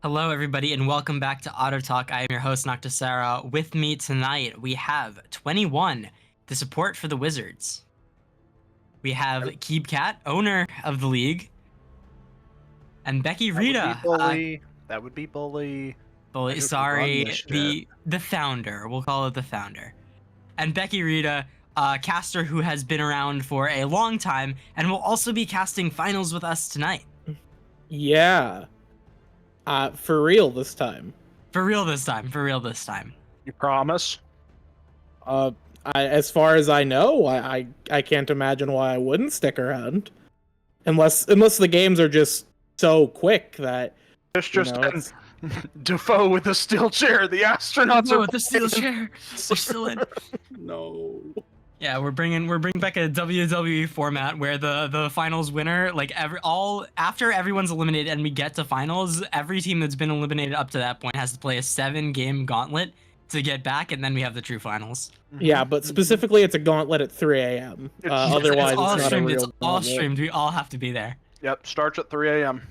Hello, everybody, and welcome back to Otter Talk. I am your host, Noctisera. With me tonight, we have 21, the support for the Wizards. We have Keeb Cat, owner of the league, and Becky That would be Rita, Bully. That would be Bully. bully, I just run this the founder. We'll call it the founder. And Becky Rita, a caster who has been around for a long time and will also be casting finals with us tonight. Yeah. For real this time. For real this time. For real this time. You promise? As far as I know, I can't imagine why I wouldn't stick around, unless the games are just so quick that It's just Defoe with the steel chair. The astronauts are with the steel chair. They're still in. No. Yeah, we're bringing back a WWE format where the finals winner, like after everyone's eliminated and we get to finals, every team that's been eliminated up to that point has to play a 7-game gauntlet to get back, and then we have the true finals. Yeah, but specifically, it's a gauntlet at 3 a.m. Otherwise, it's not streamed. a real It's all gauntlet. streamed. We all have to be there. Yep, starts at 3 a.m.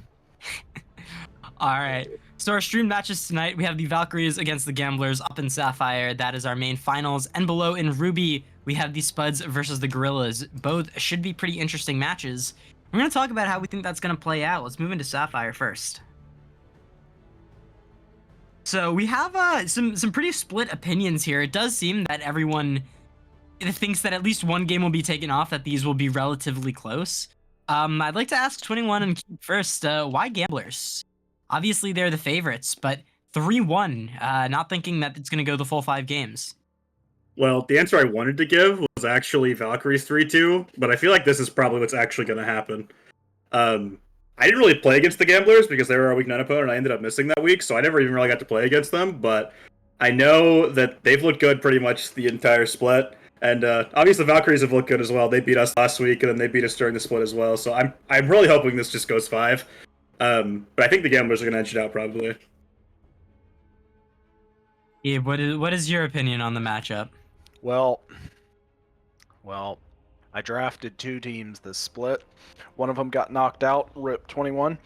All right. So our stream matches tonight, we have the Valkyries against the Gamblers up in Sapphire. That is our main finals. And below in Ruby, we have the Spuds versus the Gorillas. Both should be pretty interesting matches. We're going to talk about how we think that's going to play out. Let's move into Sapphire first. So we have some pretty split opinions here. It does seem that everyone thinks that at least one game will be taken off, that these will be relatively close. I'd like to ask 21 and Keith first, why Gamblers? Obviously, they're the favorites, but 3-1, not thinking that it's going to go the full 5 games. Well, the answer I wanted to give was actually Valkyries 3-2, but I feel like this is probably what's actually going to happen. I didn't really play against the Gamblers because they were our week 9 opponent, and I ended up missing that week, so I never even really got to play against them, but I know that they've looked good pretty much the entire split, and obviously the Valkyries have looked good as well. They beat us last week, and then they beat us during the split as well, so I'm really hoping this just goes 5. But I think the Gamblers are going to edge it out, probably. Yeah, what is your opinion on the matchup? Well, I drafted 2 teams this split. One of them got knocked out, RIP 21.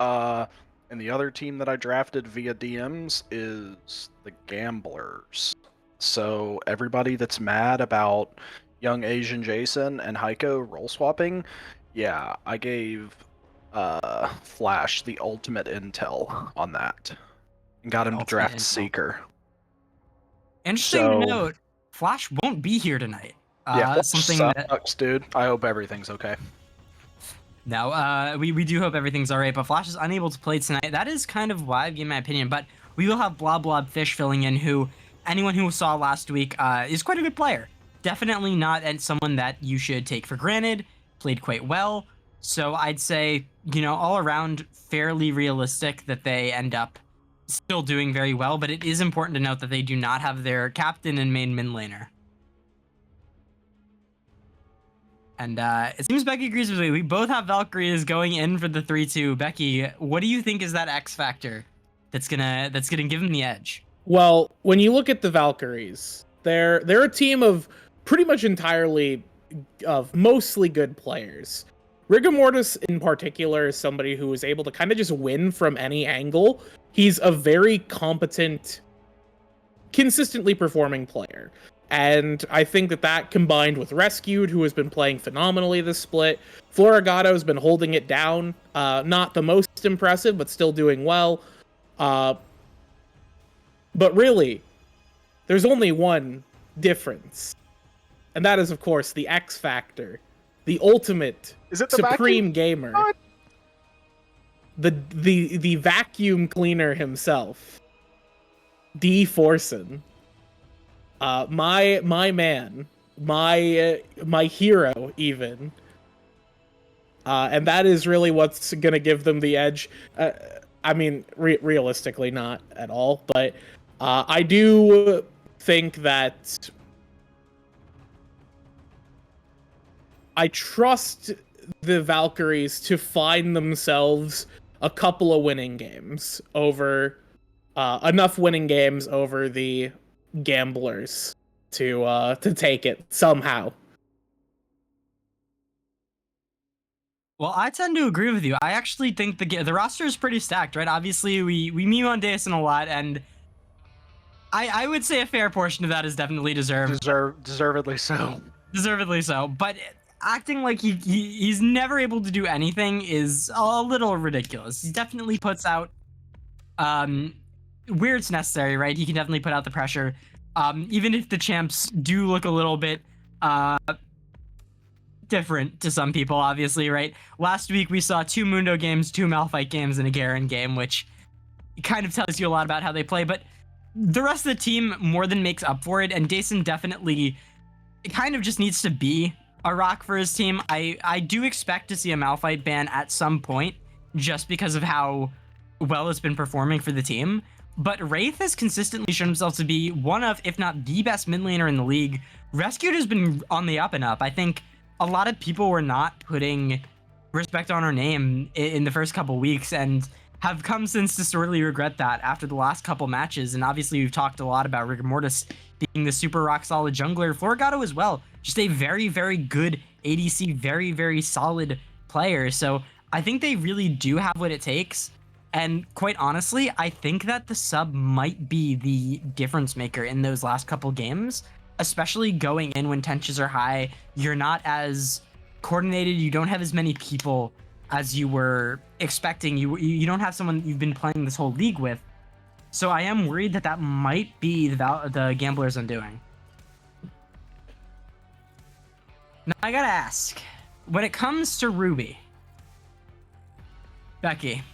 And the other team that I drafted via DMs is the Gamblers. So everybody that's mad about young Asian Jason and Heiko role swapping, yeah, I gave Flash the ultimate intel on that and got him to draft Seeker. Interesting to note, Flash won't be here tonight. Yeah, something sucks, dude. I hope everything's okay. No, we do hope everything's alright, but Flash is unable to play tonight. That is kind of why I give my opinion, but we will have Blob Blob Fish filling in, who anyone who saw last week is quite a good player. Definitely not someone that you should take for granted. Played quite well. So I'd say, all around fairly realistic that they end up still doing very well, but it is important to note that they do not have their captain and main min laner. And it seems Becky agrees with me. We both have Valkyries going in for the 3-2. Becky, what do you think is that X factor that's gonna give them the edge? Well, when you look at the Valkyries, they're a team of pretty much entirely of mostly good players. Rigamortis in particular is somebody who is able to kind of just win from any angle. He's a very competent, consistently performing player. And I think that combined with Rescued, who has been playing phenomenally this split, Florigato has been holding it down. Not the most impressive, but still doing well. But really, there's only one difference. And that is, of course, the X Factor. The ultimate supreme gamer. What? The vacuum cleaner himself. D. Forsen. My man, my hero, even, and that is really what's gonna give them the edge. I mean, realistically, not at all, but I do think that I trust the Valkyries to find themselves a couple of winning games over enough winning games over the Gamblers to take it somehow. Well, I tend to agree with you. I actually think the roster is pretty stacked, right? Obviously, we meme on Dason a lot, and I would say a fair portion of that is definitely deserved. Deservedly so. Deservedly so. But acting like he's never able to do anything is a little ridiculous. He definitely puts out where it's necessary, right? He can definitely put out the pressure. Even if the champs do look a little bit different to some people, obviously, right? Last week we saw 2 Mundo games, 2 Malphite games, and a Garen game, which kind of tells you a lot about how they play. But the rest of the team more than makes up for it, and Dason definitely kind of just needs to be a rock for his team. I do expect to see a Malphite ban at some point, just because of how well it's been performing for the team. But Wraith has consistently shown himself to be one of, if not the best mid laner in the league. Rescued has been on the up and up. I think a lot of people were not putting respect on her name in the first couple weeks, and have come since to sorely regret that after the last couple matches. And obviously we've talked a lot about Rigor Mortis being the super rock solid jungler. Florigato as well, just a very, very good ADC, very, very solid player. So I think they really do have what it takes. And quite honestly, I think that the sub might be the difference maker in those last couple games, especially going in when tensions are high. You're not as coordinated. You don't have as many people as you were expecting. You don't have someone you've been playing this whole league with. So I am worried that that might be the Gamblers' undoing. Now I gotta ask, when it comes to Ruby, Becky,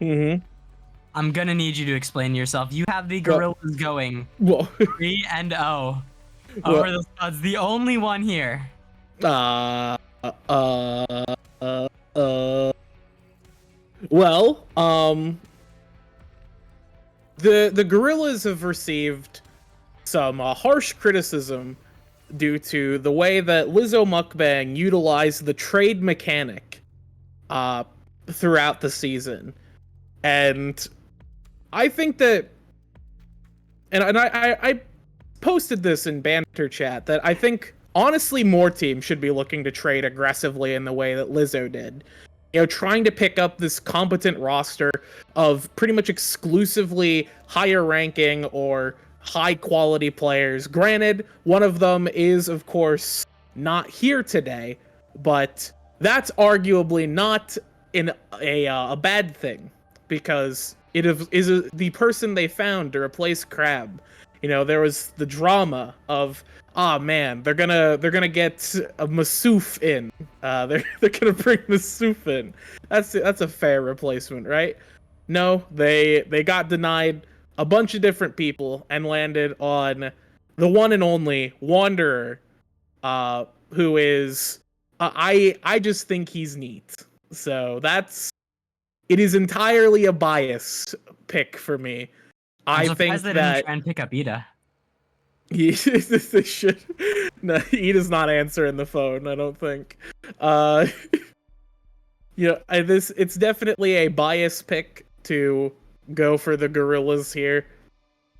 I'm gonna need you to explain yourself. You have the Gorillas going 3-0 over the Spuds, the only one here. Well, the Gorillas have received some harsh criticism due to the way that Lizzo Mukbang utilized the trade mechanic throughout the season. And I think that, and I posted this in banter chat, that I think honestly more teams should be looking to trade aggressively in the way that Lizzo did. You know, trying to pick up this competent roster of pretty much exclusively higher ranking or high quality players. Granted, one of them is, of course, not here today, but that's arguably not a bad thing, because it is the person they found to replace Crab. You know, there was the drama of, man, they're gonna get a Masuf in. They're gonna bring Masuf in. That's a fair replacement, right? No, they got denied a bunch of different people and landed on the one and only Wanderer, who is I just think he's neat. So it is entirely a biased pick for me. I'm surprised they didn't try and pick up Ida. They should. No, Ida's not answering the phone, I don't think. It's definitely a biased pick to go for the Gorillas here,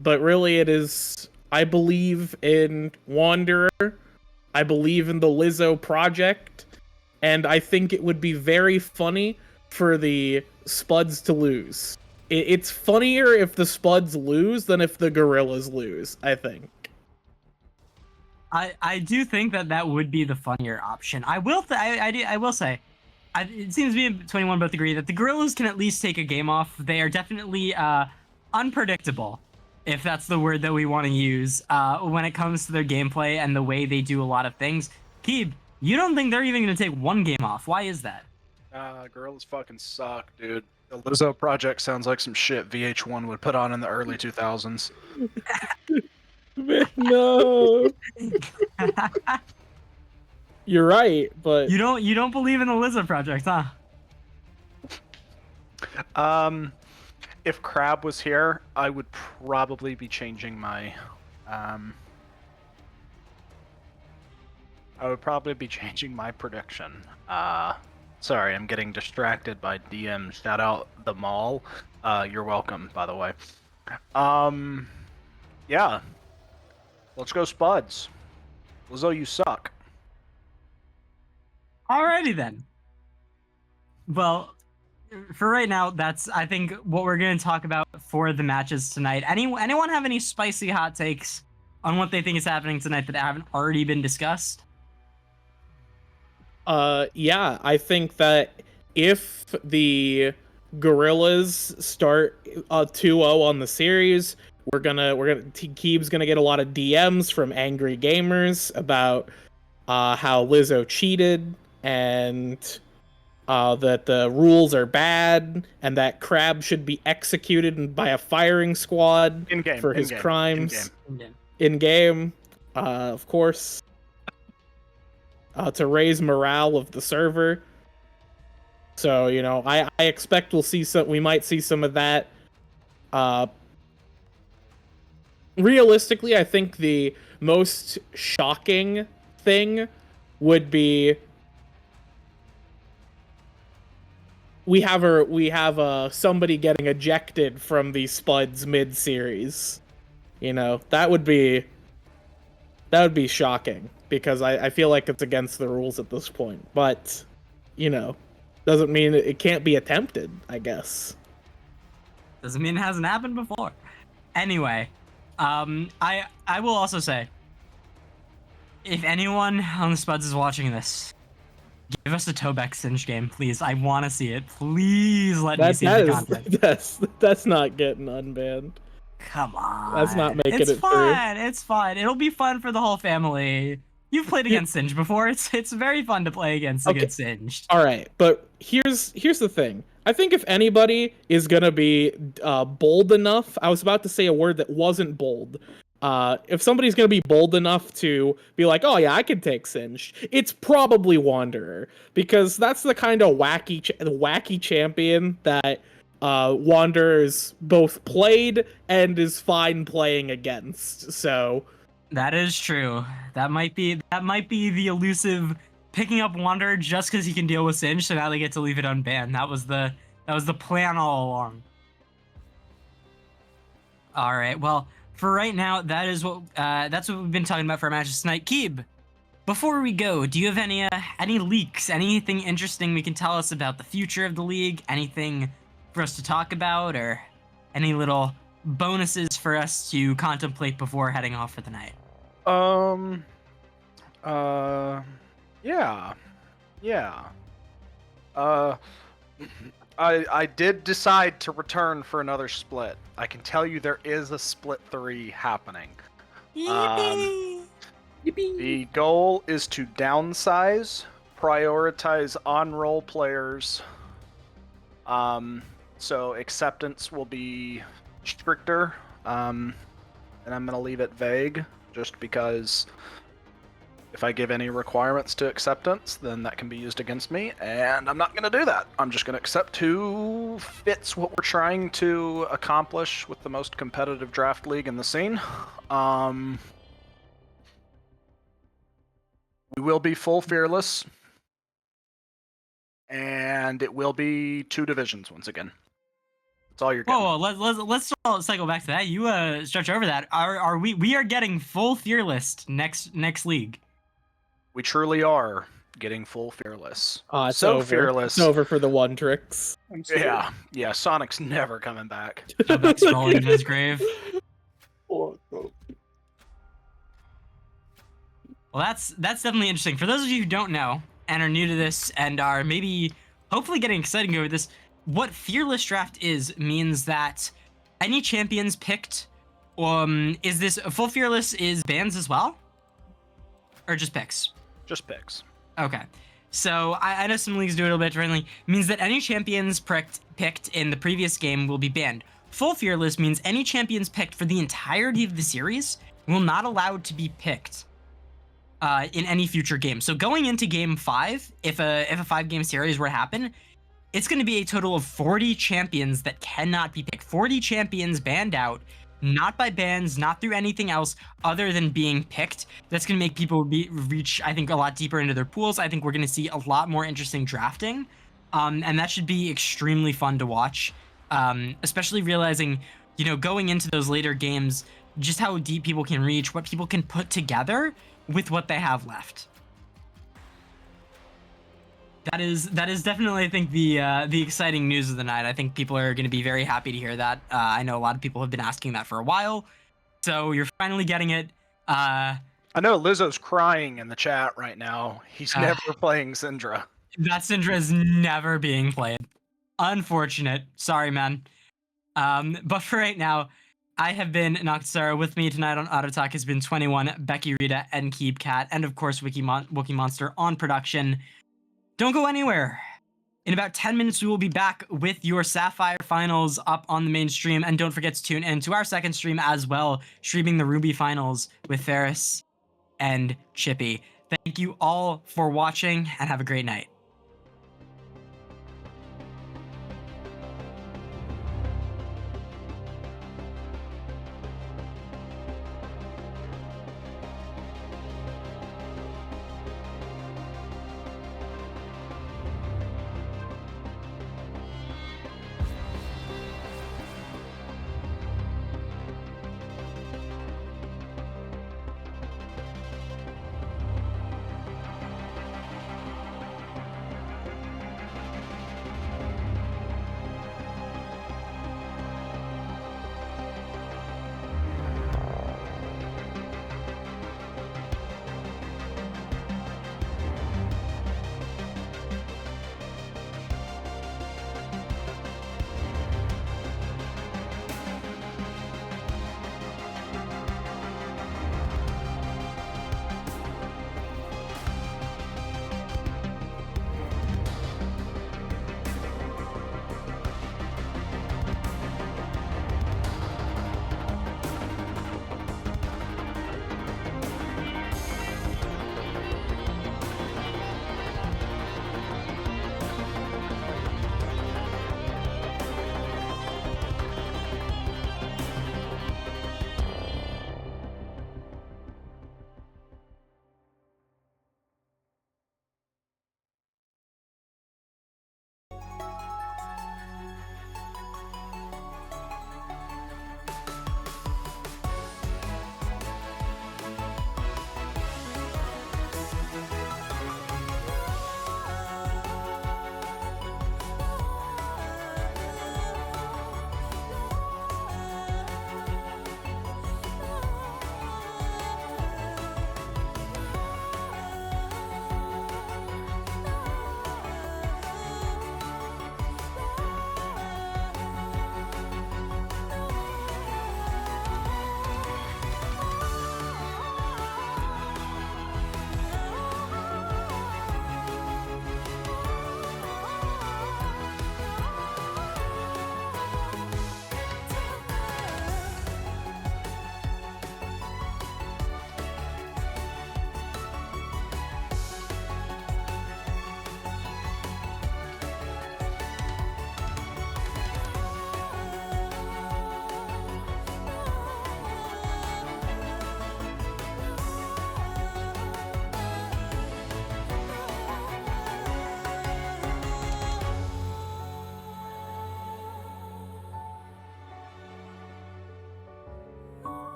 but really it is. I believe in Wanderer. I believe in the Lizzo project, and I think it would be very funny for the Spuds to lose. It's funnier if the Spuds lose than if the Gorillas lose, I think. I do think that would be the funnier option. I will say, it seems to me 21 both agree that the Gorillas can at least take a game off. They are definitely unpredictable, if that's the word that we want to use, when it comes to their gameplay and the way they do a lot of things. Keeb, you don't think they're even going to take one game off? Why is that? Gorillas fucking suck, dude. The Lizzo project sounds like some shit VH1 would put on in the early 2000s. No. You're right, but you don't believe in the Lizzo project, huh? If Crab was here, I would probably be changing my prediction. Sorry, I'm getting distracted by DM. Shout out the mall. You're welcome, by the way. Yeah. Let's go Spuds. Lizzo, you suck. Alrighty then. Well, for right now, that's I think what we're going to talk about for the matches tonight. Anyone have any spicy hot takes on what they think is happening tonight that haven't already been discussed? Yeah, I think that if the Gorillas start 2-0 on the series, Keeb's gonna get a lot of DMs from angry gamers about how Lizzo cheated and that the rules are bad and that Crab should be executed by a firing squad In game, for his crimes in game, of course. To raise morale of the server. So, you know, I expect we might see some of that. Realistically, I think the most shocking thing would be we have somebody getting ejected from the Spuds mid-series. You know, that would be shocking because I feel like it's against the rules at this point. But, you know, doesn't mean it can't be attempted, I guess. Doesn't mean it hasn't happened before. Anyway, I will also say, if anyone on the Spuds is watching this, give us a Tobeck Singe game, please. I want to see it. Please let me see the content. That's not getting unbanned. Come on. That's not making it's it fun. It's fun. It'll be fun for the whole family. You've played against Singe before. It's very fun to play against Singed. All right, but here's the thing. I think if anybody is gonna be bold enough, I was about to say a word that wasn't bold. If somebody's gonna be bold enough to be like, oh yeah, I can take Singed, it's probably Wanderer, because that's the kind of wacky champion that Wanderer's both played and is fine playing against. So that is true. That might be the elusive picking up Wanderer just because he can deal with Singe, so now they get to leave it unbanned. That was the plan all along. All right. Well, for right now, that's what we've been talking about for our matches tonight. Keeb, before we go, do you have any leaks, anything interesting we can tell us about the future of the league? Anything for us to talk about, or any little bonuses for us to contemplate before heading off for the night? Yeah. I did decide to return for another split. I can tell you there is a split 3 happening. Yippee! The goal is to downsize, prioritize on-roll players. So acceptance will be stricter, and I'm going to leave it vague, just because if I give any requirements to acceptance, then that can be used against me, and I'm not going to do that. I'm just going to accept who fits what we're trying to accomplish with the most competitive draft league in the scene. We will be full fearless, and it will be 2 divisions once again. That's all you're getting. Whoa, let's cycle back to that. You stretch over that. Are we are getting full fearless next league? We truly are getting full fearless. It's so over. Fearless. It's over for the One Tricks. Yeah. Sonic's never coming back. Tobeck's rolling in his grave. Well, that's definitely interesting. For those of you who don't know and are new to this and are maybe hopefully getting excited over this, what Fearless Draft means that any champions picked, is this full Fearless is bans as well? Or just picks? Just picks. Okay. So I know some leagues do it a little bit differently. It means that any champions picked in the previous game will be banned. Full Fearless means any champions picked for the entirety of the series will not allowed to be picked in any future game. So going into game 5, if a 5-game series were to happen, it's going to be a total of 40 champions that cannot be picked. 40 champions banned out, not by bans, not through anything else other than being picked. That's going to make people reach, I think, a lot deeper into their pools. I think we're going to see a lot more interesting drafting, and that should be extremely fun to watch, especially realizing, going into those later games, just how deep people can reach, what people can put together with what they have left. That is definitely, I think, the exciting news of the night. I think people are going to be very happy to hear that. I know a lot of people have been asking that for a while, so you're finally getting it. I know Lizzo's crying in the chat right now. He's Uh, never playing Syndra. that Syndra is never being played. Unfortunate. Sorry, man. But for right now, I have been Noctisara. With me tonight on Auto Talk has been 21, Becky Rita, and Keep Cat, and of course Wookie Monster on production. Don't go anywhere. In about 10 minutes, we will be back with your Sapphire finals up on the main stream. And don't forget to tune in to our second stream as well, streaming the Ruby finals with Ferris and Chippy. Thank you all for watching and have a great night.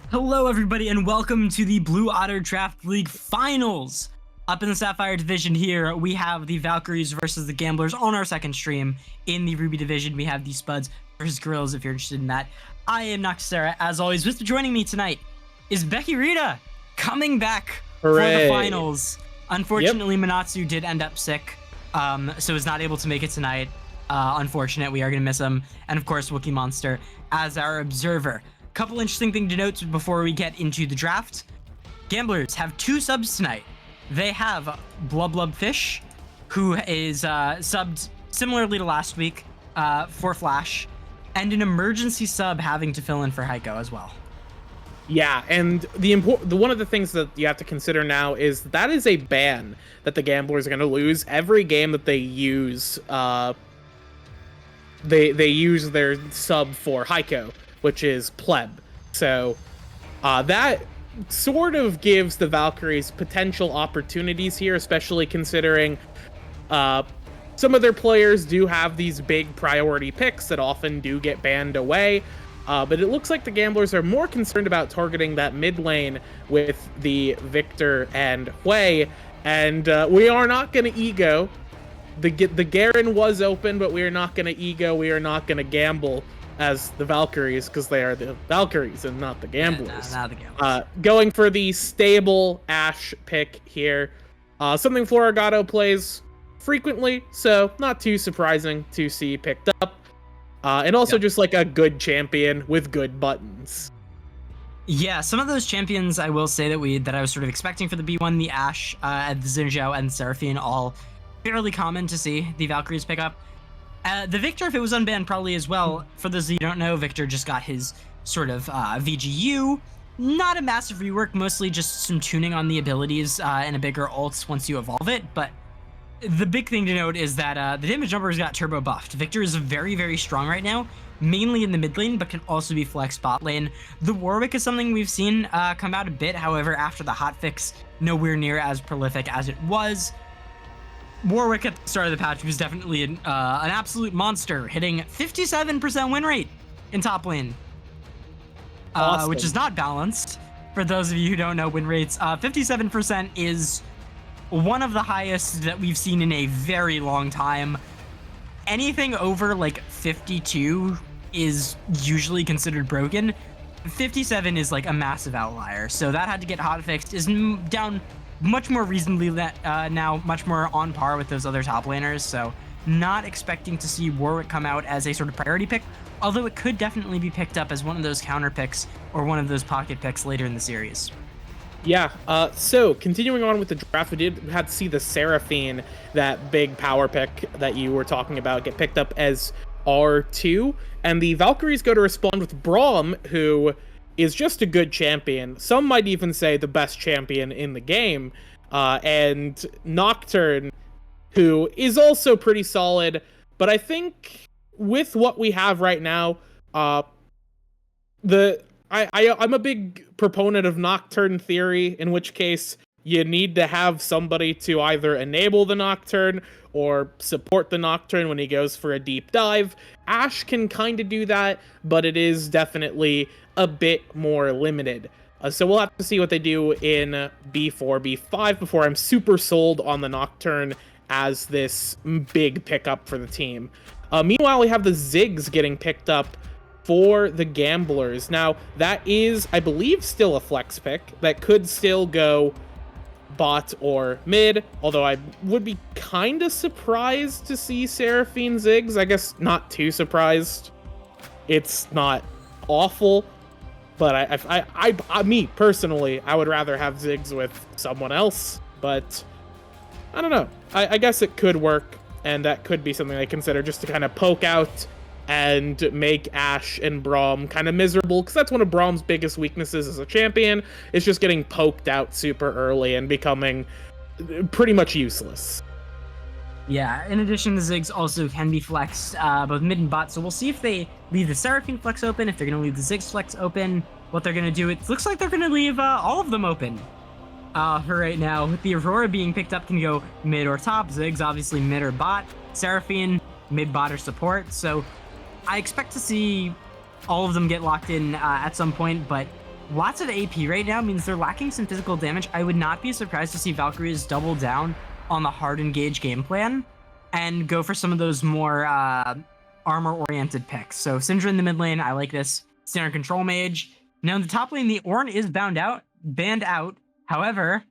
Hello, everybody, and welcome to the Blue Otter Draft League Finals. Up in the Sapphire division here, we have the Valkyries versus the Gamblers on our second stream. In the Ruby division, we have the Spuds versus Gorillas, if you're interested in that. I am Noxera, as always. With joining me tonight is Becky Rita, coming back for the finals. Unfortunately, Manatsu did end up sick, so is not able to make it tonight. Unfortunate, we are going to miss him. And of course, Wookie Monster as our observer. Couple interesting things to note before we get into the draft. Gamblers have 2 subs tonight. They have Blub Fish, who is subbed similarly to last week for Flash, and an emergency sub having to fill in for Heiko as well. Yeah, and the one of the things that you have to consider now is that is a ban that the Gamblers are going to lose every game that they use. They use their sub for Heiko, which is pleb. So that sort of gives the Valkyries potential opportunities here, especially considering some of their players do have these big priority picks that often do get banned away. But it looks like the Gamblers are more concerned about targeting that mid lane with the Victor and Hui, and we are not going to ego. The Garen was open, but we are not going to ego. We are not going to gamble as the Valkyries, because they are the Valkyries and not the Gamblers. Yeah, not the Gamblers. Going for the stable Ashe pick here. Something Florigato plays frequently, so not too surprising to see picked up. And also just like a good champion with good buttons. Yeah, some of those champions I will say that I was sort of expecting for the B1, the Ashe, the Xin Zhao, and Seraphine, all fairly common to see the Valkyries pick up. The Victor, if it was unbanned, probably as well. For those of you who don't know, Victor just got his sort of VGU. Not a massive rework, mostly just some tuning on the abilities and a bigger ult once you evolve it. But the big thing to note is that the damage numbers got turbo buffed. Victor is very, very strong right now, mainly in the mid lane, but can also be flex bot lane. The Warwick is something we've seen come out a bit. However, after the hotfix, nowhere near as prolific as it was. Warwick at the start of the patch was definitely an absolute monster, hitting 57% win rate in top lane, Awesome. which is not balanced. For those of you who don't know win rates, 57% is one of the highest that we've seen in a very long time. Anything over like 52 is usually considered broken. 57 is like a massive outlier, so that had to get hotfixed. Is down much more reasonably now, much more on par with those other top laners, so not expecting to see Warwick come out as a sort of priority pick, although it could definitely be picked up as one of those counter picks or one of those pocket picks later in the series. Yeah, so continuing on with the draft, we did have to see the Seraphine, that big power pick that you were talking about, get picked up as R2, and the Valkyries go to respond with Braum, who is just a good champion. Some might even say the best champion in the game, and Nocturne, who is also pretty solid, but I think with what we have right now, I'm a big proponent of Nocturne theory, in which case you need to have somebody to either enable the Nocturne or support the Nocturne when he goes for a deep dive. Ashe can kind of do that, but it is definitely a bit more limited. So we'll have to see what they do in B4, B5 before I'm super sold on the Nocturne as this big pickup for the team. Meanwhile, we have the Ziggs getting picked up for the Gamblers. Now, that is, I believe, still a flex pick that could still go bot or mid, although I would be kind of surprised to see Seraphine Ziggs. I guess not too surprised. It's not awful, but I me personally, I would rather have Ziggs with someone else, but I don't know. I guess it could work, and that could be something they consider just to kind of poke out and make Ashe and Braum kind of miserable, because that's one of Braum's biggest weaknesses as a champion, is just getting poked out super early and becoming pretty much useless. Yeah, in addition, the Ziggs also can be flexed, both mid and bot, so we'll see if they leave the Seraphine flex open, if they're going to leave the Ziggs flex open, what they're going to do. It looks like they're going to leave all of them open for right now. With the Aurora being picked up, can go mid or top. Ziggs, obviously mid or bot. Seraphine, mid, bot, or support. So I expect to see all of them get locked in at some point, but lots of AP right now means they're lacking some physical damage. I would not be surprised to see Valkyries double down on the hard engage game plan and go for some of those more armor-oriented picks. So Syndra in the mid lane, I like this. Standard control mage. Now in the top lane, the Ornn is banned out. However,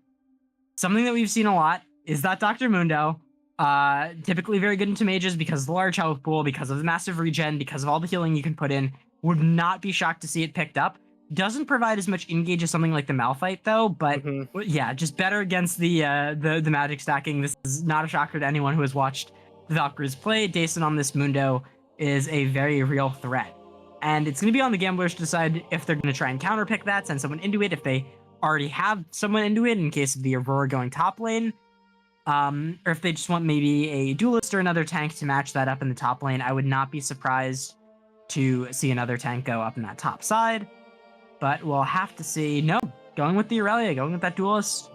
something that we've seen a lot is that Dr. Mundo, typically very good into mages because of the large health pool, because of the massive regen, because of all the healing you can put in. Would not be shocked to see it picked up. Doesn't provide as much engage as something like the Malphite though, but yeah, just better against the magic stacking. This is not a shocker to anyone who has watched the Valkyries play. Dason on this Mundo is a very real threat. And it's going to be on the gamblers to decide if they're going to try and counterpick that, send someone into it, if they already have someone into it in case of the Aurora going top lane, or if they just want maybe a duelist or another tank to match that up in the top lane. I would not be surprised to see another tank go up in that top side, but we'll have to see. No, going with the Aurelia, going with that duelist.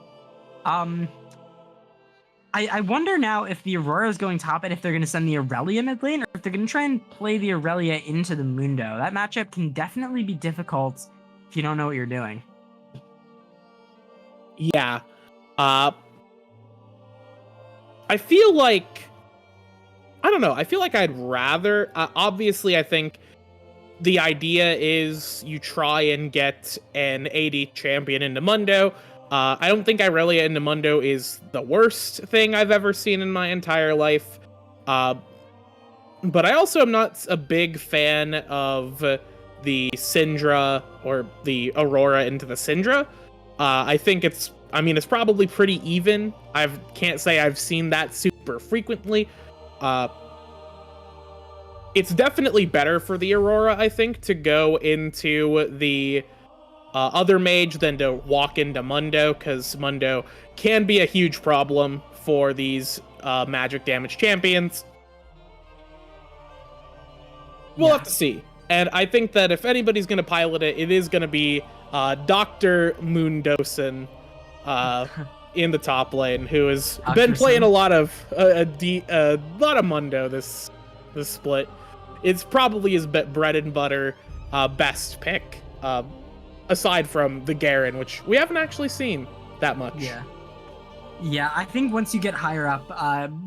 I wonder now if the Aurora is going top and if they're going to send the Aurelia mid lane, or if they're going to try and play the Aurelia into the Mundo. That matchup can definitely be difficult if you don't know what you're doing. Yeah. I feel like... I don't know. I feel like I'd rather... obviously, I think the idea is you try and get an AD champion into Mundo. I don't think Irelia into Mundo is the worst thing I've ever seen in my entire life. But I also am not a big fan of the Syndra or the Aurora into the Syndra. I think it's probably pretty even. I can't say I've seen that super frequently. It's definitely better for the Aurora, I think, to go into the other mage than to walk into Mundo, because Mundo can be a huge problem for these magic damage champions. We'll have to see. And I think that if anybody's going to pilot it, it is going to be Dr. Moondosen in the top lane, who has been playing a lot of Mundo this split. It's probably his bread and butter best pick, aside from the Garen, which we haven't actually seen that much. Yeah, I think once you get higher up,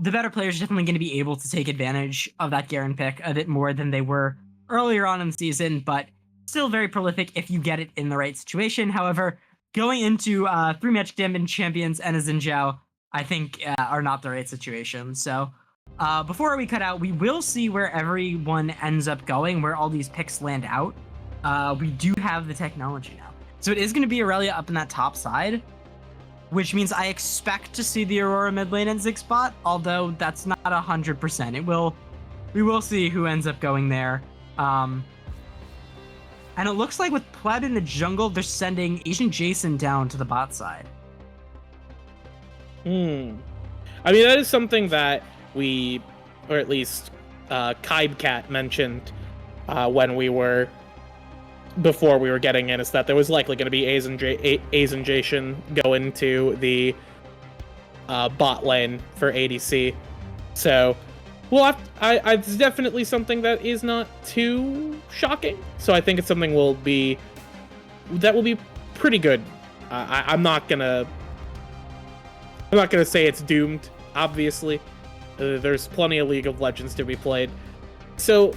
the better players are definitely going to be able to take advantage of that Garen pick a bit more than they were earlier on in the season, but still very prolific if you get it in the right situation. However, going into 3 match damage champions and a Xin Zhao, I think are not the right situation. So before we cut out, we will see where everyone ends up going, where all these picks land out. We do have the technology now. So it is going to be Aurelia up in that top side, which means I expect to see the Aurora mid lane and Ziggs bot, although that's not 100%. We will see who ends up going there. And it looks like with Pleb in the jungle, they're sending Asian Jason down to the bot side. I mean, that is something that we, or at least Kybcat mentioned before we were getting in, is that there was likely going to be Asian Jason go into the bot lane for ADC. So it's definitely something that is not too shocking. So I think it's something that will be pretty good. I'm not gonna say it's doomed. Obviously, there's plenty of League of Legends to be played. So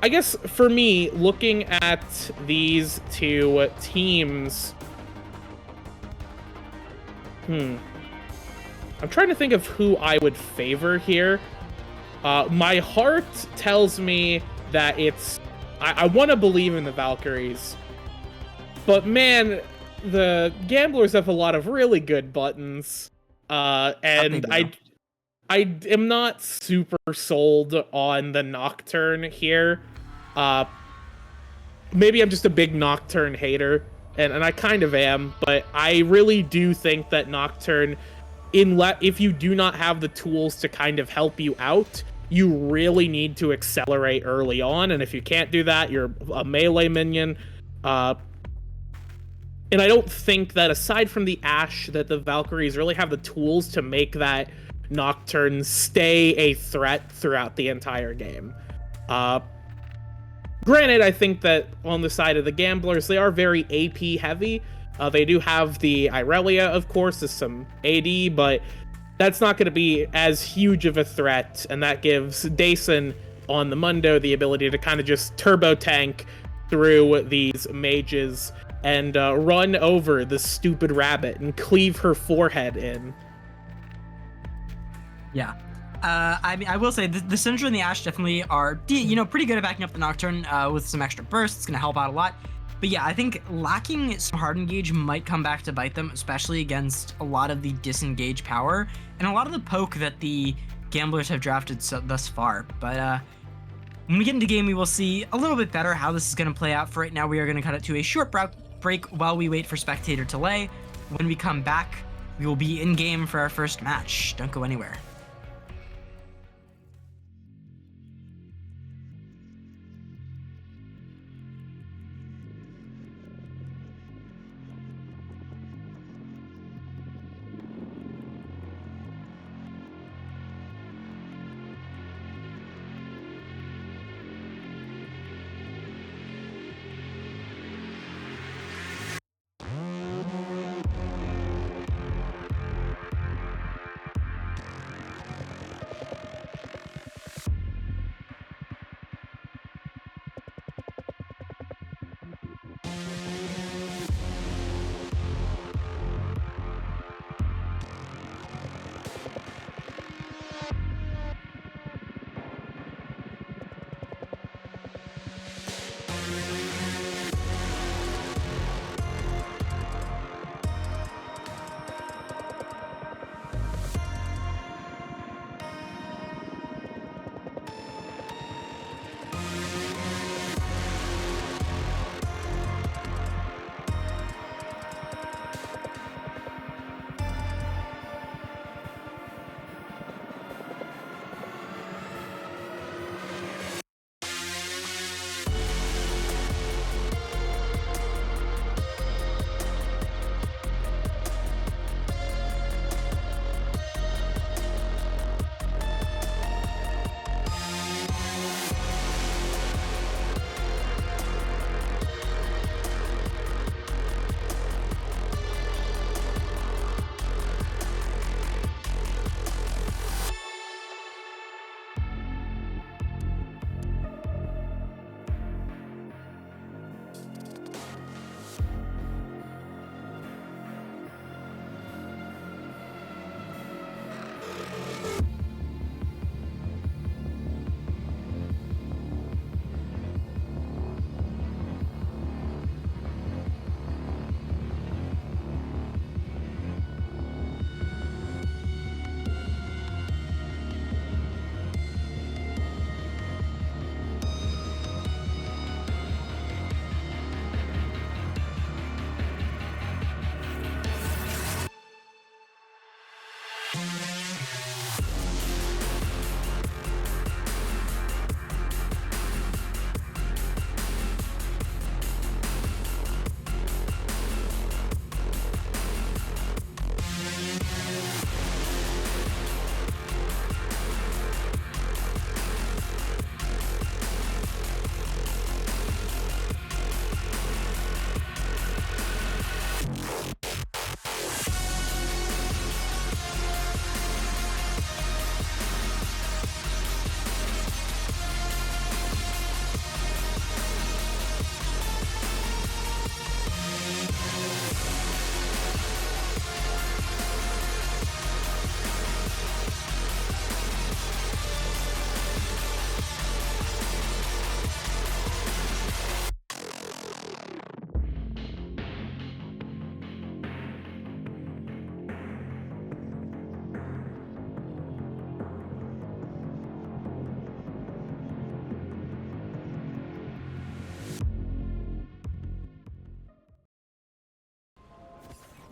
I guess for me, looking at these two teams, I'm trying to think of who I would favor here. My heart tells me that I want to believe in the Valkyries, but man, the Gamblers have a lot of really good buttons, and I am not super sold on the Nocturne here. Maybe I'm just a big Nocturne hater, and I kind of am, but I really do think that Nocturne, if you do not have the tools to kind of help you out, you really need to accelerate early on, and if you can't do that, you're a melee minion. And I don't think that, aside from the Ashe, that the Valkyries really have the tools to make that Nocturne stay a threat throughout the entire game. Granted, I think that on the side of the Gamblers, they are very AP heavy. They do have the Irelia, of course, as some AD, but that's not going to be as huge of a threat, and that gives Dason on the Mundo the ability to kind of just turbo tank through these mages and run over the stupid rabbit and cleave her forehead in. Yeah. I mean, I will say the Syndra and the Ashe definitely are, pretty good at backing up the Nocturne with some extra bursts. It's going to help out a lot. But yeah, I think lacking some hard engage might come back to bite them, especially against a lot of the disengage power and a lot of the poke that the Gamblers have drafted thus far. But when we get into game, we will see a little bit better how this is going to play out. For right now, we are going to cut it to a short break while we wait for Spectator to lay. When we come back, we will be in game for our first match. Don't go anywhere.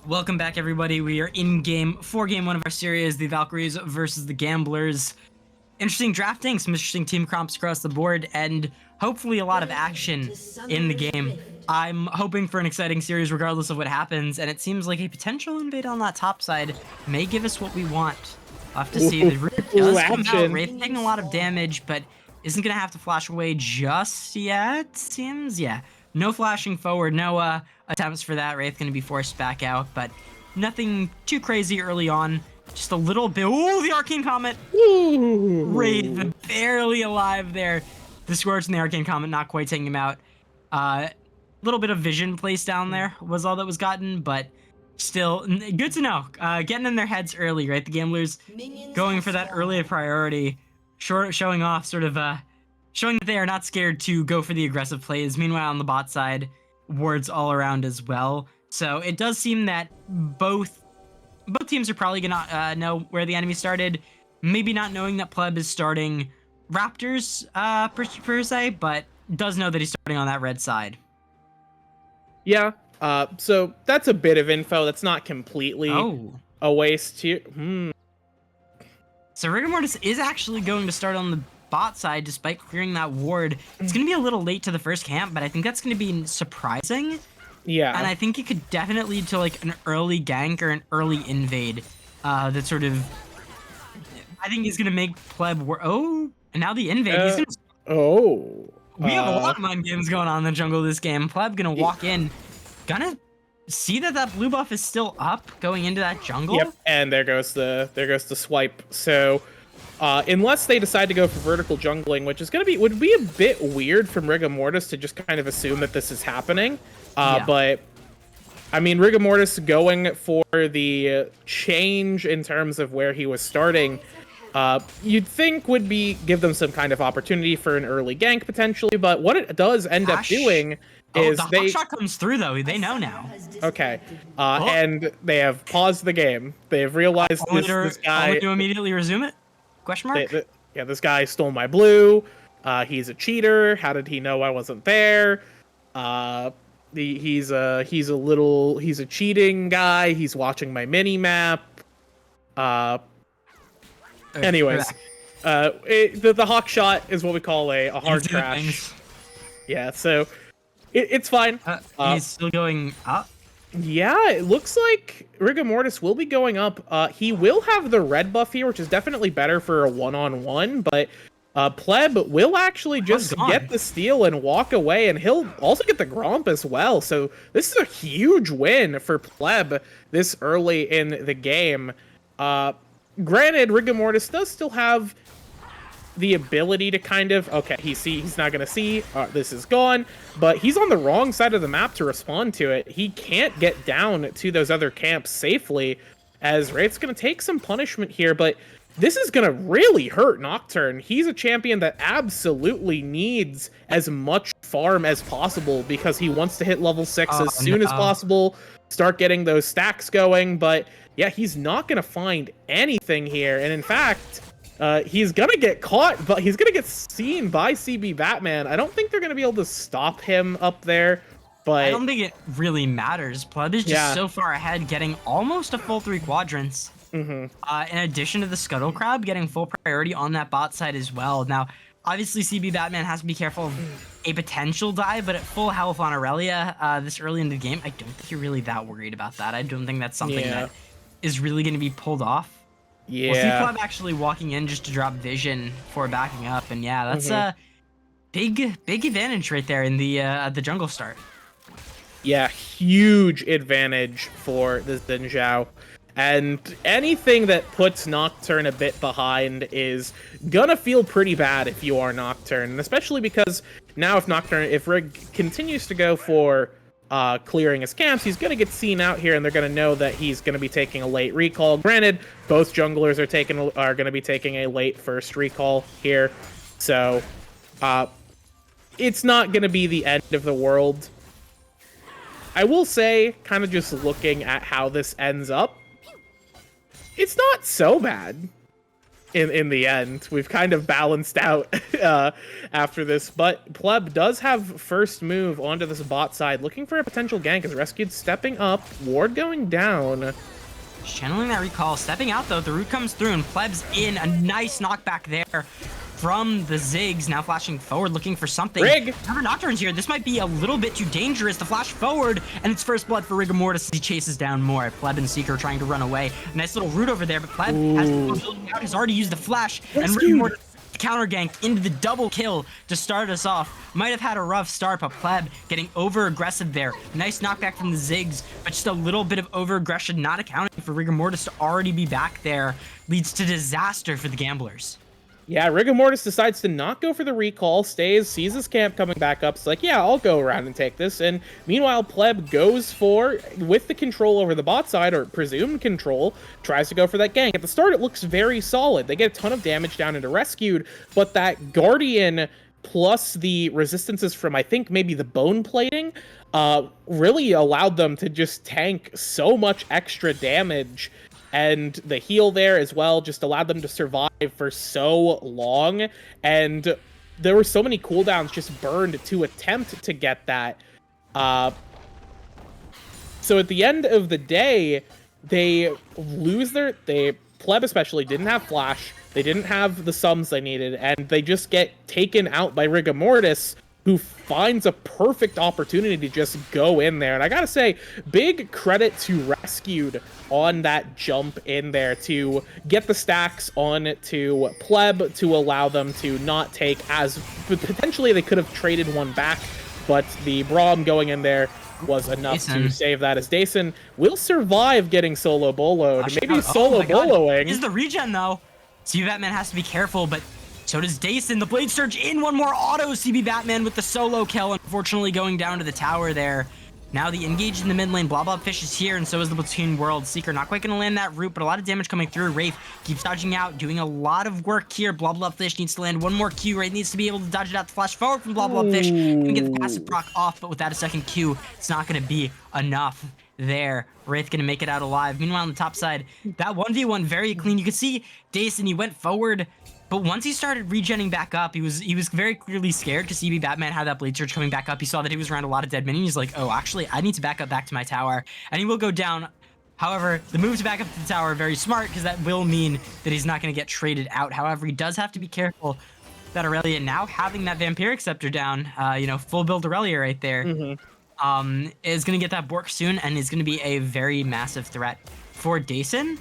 Welcome back, everybody. We are in game 4, game 1 of our series, the Valkyries versus the Gamblers. Interesting drafting, some interesting team comps across the board, and hopefully a lot of action in the game. I'm hoping for an exciting series regardless of what happens, and it seems like a potential invade on that top side may give us what we want. I'll have to see. The Wraith does come out. Wraith taking a lot of damage, but isn't going to have to flash away just yet, seems. Yeah, no flashing forward, no attempts for that. Wraith going to be forced back out, but nothing too crazy early on. Just a little bit. Oh, the Arcane Comet. Ooh. Wraith barely alive there. The Scorch and the Arcane Comet not quite taking him out. Little bit of vision placed down there was all that was gotten, but still good to know. Getting in their heads early, right? The Gamblers going for that early priority, showing off, sort of showing that they are not scared to go for the aggressive plays. Meanwhile, on the bot side, wards all around as well. So it does seem that both teams are probably gonna know where the enemy started. Maybe not knowing that Pleb is starting Raptors per se, but does know that he's starting on that red side. Yeah. So that's a bit of info. That's not completely a waste here. So Rigor Mortis is actually going to start on the bot side despite clearing that ward. It's going to be a little late to the first camp, but I think that's going to be surprising. Yeah. And I think it could definitely lead to like an early gank or an early invade that sort of... I think he's going to make Pleb... and now the invade. He's gonna... We have a lot of mind games going on in the jungle this game. Pleb gonna walk in, gonna see that blue buff is still up going into that jungle. Yep, and there goes the swipe. So unless they decide to go for vertical jungling, which is would be a bit weird from Rigor Mortis to just kind of assume that this is happening. But I mean, Rigor Mortis going for the change in terms of where he was starting, you'd think would give them some kind of opportunity for an early gank potentially, but what it does end up doing is the hot shot comes through though. They know now. Okay, and they have paused the game. They have realized this guy. To immediately resume it? Question mark. Yeah, this guy stole my blue. He's a cheater. How did he know I wasn't there? He's a cheating guy. He's watching my mini map. Anyways, the hawk shot is what we call a hard crash. Yeah, so it's fine. He's still going up? Yeah, it looks like Rigor Mortis will be going up. He will have the red buff here, which is definitely better for a one-on-one, but Pleb will actually just get the steal and walk away, and he'll also get the Gromp as well. So this is a huge win for Pleb this early in the game. Granted, Rigor Mortis does still have the ability to kind of... Okay, he's not going to see. This is gone. But he's on the wrong side of the map to respond to it. He can't get down to those other camps safely, as Wraith's going to take some punishment here. But this is going to really hurt Nocturne. He's a champion that absolutely needs as much farm as possible because he wants to hit level 6 as soon as possible, start getting those stacks going. But yeah, he's not going to find anything here. And in fact, he's going to get caught, but he's going to get seen by CB Batman. I don't think they're going to be able to stop him up there, but... I don't think it really matters. Pleb is just so far ahead, getting almost a full 3 quadrants. In addition to the Scuttle Crab, getting full priority on that bot side as well. Now, obviously, CB Batman has to be careful of a potential dive, but at full health on Aurelia this early in the game, I don't think you're really that worried about that. I don't think that's something that is really going to be pulled off. Yeah. We'll see Pleb actually walking in just to drop vision for backing up, and yeah, that's a big advantage right there in the jungle start. Yeah, huge advantage for the Xin Zhao. And anything that puts Nocturne a bit behind is gonna feel pretty bad if you are Nocturne, and especially because now if Rig continues to go for clearing his camps, he's gonna get seen out here, and they're gonna know that he's gonna be taking a late recall. Granted, both junglers are gonna be taking a late first recall here, so it's not gonna be the end of the world. I will say, kind of just looking at how this ends up, it's not so bad in the end. We've kind of balanced out after this, but Pleb does have first move onto this bot side, looking for a potential gank as Rescued stepping up, ward going down. Channeling that recall, stepping out though, the root comes through and Pleb's in, a nice knockback there from the Ziggs, now flashing forward, looking for something. Rig! Remember, Nocturne's here. This might be a little bit too dangerous to flash forward, and it's first blood for Rigor Mortis as he chases down more. Pleb and Seeker trying to run away. Nice little root over there, but Pleb has to go building out. He's already used the flash, and Rigor Mortis counter gank into the double kill to start us off. Might have had a rough start, but Pleb getting over aggressive there. Nice knockback from the Ziggs, but just a little bit of over aggression, not accounting for Rigor Mortis to already be back there, leads to disaster for the Gamblers. Yeah, Rigor Mortis decides to not go for the recall, sees his camp coming back up. It's like, yeah, I'll go around and take this. And meanwhile, Pleb goes for, with the control over the bot side, or presumed control, tries to go for that gank. At the start, it looks very solid. They get a ton of damage down into Rescued, but that Guardian plus the resistances from, I think, maybe the bone plating, really allowed them to just tank so much extra damage. And the heal there as well just allowed them to survive for so long. And there were so many cooldowns just burned to attempt to get that. So at the end of the day, they lose Pleb especially didn't have Flash. They didn't have the sums they needed. And they just get taken out by Rigor Mortis, who finds a perfect opportunity to just go in there. And I gotta say, big credit to Rescued on that jump in there to get the stacks on to Pleb to allow them to not take as... Potentially they could have traded one back, but the Braum going in there was enough to save that, as Dason will survive getting solo boloed. Maybe solo boloing. Is the regen though. CB Batman has to be careful, but so does Dason. The Blade Surge in, one more auto. CB Batman with the solo kill, unfortunately going down to the tower there. Now the engage in the mid lane. Blah Blah Fish is here, and so is the Platoon World Seeker. Not quite going to land that root, but a lot of damage coming through. Wraith keeps dodging out, doing a lot of work here. Blah Blah Fish needs to land one more Q. Wraith needs to be able to dodge it out. The flash forward from Blah Blah Fish. Gonna get the passive proc off, but without a second Q, it's not going to be enough there. Wraith gonna make it out alive. Meanwhile, on the top side, that 1v1 very clean. You could see Dason, he went forward, but once he started regenning back up, he was very clearly scared because CB Batman had that Blade Surge coming back up. He saw that he was around a lot of dead minions. He's like, oh, actually, I need to back up back to my tower, and he will go down. However, the move to back up to the tower very smart, because that will mean that he's not going to get traded out. However, he does have to be careful that Aurelia, now having that Vampiric Scepter down, full build Aurelia right there, is going to get that Bork soon, and is going to be a very massive threat for Dason.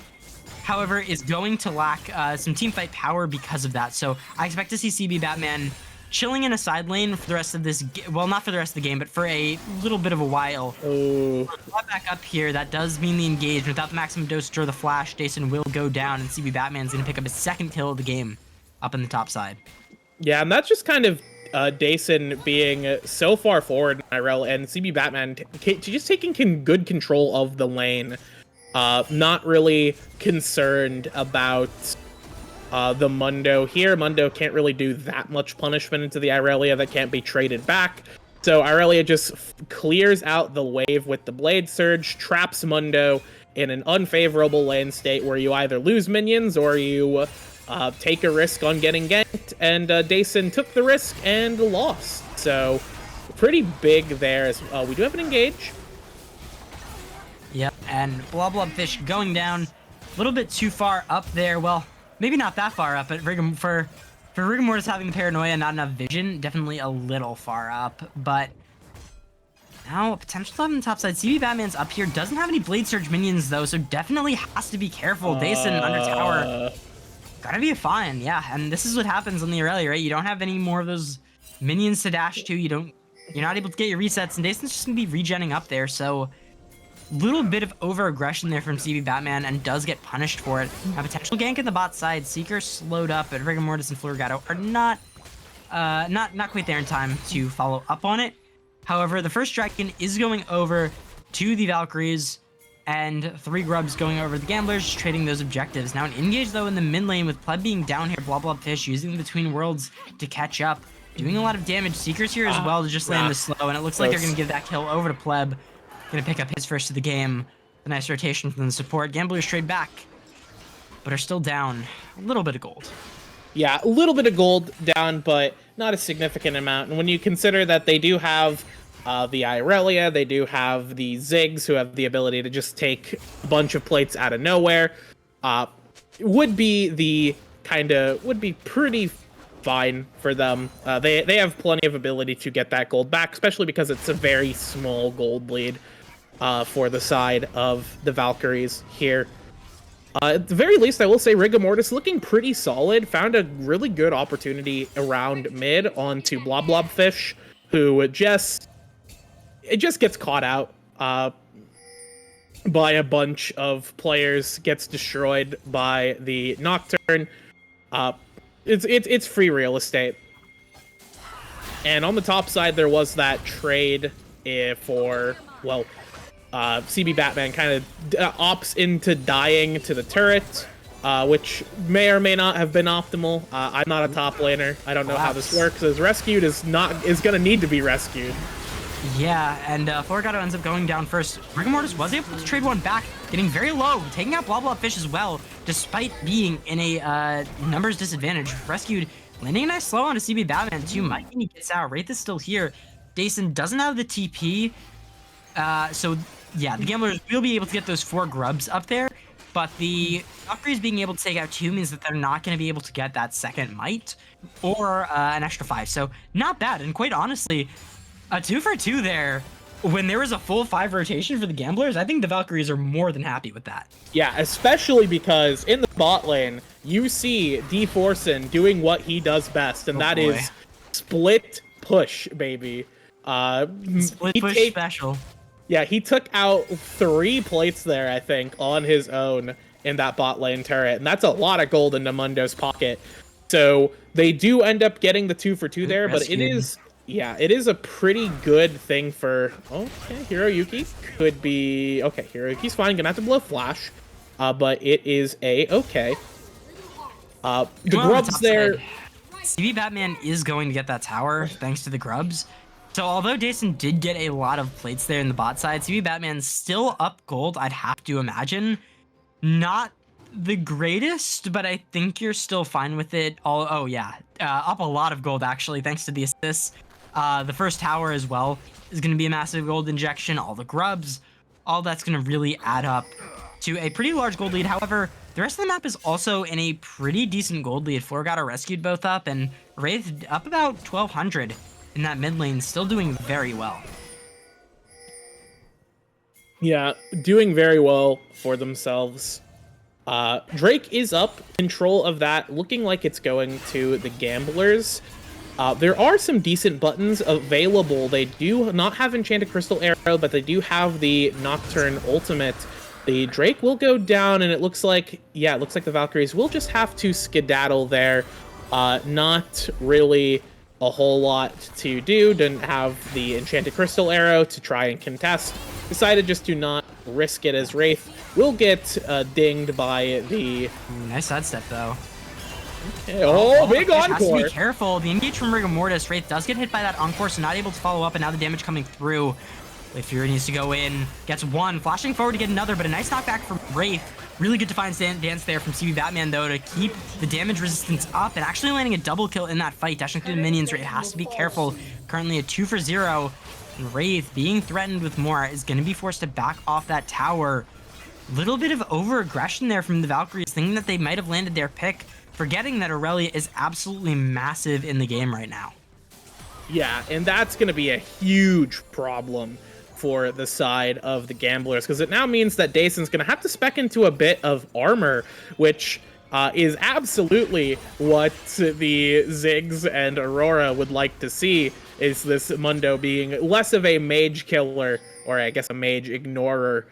However, is going to lack some teamfight power because of that. So I expect to see CB Batman chilling in a side lane for the rest of this, well, not for the rest of the game, but for a little bit of a while. Back up here, that does mean the engage. Without the maximum dosage or the flash, Dason will go down, and CB Batman's going to pick up his second kill of the game up in the top side. Yeah, and that's just kind of Dason being so far forward in IRL, and CB Batman just taking good control of the lane. Not really concerned about the Mundo here. Mundo can't really do that much punishment into the Irelia that can't be traded back. So Irelia just clears out the wave with the Blade Surge, traps Mundo in an unfavorable lane state where you either lose minions or you take a risk on getting ganked, and Dason took the risk and lost. So pretty big there. As we do have an engage. Yep, and Blah Blah Fish going down a little bit too far up there. Well, maybe not that far up, but for Rigor Mortis having the paranoia, not enough vision, definitely a little far up. But now potential to have on the top side. CB Batman's up here, doesn't have any Blade Surge minions though, so definitely has to be careful. Dason under tower, gotta be fine. Yeah, and this is what happens on the Aurelia, right? You don't have any more of those minions to dash to. You're not able to get your resets, and Dason's just gonna be regenning up there. So little bit of over aggression there from CB Batman, and does get punished for it. A potential gank in the bot side. Seeker slowed up, but Rigor Mortis and Flurgato are not quite there in time to follow up on it. However, the first dragon is going over to the Valkyries, and 3 grubs going over the Gamblers, trading those objectives. Now an engage though in the mid lane with Pleb being down here. Blah Blah Fish using the Between Worlds to catch up, doing a lot of damage. Seekers here as well to just land the slow, and it looks like they're gonna give that kill over to Pleb. Gonna pick up his first of the game. A nice rotation from the support. Gamblers trade back, but are still down a little bit of gold. Yeah, a little bit of gold down, but not a significant amount. And when you consider that they do have the Irelia, they do have the Ziggs, who have the ability to just take a bunch of plates out of nowhere, would be pretty fine for them. They have plenty of ability to get that gold back, especially because it's a very small gold bleed for the side of the Valkyries here. At the very least, I will say Rigamortus looking pretty solid. Found a really good opportunity around mid onto Blobfish, who just gets caught out by a bunch of players, gets destroyed by the Nocturne. It's free real estate. And on the top side, there was that trade for, well, CB Batman kind of opts into dying to the turret, which may or may not have been optimal. I'm not a top laner. I don't know how this works. As rescued is gonna need to be rescued. Yeah, and Florgato ends up going down first. Rigamortus was able to trade one back, getting very low, taking out Blobfish as well, despite being in a numbers disadvantage. Rescued, landing a nice slow on a CB Batman too. Might when he gets out. Wraith is still here. Dason doesn't have the TP, so yeah, the Gamblers will be able to get those 4 grubs up there, but the Valkyries being able to take out 2 means that they're not going to be able to get that second might or an extra 5. So not bad, and quite honestly, a 2 for 2 there. When there was a full 5 rotation for the Gamblers, I think the Valkyries are more than happy with that. Yeah, especially because in the bot lane, you see D-Forsen doing what he does best, and that is split push, baby. Split push special. Yeah, he took out 3 plates there, I think, on his own in that bot lane turret, and that's a lot of gold into Mundo's pocket. So they do end up getting the 2 for 2 there, but it is... Yeah, it is a pretty good thing for... Okay, Hiroyuki could be... Okay, Hiroyuki's fine. Gonna have to blow Flash. But it is A-okay. The grubs there... CB Batman is going to get that tower, thanks to the grubs. So although Dason did get a lot of plates there in the bot side, CB Batman's still up gold, I'd have to imagine. Not the greatest, but I think you're still fine with it. Oh yeah, up a lot of gold, actually, thanks to the assists. The first tower as well is going to be a massive gold injection. All the grubs, all that's going to really add up to a pretty large gold lead. However, the rest of the map is also in a pretty decent gold lead. Florgato rescued both up, and Wraith up about 1,200 in that mid lane, still doing very well. Yeah, doing very well for themselves. Drake is up, control of that, looking like it's going to the Gamblers. There are some decent buttons available. They do not have Enchanted Crystal Arrow, but they do have the Nocturne Ultimate. The Drake will go down, and it looks like, yeah, it looks like the Valkyries will just have to skedaddle there. Not really a whole lot to do. Didn't have the Enchanted Crystal Arrow to try and contest. Decided just to not risk it, as Wraith will get dinged by the... Nice sidestep, though. Okay. Oh, big encore! Has to be careful. The engage from Rigamortus. Wraith does get hit by that encore, so not able to follow up, and now the damage coming through. Fury needs to go in, gets 1, flashing forward to get another, but a nice knockback from Wraith. Really good defiant dance there from CB Batman, though, to keep the damage resistance up and actually landing a double kill in that fight. Dashing through the minions, Wraith has to be careful. Currently a 2 for 0, and Wraith, being threatened with more, is going to be forced to back off that tower. Little bit of over-aggression there from the Valkyries, thinking that they might have landed their pick, forgetting that Aurelia is absolutely massive in the game right now. Yeah, and that's going to be a huge problem for the side of the Gamblers, because it now means that Dason's going to have to spec into a bit of armor, which is absolutely what the Ziggs and Aurora would like to see, is this Mundo being less of a mage killer, or I guess a mage ignorer,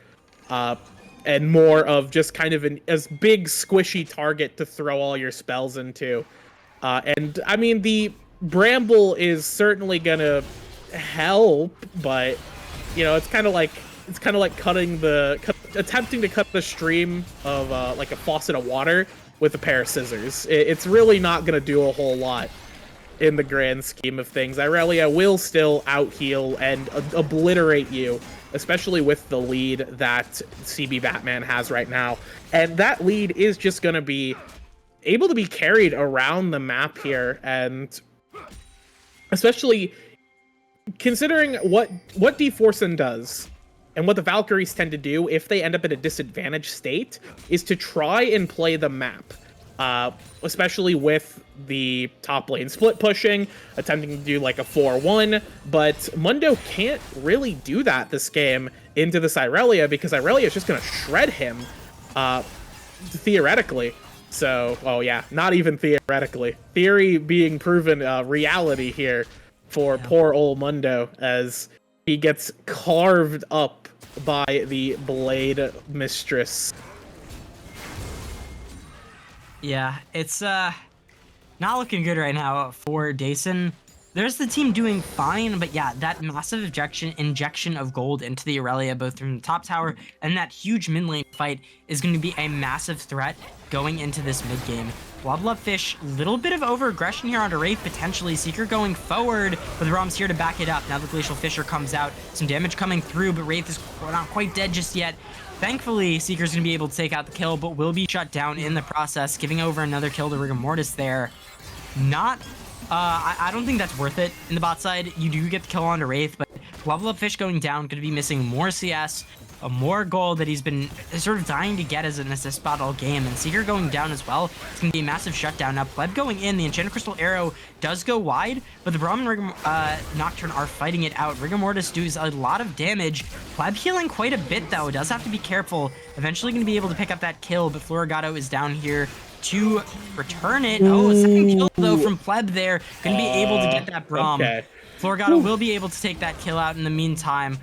and more of just kind of a big squishy target to throw all your spells into. And I mean, the Bramble is certainly going to help, but you know, it's kind of like attempting to cut the stream of like a faucet of water with a pair of scissors. It's really not going to do a whole lot in the grand scheme of things. Irelia will still out heal and obliterate you, especially with the lead that CB Batman has right now. And that lead is just going to be able to be carried around the map here, and especially considering what D-Forsen does and what the Valkyries tend to do if they end up in a disadvantaged state is to try and play the map, especially with the top lane split pushing, attempting to do like a 4-1, but Mundo can't really do that this game into this Irelia, because Irelia is just going to shred him. theoretically. So, oh yeah, not even theoretically. Theory being proven reality here for poor old Mundo as he gets carved up by the Blade Mistress. Yeah, it's not looking good right now for Dason. There's the team doing fine, but yeah, that massive injection of gold into the Aurelia, both from the top tower and that huge mid lane fight, is going to be a massive threat going into this mid game. Fish, little bit of over-aggression here onto Wraith, potentially. Seeker going forward, but the Rom's here to back it up. Now the Glacial Fisher comes out, some damage coming through, but Wraith is not quite dead just yet. Thankfully, Seeker's going to be able to take out the kill, but will be shut down in the process, giving over another kill to Rigor Mortis there. Not... I don't think that's worth it in the bot side. You do get the kill onto Wraith, but Level Up Fish going down, going to be missing more CS, more gold that he's been sort of dying to get as an assist bot all game, and Seeker going down as well. It's going to be a massive shutdown. Now, Pleb going in, the Enchanted Crystal Arrow does go wide, but the Braum and Nocturne are fighting it out. Rigor Mortis does a lot of damage. Pleb healing quite a bit, though. Does have to be careful. Eventually going to be able to pick up that kill, but Florigato is down here to return it. Oh, a second kill, though, from Pleb there. Going to be able to get that Braum. Okay. Florigato will be able to take that kill out in the meantime.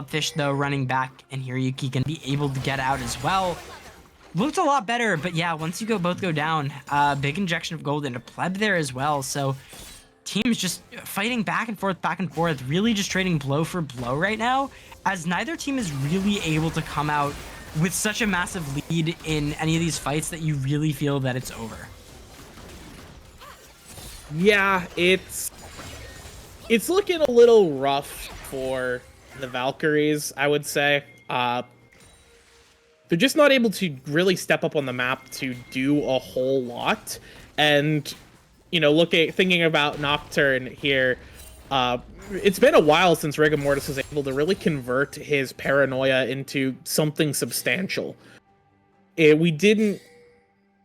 Fish, though, running back, and Hiroyuki going to be able to get out as well. Looked a lot better, but yeah, once you both go down, big injection of gold into Pleb there as well. So teams just fighting back and forth, really just trading blow for blow right now, as neither team is really able to come out with such a massive lead in any of these fights that you really feel that it's over. Yeah, it's looking a little rough for the Valkyries, I would say. They're just not able to really step up on the map to do a whole lot. And, you know, thinking about Nocturne here, it's been a while since Rigor Mortis was able to really convert his paranoia into something substantial. We're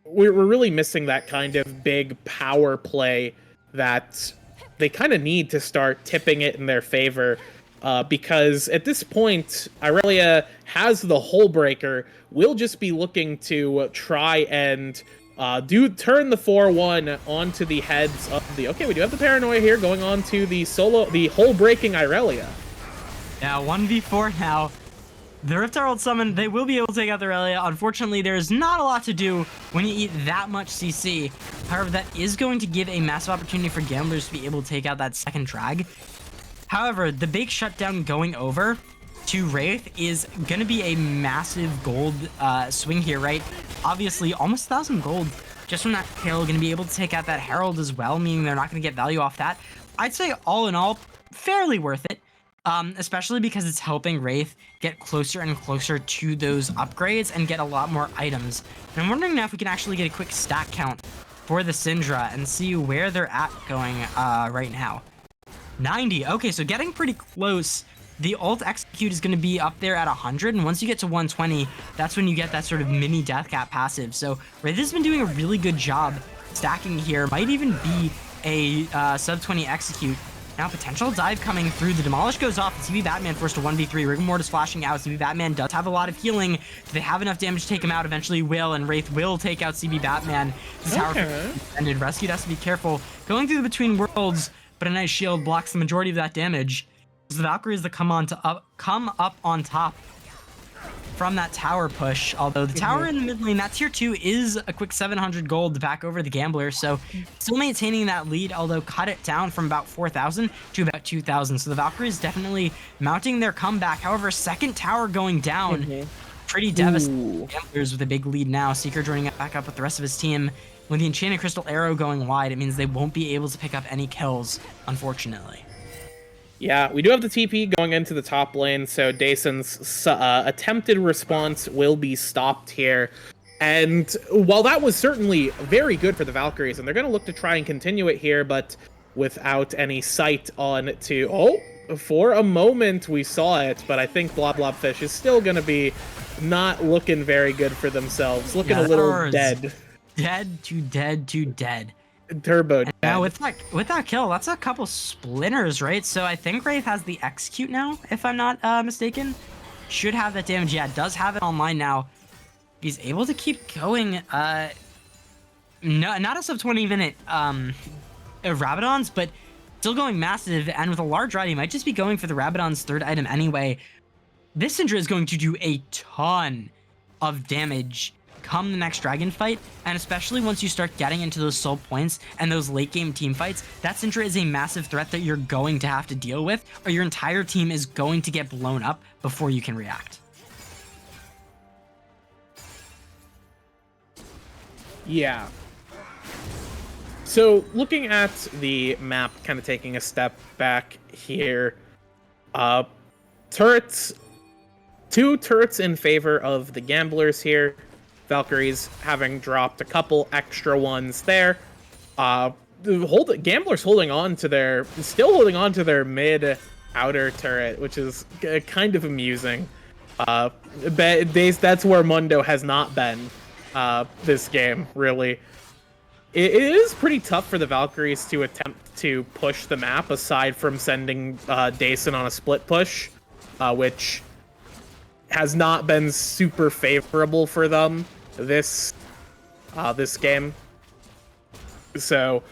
really missing that kind of big power play that they kind of need to start tipping it in their favor, because at this point, Irelia has the Hull Breaker. We'll just be looking to try and turn the 4-1 onto the heads of the... Okay, we do have the Paranoia here going on to the Hull Breaking Irelia. Yeah, 1v4 now. The Rift Herald Summon, they will be able to take out the Aurelia. Unfortunately, there's not a lot to do when you eat that much CC. However, that is going to give a massive opportunity for Gamblers to be able to take out that second drag. However, the big shutdown going over to Wraith is going to be a massive gold swing here, right? Obviously, almost 1,000 gold just from that kill. Going to be able to take out that Herald as well, meaning they're not going to get value off that. I'd say all in all, fairly worth it. Especially because it's helping Wraith get closer and closer to those upgrades and get a lot more items. And I'm wondering now if we can actually get a quick stat count for the Syndra and see where they're at going right now. 90. Okay, so getting pretty close. The ult execute is going to be up there at 100, and once you get to 120, that's when you get that sort of mini death cap passive. So Wraith has been doing a really good job stacking here. Might even be a sub 20 execute. Now, potential dive coming through. The Demolish goes off. CB Batman forced to 1v3. Rigor Mortis flashing out. CB Batman does have a lot of healing. Do they have enough damage to take him out? Eventually will, and Wraith will take out CB Batman. This tower ended. Rescued has to be careful. Going through the Between Worlds, but a nice shield blocks the majority of that damage. The Valkyries that come up on top from that tower push, although the tower in the mid lane, that tier 2 is a quick 700 gold back over the Gambler, so still maintaining that lead, although cut it down from about 4,000 to about 2,000. So the Valkyries definitely mounting their comeback. However, second tower going down, pretty devastating. Gamblers with a big lead now. Seeker joining back up with the rest of his team. With the Enchanted Crystal Arrow going wide, it means they won't be able to pick up any kills, unfortunately. Yeah, we do have the TP going into the top lane, so Dason's attempted response will be stopped here. And while that was certainly very good for the Valkyries, and they're going to look to try and continue it here, but without any sight on to... Oh, for a moment we saw it, but I think Fish is still going to be not looking very good for themselves. Looking a little dead. Dead to dead to dead. Turbo dead. Now with that kill, that's a couple splinters, right? So I think Wraith has the execute now, if I'm not mistaken. Should have that damage. Yeah, does have it online now. He's able to keep going. No, not a sub 20-minute Rabadon's, but still going massive. And with a large ride, he might just be going for the Rabadon's third item anyway. This Syndra is going to do a ton of damage come the next dragon fight, and especially once you start getting into those soul points and those late game team fights, that Syndra is a massive threat that you're going to have to deal with, or your entire team is going to get blown up before you can react. Yeah. So looking at the map, kind of taking a step back here, turrets, 2 turrets in favor of the Gamblers here. Valkyries having dropped a couple extra ones there. Gamblers holding on to their, still holding on to their mid outer turret, which is kind of amusing. That's where Mundo has not been this game, really. It is pretty tough for the Valkyries to attempt to push the map, aside from sending Dason on a split push, which has not been super favorable for them this game. So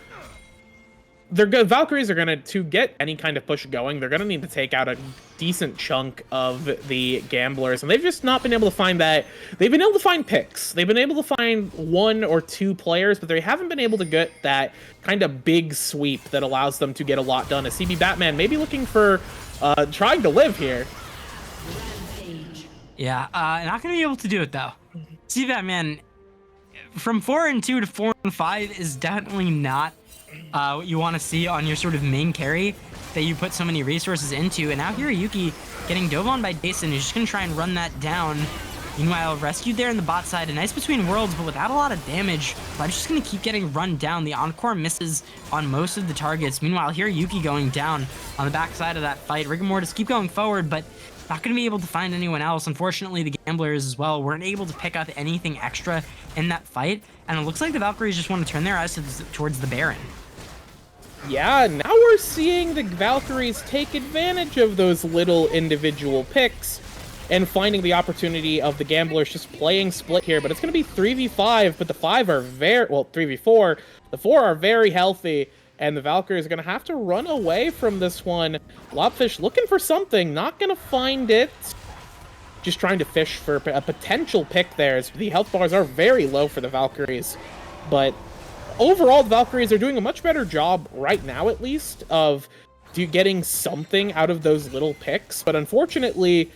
Valkyries are gonna, to get any kind of push going, they're gonna need to take out a decent chunk of the Gamblers, and they've just not been able to find that. They've been able to find picks. They've been able to find 1 or 2 players, but they haven't been able to get that kind of big sweep that allows them to get a lot done. As CB Batman maybe looking for trying to live here. Yeah, not gonna be able to do it though. CB Batman from 4-2 to 4-5 is definitely not what you want to see on your sort of main carry that you put so many resources into. And now Hiroyuki getting dove on by Dason is just going to try and run that down. Meanwhile, rescued there in the bot side, a nice between worlds, but without a lot of damage. Fled's just going to keep getting run down. The Encore misses on most of the targets. Meanwhile, Hiroyuki going down on the backside of that fight. Rigor Mortis keep going forward, but not going to be able to find anyone else. Unfortunately, the Gamblers as well weren't able to pick up anything extra in that fight. And it looks like the Valkyries just want to turn their eyes towards the Baron. Yeah, now we're seeing the Valkyries take advantage of those little individual picks and finding the opportunity of the Gamblers just playing split here. But it's going to be 3v5, but the 5 are very, well, 3v4. The 4 are very healthy, and the Valkyries are going to have to run away from this one. Lobfish looking for something, not going to find it. Just trying to fish for a potential pick there, as the health bars are very low for the Valkyries. But overall, the Valkyries are doing a much better job right now, at least, of getting something out of those little picks. But unfortunately,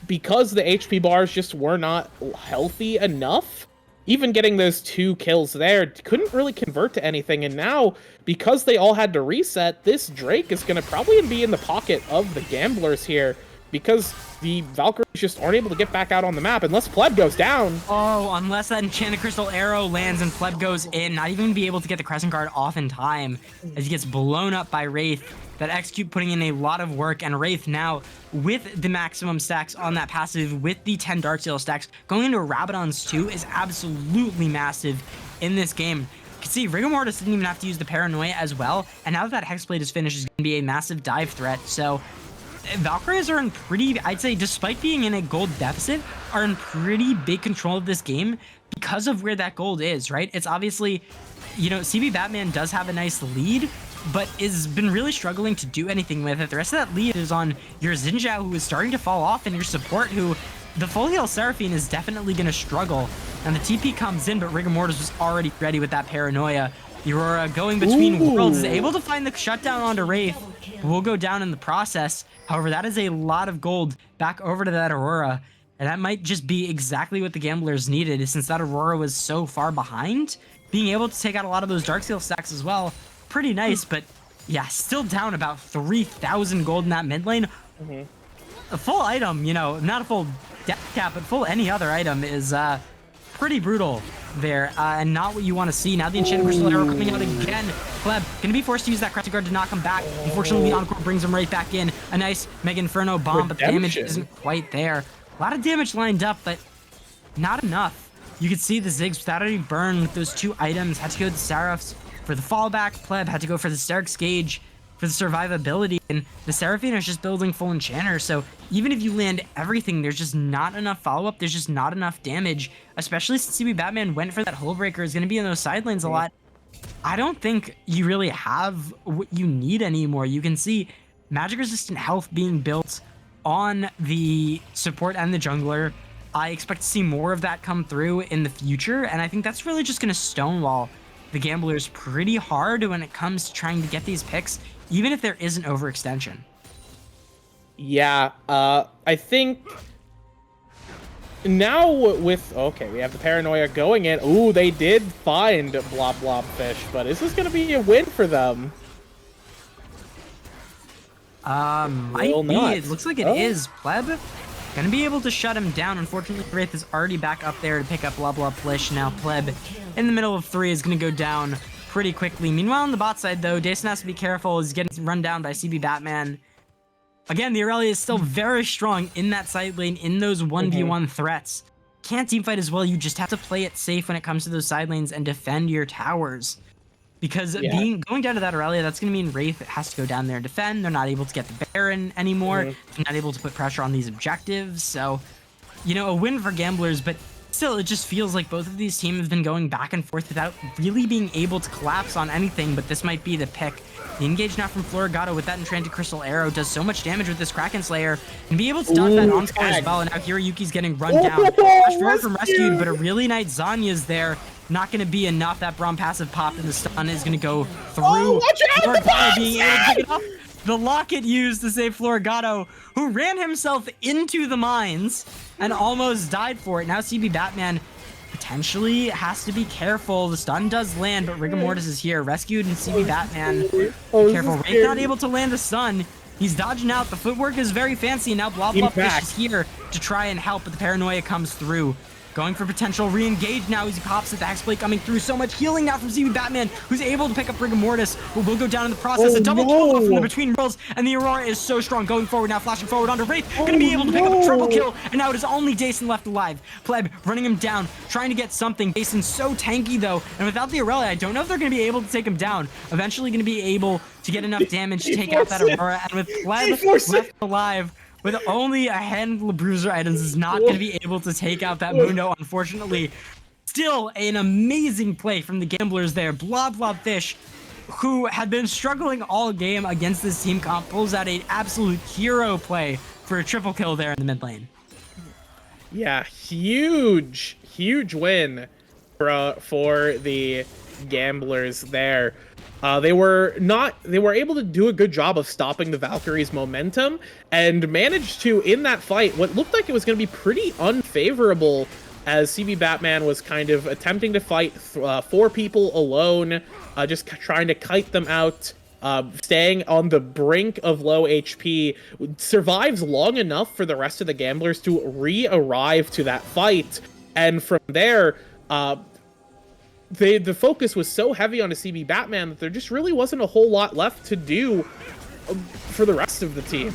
because the HP bars just were not healthy enough, even getting those 2 kills there couldn't really convert to anything. And now, because they all had to reset, this Drake is going to probably be in the pocket of the Gamblers here, because the Valkyries just aren't able to get back out on the map unless Pleb goes down. Oh, unless that Enchanted Crystal Arrow lands and Pleb goes in, not even be able to get the Crescent Guard off in time as he gets blown up by Wraith. That Execute putting in a lot of work, and Wraith now with the maximum stacks on that passive, with the 10 Darksteel stacks, going into Rabadon's 2 is absolutely massive in this game. You can see Rigor Mortis didn't even have to use the Paranoia as well, and now that Hexblade is finished, is going to be a massive dive threat. So Valkyries are in pretty, I'd say, despite being in a gold deficit, are in pretty big control of this game because of where that gold is, right? It's obviously, you know, CB Batman does have a nice lead, but has been really struggling to do anything with it. The rest of that lead is on your Xinjiao, who is starting to fall off, and your support, who the full heal Seraphine is definitely going to struggle. And the TP comes in, but Rigor Mortis was already ready with that Paranoia. Aurora going between worlds is able to find the shutdown onto Wraith, will go down in the process. However, that is a lot of gold back over to that Aurora, and that might just be exactly what the Gamblers needed, since that Aurora was so far behind. Being able to take out a lot of those Darksteel stacks as well, pretty nice, but yeah, still down about 3,000 gold in that mid lane. A full item, you know, not a full death cap, but full any other item is pretty brutal there, and not what you want to see. Now the Enchanted Crystal Arrow coming out again. Pleb gonna be forced to use that Crescent Guard to knock him back. Unfortunately, the Encore brings him right back in. A nice Mega Inferno bomb, but the damage isn't quite there. A lot of damage lined up, but not enough. You could see the Ziggs without any burn with those 2 items. Had to go to the Seraphs for the fallback. Pleb had to go for the Stark's Gauge for the survivability, and the Seraphine is just building full Enchanter, so even if you land everything, there's just not enough follow-up, there's just not enough damage, especially since CB Batman went for that Hullbreaker, is going to be in those side lanes a lot. I don't think you really have what you need anymore. You can see magic-resistant health being built on the support and the jungler. I expect to see more of that come through in the future, and I think that's really just going to stonewall the Gamblers pretty hard when it comes to trying to get these picks, even if there is an overextension. Yeah, I think now with... Okay, we have the Paranoia going in. Ooh, they did find Blob Blob Fish, but is this going to be a win for them? Might be. It looks like it is. Pleb gonna be able to shut him down. Unfortunately, Wraith is already back up there to pick up Blah Blah Flish. Now Pleb in the middle of 3 is gonna go down pretty quickly. Meanwhile, on the bot side though, Dason has to be careful. He's getting run down by CB Batman. Again, the Aurelia is still very strong in that side lane, in those 1v1 threats. Can't teamfight as well. You just have to play it safe when it comes to those side lanes and defend your towers. Because going down to that Aurelia, that's going to mean Wraith has to go down there and defend. They're not able to get the Baron anymore. They're not able to put pressure on these objectives. So, you know, a win for Gamblers, but still, it just feels like both of these teams have been going back and forth without really being able to collapse on anything, but this might be the pick. The engage now from Florigato with that Enchanted Crystal Arrow does so much damage with this Kraken Slayer, and be able to dodge that Encore as well, and now Hiroyuki's getting run down. Flash forward from Rescued, but a really nice Zanya's there. Not going to be enough. That Braum passive pop, and the stun is going to go through. Florigato being able to pick it up. The locket used to save Florigato, who ran himself into the mines and almost died for it. Now CB Batman potentially has to be careful. The stun does land, but Rigor Mortis is here. Rescued, and CB Batman careful. Wraith not able to land the stun. He's dodging out. The footwork is very fancy. Now Blah Blah Fish is here to try and help, but the Paranoia comes through. Going for potential re-engage now as he pops it. The Hexblade coming through. So much healing now from CB Batman, who's able to pick up Rigor Mortis, who will go down in the process. A double kill from the Between Worlds, and the Aurora is so strong. Going forward now, flashing forward onto Wraith. Gonna be able to pick up a triple kill, and now it is only Dason left alive. Pleb running him down, trying to get something. Dason's so tanky though, and without the Aurelia, I don't know if they're gonna be able to take him down. Eventually gonna be able to get enough damage to take out that Aurora, and with Pleb left alive, with only a handful of bruiser items, is not going to be able to take out that Mundo, unfortunately. Still an amazing play from the Gamblers there. Blob Blob Fish, who had been struggling all game against this team comp, pulls out an absolute hero play for a triple kill there in the mid lane. Yeah, huge win for the Gamblers there. They were able to do a good job of stopping the Valkyrie's momentum and managed to, in that fight, what looked like it was going to be pretty unfavorable, as CB Batman was kind of attempting to fight 4 people alone, just trying to kite them out, staying on the brink of low HP, survives long enough for the rest of the Gamblers to re-arrive to that fight, and from there, the focus was so heavy on a CB Batman that there just really wasn't a whole lot left to do for the rest of the team.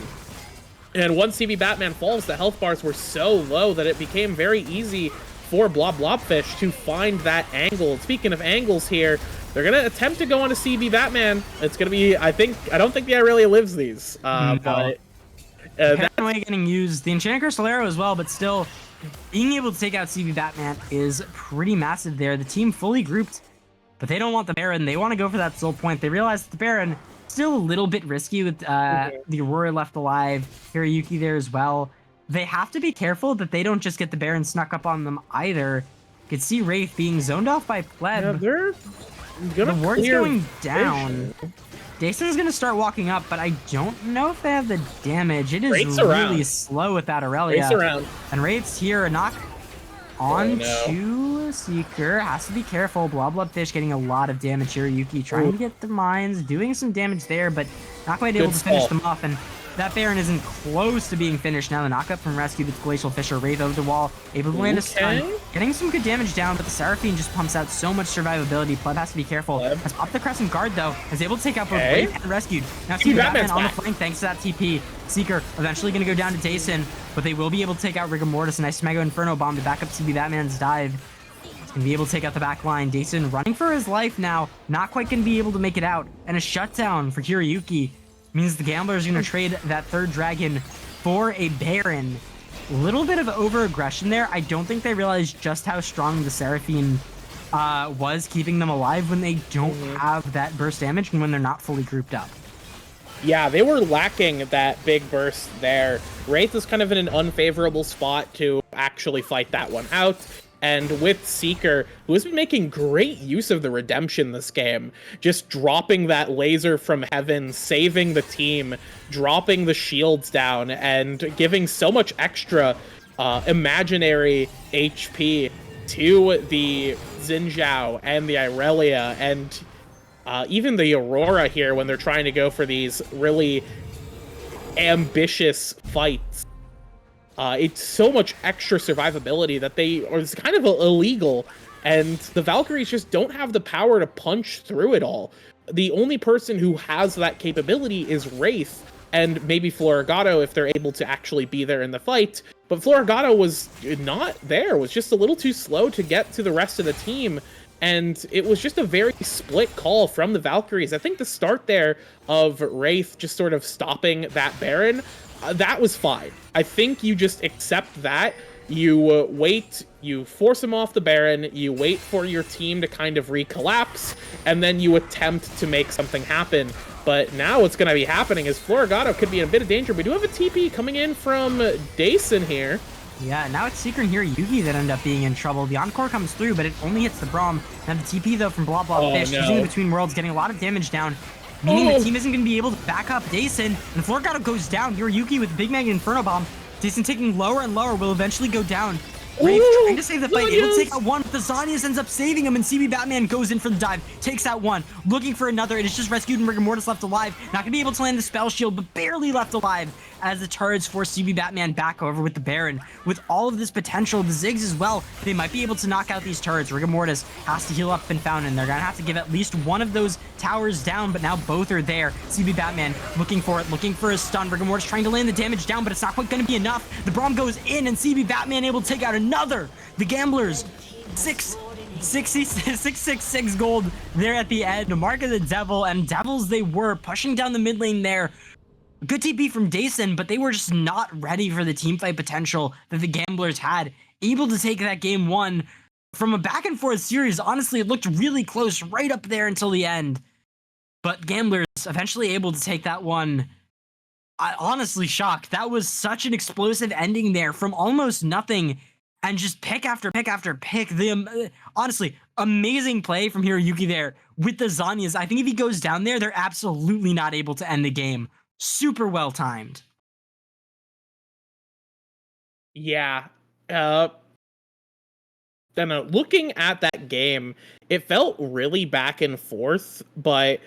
And once CB Batman falls, the health bars were so low that it became very easy for Blob Blobfish to find that angle. Speaking of angles here, they're going to attempt to go on a CB Batman. It's going to be, I don't think the Aurelia lives these. No. But Paranoia getting used. The Enchanted Crystal Arrow as well, but still, being able to take out CB Batman is pretty massive there. The team fully grouped, but they don't want the Baron. They want to go for that soul point. They realize that the Baron still a little bit risky with the Aurora left alive, Hiroyuki there as well. They have to be careful that they don't just get the Baron snuck up on them either. You can see Wraith being zoned off by Pleb. yeah, they're The ward's going down. Dason's going to start walking up, but I don't know if they have the damage. It is Wraith's really around. slow with that Aurelia. Wraith's around. And Wraith's here, a knock on no. to Seeker. Has to be careful. Bloodfish getting a lot of damage here. Yuki trying to get the mines, doing some damage there, but not quite able to finish them off. And that Baron isn't close to being finished. Now the knockup from Rescue with Glacial Fisher, Wraith over the wall, able to land a stun, getting some good damage down, but the Seraphine just pumps out so much survivability. Pleb has to be careful. Has popped the Crescent Guard though, is able to take out both Wraith and Rescued. Now see Batman on the flank thanks to that TP. Seeker eventually going to go down to Dason, but they will be able to take out Rigor Mortis. A nice Mega Inferno Bomb to back up CB Batman's dive. He's going to be able to take out the back line. Dason running for his life now. Not quite going to be able to make it out. And a shutdown for Hiroyuki means the Gamblers are going to trade that third dragon for a Baron. Little bit of over-aggression there. I don't think they realized just how strong the Seraphine was keeping them alive when they don't have that burst damage and when they're not fully grouped up. Yeah, they were lacking that big burst there. Wraith is kind of in an unfavorable spot to actually fight that one out. And with Seeker, who has been making great use of the redemption this game, just dropping that laser from heaven, saving the team, dropping the shields down, and giving so much extra imaginary HP to the Xin Zhao and the Irelia, and even the Aurora here when they're trying to go for these really ambitious fights. It's so much extra survivability that it's kind of illegal, and the Valkyries just don't have the power to punch through it all. The only person who has that capability is Wraith, and maybe Florigato if they're able to actually be there in the fight, but Florigato was not there, was just a little too slow to get to the rest of the team, and it was just a very split call from the Valkyries. I think the start there of Wraith just sort of stopping that Baron, that was fine. I think you just accept that. You wait, you force him off the Baron, you wait for your team to kind of recollapse, and then you attempt to make something happen. But now what's going to be happening is Florigato could be in a bit of danger. We do have a TP coming in from Dason here. Yeah, now it's Seeker and Hiroyuki that end up being in trouble. The Encore comes through, but it only hits the Braum. And the TP, though, from Blah Blah Fish, using Between Worlds, getting a lot of damage down, meaning the team isn't going to be able to back up Dason. And Florigato goes down. Hiroyuki with the Big Mag Inferno Bomb. Dason taking lower and lower will eventually go down. Wraith trying to save the fight, able to take out one, but the Zanias ends up saving him, and CB Batman goes in for the dive, takes out one, looking for another, and it's just rescued and Rigor Mortis left alive. Not gonna be able to land the spell shield, but barely left alive as the turrets force CB Batman back over with the Baron. With all of this potential, the Ziggs as well, they might be able to knock out these turrets. Rigor Mortis has to heal up and Fountain. They're gonna have to give at least one of those towers down, but now both are there. CB Batman looking for it, looking for a stun. Rigor Mortis trying to land the damage down, but it's not quite gonna be enough. The Braum goes in, and CB Batman able to take out another. The Gamblers, 666 gold there at the end. Mark of the Devil, and Devils they were, pushing down the mid lane there. Good TP from Dason, but they were just not ready for the teamfight potential that the Gamblers had. Able to take that game one from a back and forth series. Honestly, it looked really close right up there until the end. But Gamblers eventually able to take that one. I honestly shocked. That was such an explosive ending there from almost nothing. And just pick after pick after pick. Honestly, amazing play from Hiroyuki there with the Zanyas. I think if he goes down there, they're absolutely not able to end the game. Super well timed. Yeah. Then looking at that game, it felt really back and forth, but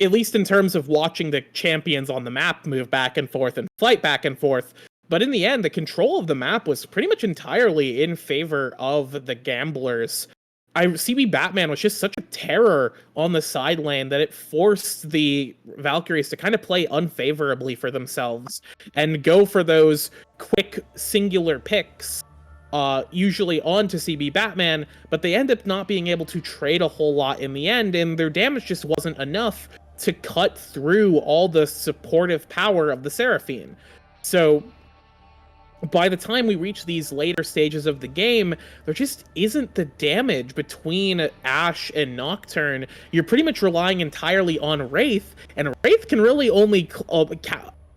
at least in terms of watching the champions on the map move back and forth and fight back and forth. But in the end, the control of the map was pretty much entirely in favor of the Gamblers. CB Batman was just such a terror on the side lane that it forced the Valkyries to kind of play unfavorably for themselves and go for those quick singular picks, usually onto CB Batman, but they end up not being able to trade a whole lot in the end, and their damage just wasn't enough to cut through all the supportive power of the Seraphine. So by the time we reach these later stages of the game, there just isn't the damage between Ashe and Nocturne. You're pretty much relying entirely on Wraith, and Wraith can really only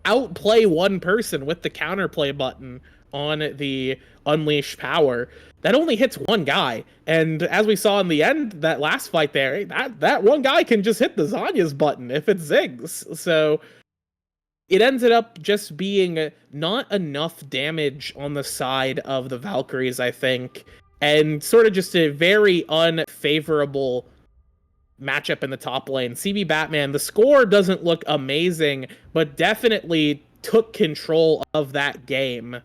outplay one person with the counterplay button on the Unleash power. That only hits one guy, and as we saw in the end, that last fight there, that one guy can just hit the Zanya's button if it's Ziggs. So it ended up just being not enough damage on the side of the Valkyries, I think, and sort of just a very unfavorable matchup in the top lane. CB Batman, the score doesn't look amazing, but definitely took control of that game.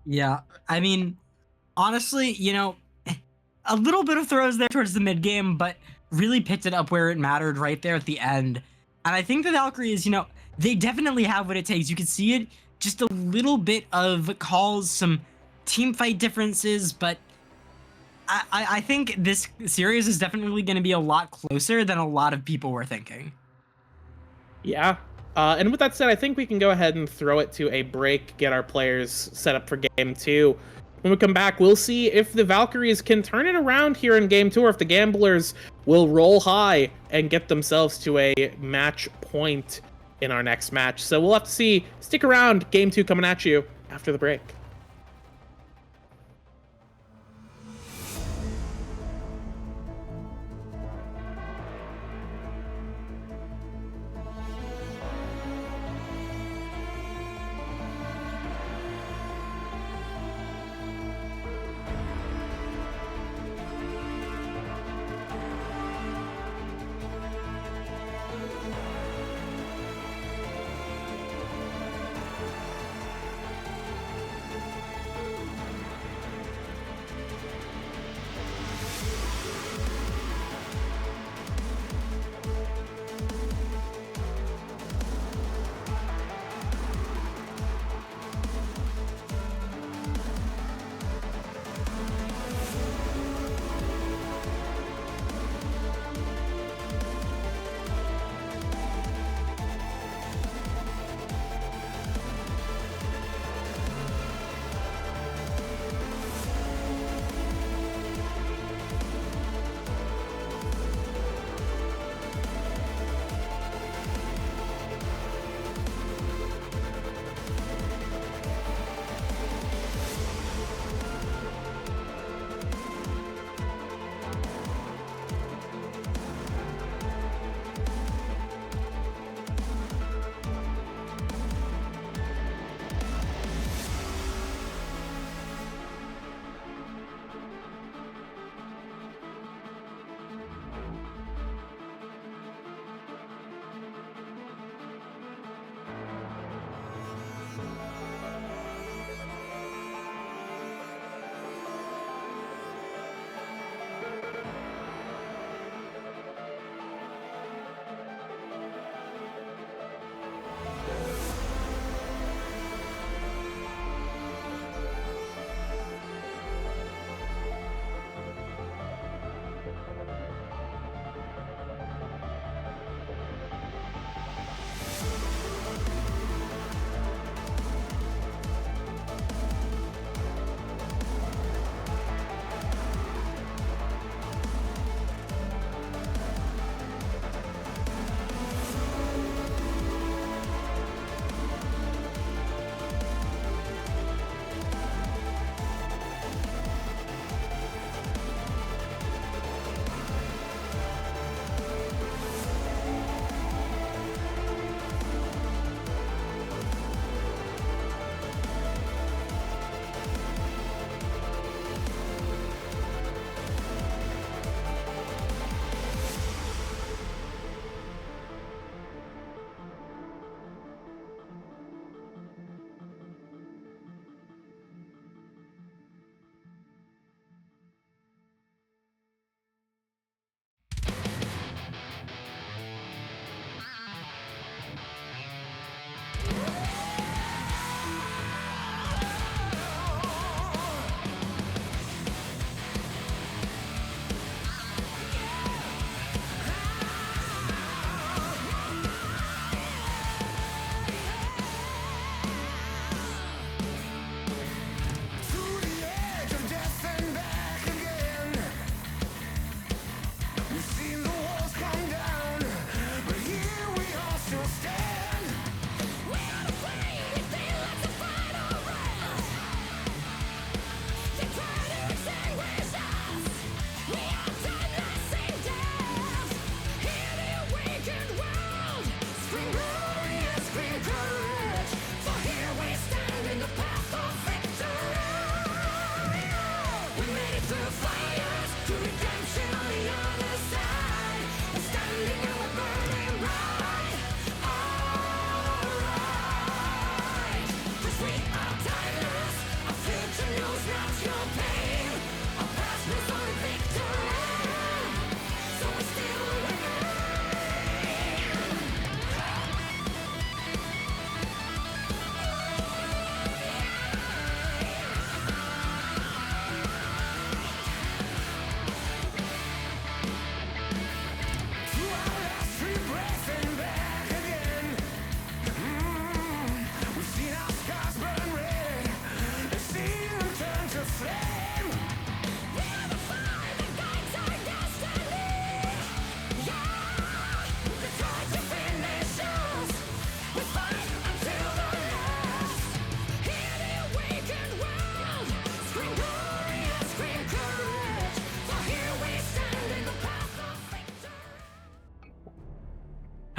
Yeah, I mean, honestly, a little bit of throws there towards the mid game, but really picked it up where it mattered right there at the end. And I think the Valkyries, they definitely have what it takes. You can see it, just a little bit of calls, some team fight differences, but I think this series is definitely going to be a lot closer than a lot of people were thinking. Yeah. And with that said, I think we can go ahead and throw it to a break, get our players set up for game 2. When we come back, we'll see if the Valkyries can turn it around here in game 2, or if the Gamblers will roll high and get themselves to a match point in our next match. So we'll have to see. Stick around. Game 2 coming at you after the break.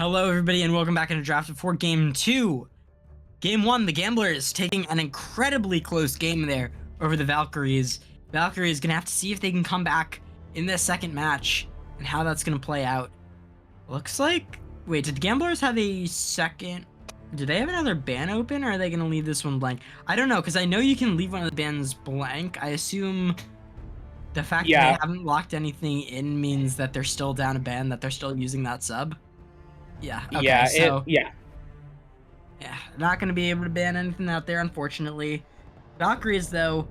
Hello, everybody, and welcome back into Draft for Game 2. Game 1, the Gamblers taking an incredibly close game there over the Valkyries. Valkyries gonna have to see if they can come back in this second match and how that's gonna play out. Looks like... Wait, did the Gamblers have a second... Do they have another ban open, or are they gonna leave this one blank? I don't know, because I know you can leave one of the bans blank. I assume the fact that they haven't locked anything in means that they're still down a ban, that they're still using that sub. Yeah. Okay, yeah. Not going to be able to ban anything out there, unfortunately. Valkyries, though,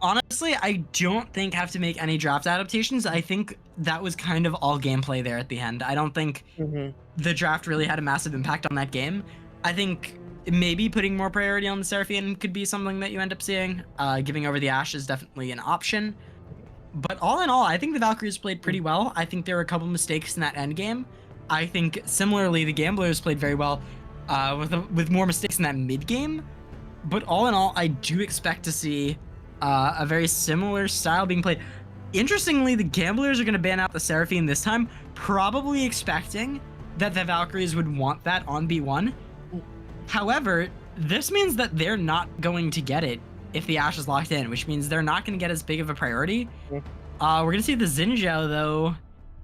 honestly, I don't think have to make any draft adaptations. I think that was kind of all gameplay there at the end. I don't think the draft really had a massive impact on that game. I think maybe putting more priority on the Seraphine could be something that you end up seeing. Giving over the Ashe is definitely an option. But all in all, I think the Valkyries played pretty well. I think there were a couple mistakes in that end game. I think similarly the Gamblers played very well with more mistakes in that mid game. But all in all, I do expect to see a very similar style being played. Interestingly, the Gamblers are going to ban out the Seraphine this time, probably expecting that the Valkyries would want that on B1. However, this means that they're not going to get it if the Ashe is locked in, which means they're not going to get as big of a priority. We're going to see the Xinjiao, though.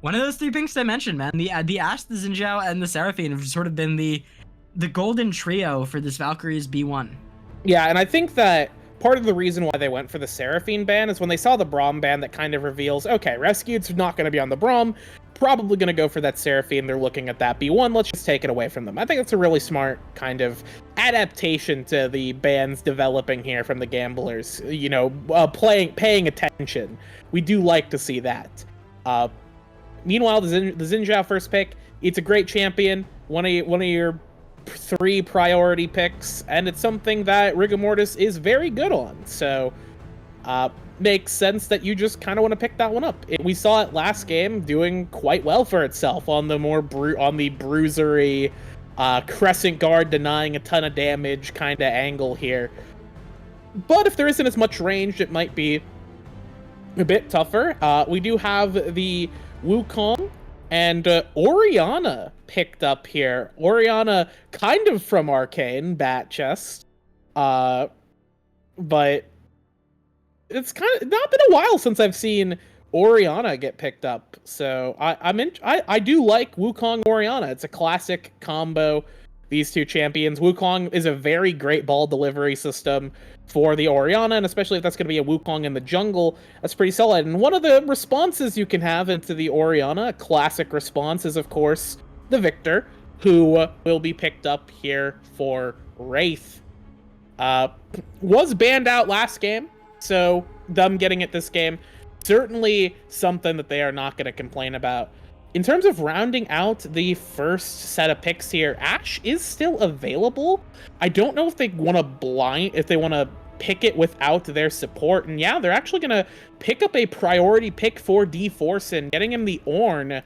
One of those three pinks I mentioned, man. The Ashe, the Xinjiao, and the Seraphine have sort of been the golden trio for this Valkyries B1. Yeah, and I think that part of the reason why they went for the Seraphine ban is when they saw the Braum ban that kind of reveals, okay, Rescued's not going to be on the Braum, probably going to go for that Seraphine. They're looking at that B1. Let's just take it away from them. I think that's a really smart kind of adaptation to the bans developing here from the Gamblers. You know, paying attention. We do like to see that. Meanwhile, the Xinjiao first pick, it's a great champion, one of your 3 priority picks, and it's something that Rigor Mortis is very good on. So, makes sense that you just kind of want to pick that one up. We saw it last game doing quite well for itself on the more bruisery, crescent guard denying a ton of damage kind of angle here. But if there isn't as much range, it might be a bit tougher. We do have the Wukong and Orianna picked up here. Orianna kind of from Arcane, Bat Chest. But it's kind of not been a while since I've seen Orianna get picked up. So I do like Wukong Orianna. It's a classic combo. These two champions. Wukong is a very great ball delivery system for the Orianna, and especially if that's going to be a Wukong in the jungle, that's pretty solid. And one of the responses you can have into the Orianna, a classic response, is of course the Victor, who will be picked up here for Wraith. Was banned out last game, so them getting it this game, certainly something that they are not going to complain about. In terms of rounding out the first set of picks here, Ashe is still available. I don't know if they want to pick it without their support. And yeah, they're actually going to pick up a priority pick for D-Forsen, getting him the Ornn,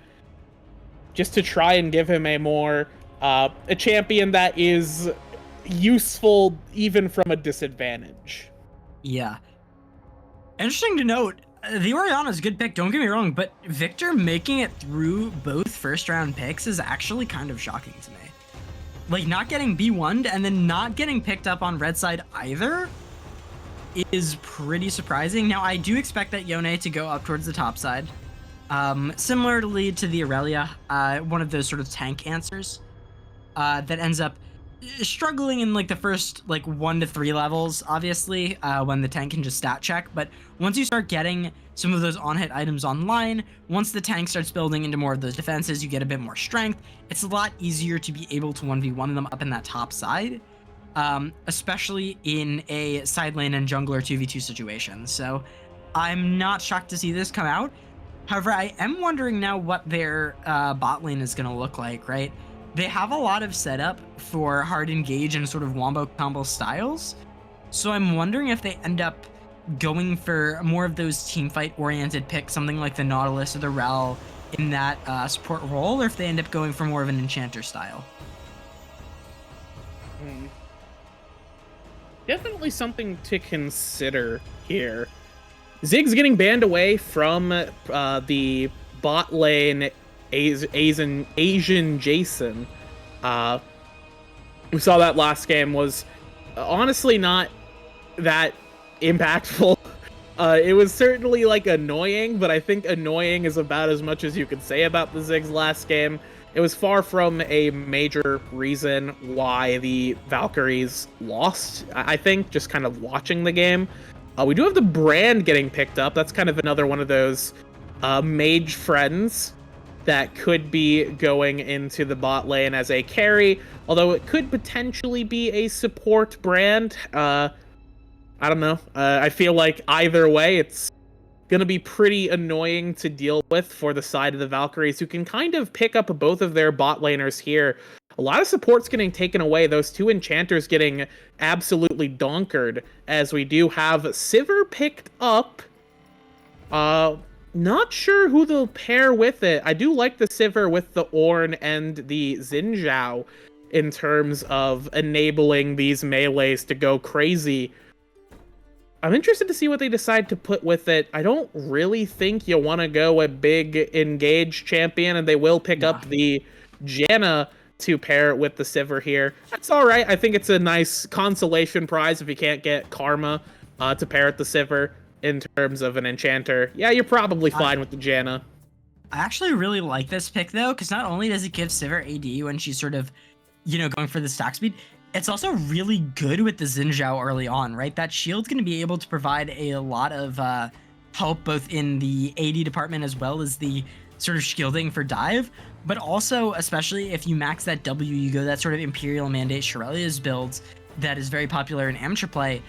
just to try and give him a more, a champion that is useful even from a disadvantage. Yeah. Interesting to note, the Orianna's a good pick, don't get me wrong, but Victor making it through both first-round picks is actually kind of shocking to me. Like, not getting B1'd and then not getting picked up on red side either is pretty surprising. Now, I do expect that Yone to go up towards the top side. Similarly to the Aurelia, one of those sort of tank answers that ends up struggling in like the first 1 to 3 levels, obviously, when the tank can just stat check. But once you start getting some of those on-hit items online, once the tank starts building into more of those defenses, you get a bit more strength. It's a lot easier to be able to 1v1 them up in that top side, especially in a side lane and jungler 2v2 situation. So I'm not shocked to see this come out. However, I am wondering now what their bot lane is going to look like, right? They have a lot of setup for hard engage and sort of wombo combo styles. So I'm wondering if they end up going for more of those teamfight oriented picks, something like the Nautilus or the Rel in that support role, or if they end up going for more of an enchanter style. Definitely something to consider here. Ziggs getting banned away from the bot lane Asian Jason. We saw that last game was honestly not that impactful. It was certainly like annoying, but I think annoying is about as much as you could say about the Ziggs last game. It was far from a major reason why the Valkyries lost, I think, just kind of watching the game. We do have the brand getting picked up. That's kind of another one of those mage friends that could be going into the bot lane as a carry, although it could potentially be a support brand. I don't know. I feel like either way, it's going to be pretty annoying to deal with for the side of the Valkyries, who can kind of pick up both of their bot laners here. A lot of support's getting taken away. Those two enchanters getting absolutely donkered, as we do have Sivir picked up. Not sure who they'll pair with it. I do like the Sivir with the Ornn and the Xin Zhao in terms of enabling these melees to go crazy. I'm interested to see what they decide to put with it. I don't really think you want to go a big engage champion, and they will pick up the Janna to pair with the Sivir here. That's all right. I think it's a nice consolation prize if you can't get Karma to pair with the Sivir in terms of an enchanter. Yeah, you're probably fine with the Janna. I actually really like this pick, though, because not only does it give Sivir AD when she's sort of, going for the stack speed, it's also really good with the Xin Zhao early on, right? That shield's going to be able to provide a lot of help both in the AD department as well as the sort of shielding for dive, but also, especially if you max that W, you go that sort of Imperial Mandate Shurelya's build that is very popular in amateur play.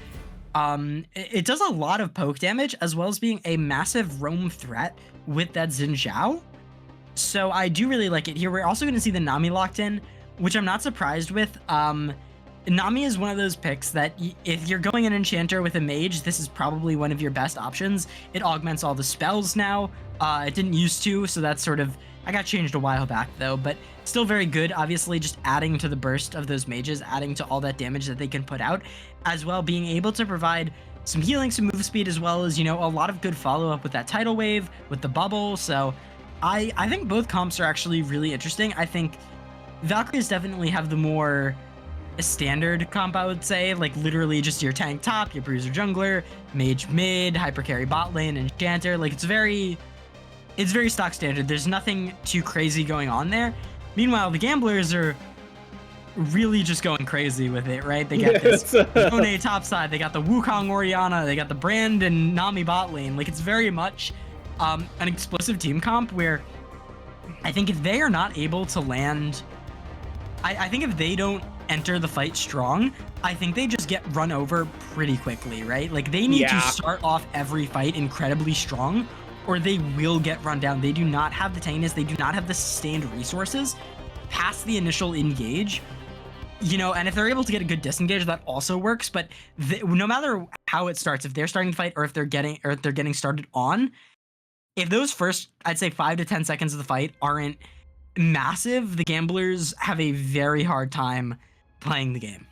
It does a lot of poke damage as well as being a massive roam threat with that Xin Zhao. So I do really like it here. We're also going to see the Nami locked in, which I'm not surprised with. Nami is one of those picks that if you're going an enchanter with a mage, this is probably one of your best options. It augments all the spells now. It didn't used to, so that's sort of, I got changed a while back though, but still very good. Obviously just adding to the burst of those mages, adding to all that damage that they can put out, as well being able to provide some healing, some move speed, as well as, a lot of good follow-up with that tidal wave, with the bubble. So I think both comps are actually really interesting. I think Valkyries definitely have the more standard comp, I would say, like literally just your tank top, your bruiser jungler, mage mid, hyper carry bot lane, enchanter. Like it's very stock standard. There's nothing too crazy going on there. Meanwhile, the gamblers are really just going crazy with it, right? They got this Yone top side, they got the Wukong Orianna, they got the Brand and Nami bot lane. Like it's very much an explosive team comp where I think if they are not able to land, I think if they don't enter the fight strong, I think they just get run over pretty quickly, right? Like they need to start off every fight incredibly strong or they will get run down. They do not have the tankiness, they do not have the sustained resources past the initial engage, and if they're able to get a good disengage, that also works. But no matter how it starts, if they're starting to fight or if they're getting started on, if those first, I'd say 5 to 10 seconds of the fight aren't massive, the gamblers have a very hard time playing the game.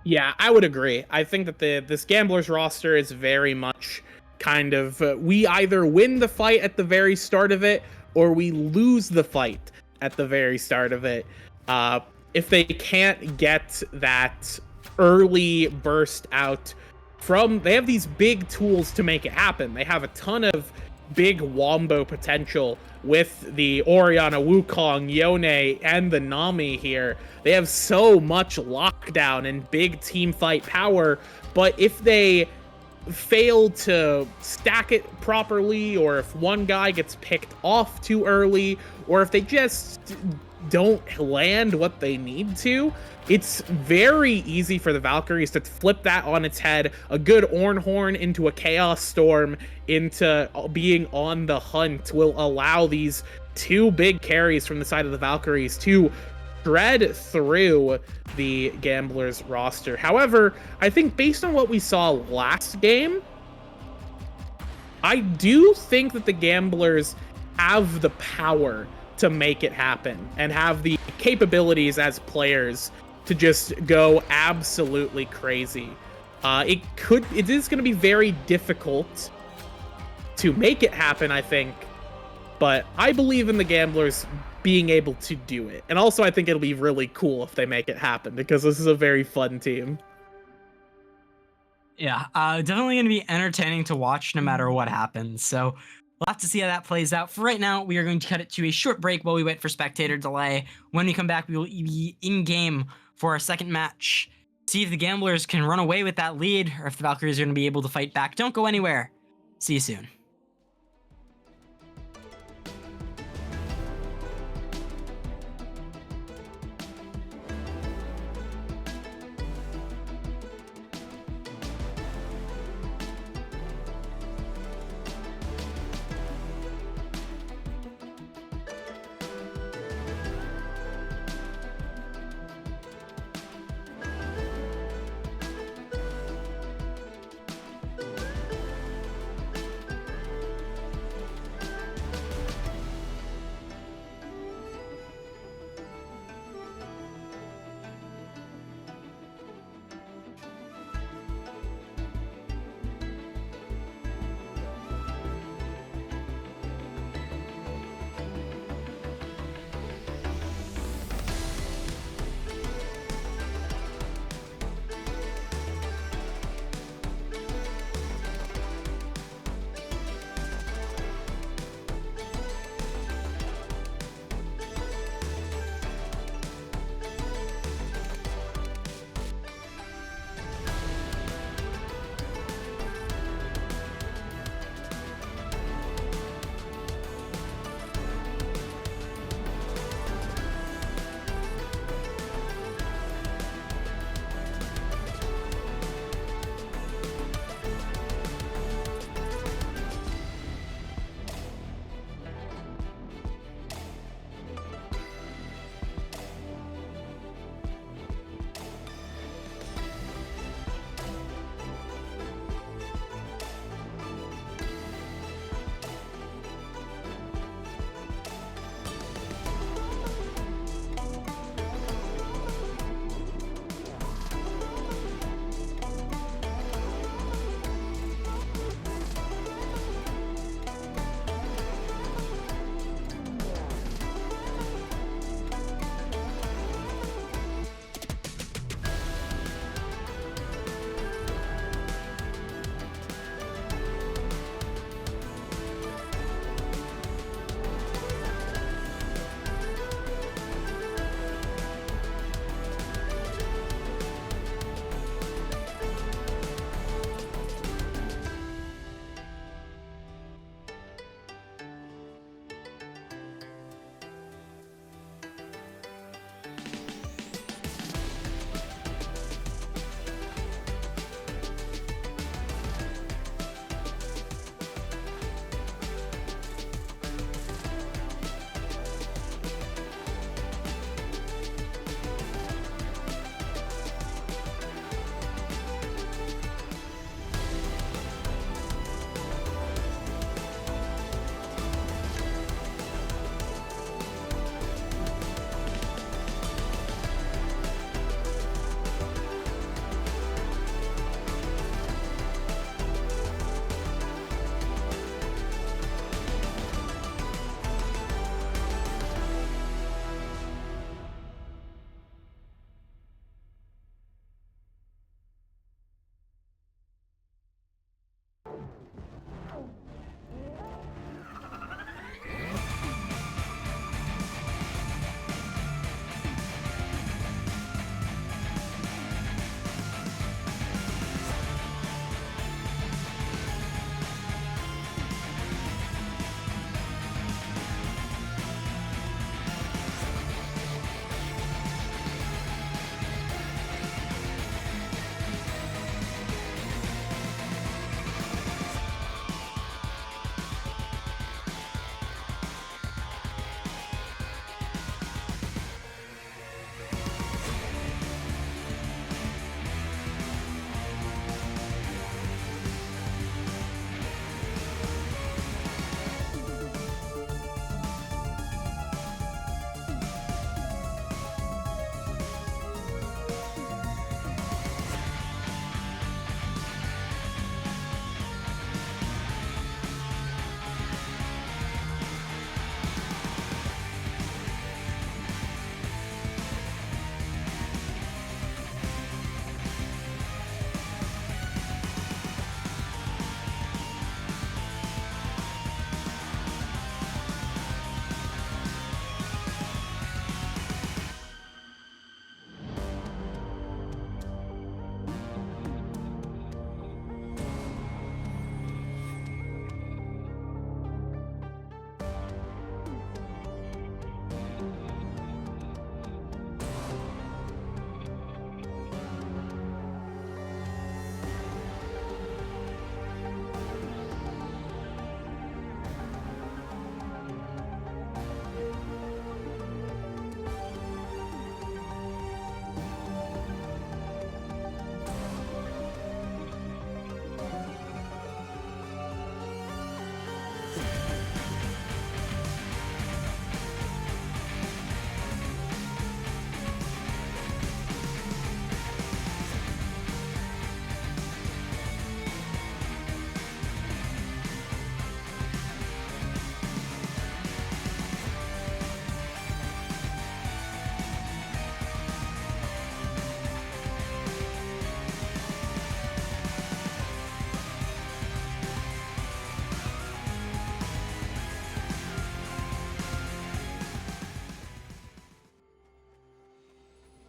Yeah, I would agree. I think that this gamblers roster is very much kind of we either win the fight at the very start of it or we lose the fight at the very start of it. If they can't get that early burst out they have these big tools to make it happen. They have a ton of big wombo potential with the Orianna, Wukong, Yone, and the Nami here. They have so much lockdown and big team fight power, but if they fail to stack it properly, or if one guy gets picked off too early, or if they just don't land what they need to, it's very easy for the Valkyries to flip that on its head. A good Ornn Horn into a Chaos Storm into being on the hunt will allow these two big carries from the side of the Valkyries to shred through the Gamblers roster. However, I think based on what we saw last game, I do think that the Gamblers have the power to make it happen and have the capabilities as players to just go absolutely crazy. It is going to be very difficult to make it happen, I think. But I believe in the Gamblers being able to do it. And also, I think it'll be really cool if they make it happen, because this is a very fun team. Yeah, definitely going to be entertaining to watch no matter what happens. So we'll have to see how that plays out. For right now, we are going to cut it to a short break while we wait for spectator delay. When we come back, we will be in game for our second match. See if the Gamblers can run away with that lead, or if the Valkyries are going to be able to fight back. Don't go anywhere. See you soon.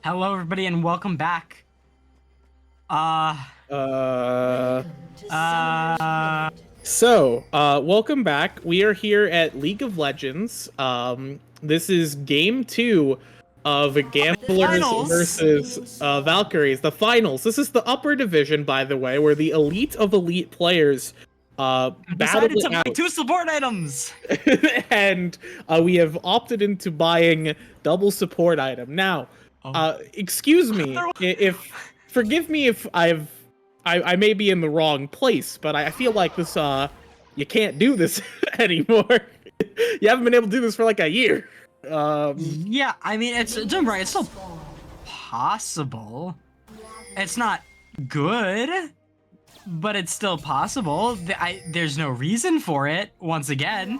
Hello, everybody, and welcome back. Welcome back. We are here at League of Legends. This is game 2 of Gamblers Finals. versus Valkyries, the finals. This is the upper division, by the way, where the elite of elite players battle Decided it to buy out. 2 support items. And we have opted into buying double support item. Now, excuse me if forgive me if I may be in the wrong place, but I feel like this you can't do this anymore. You haven't been able to do this for like a year. Yeah, I mean, don't worry, it's still possible. It's not good, but it's still possible. There's no reason for it, once again,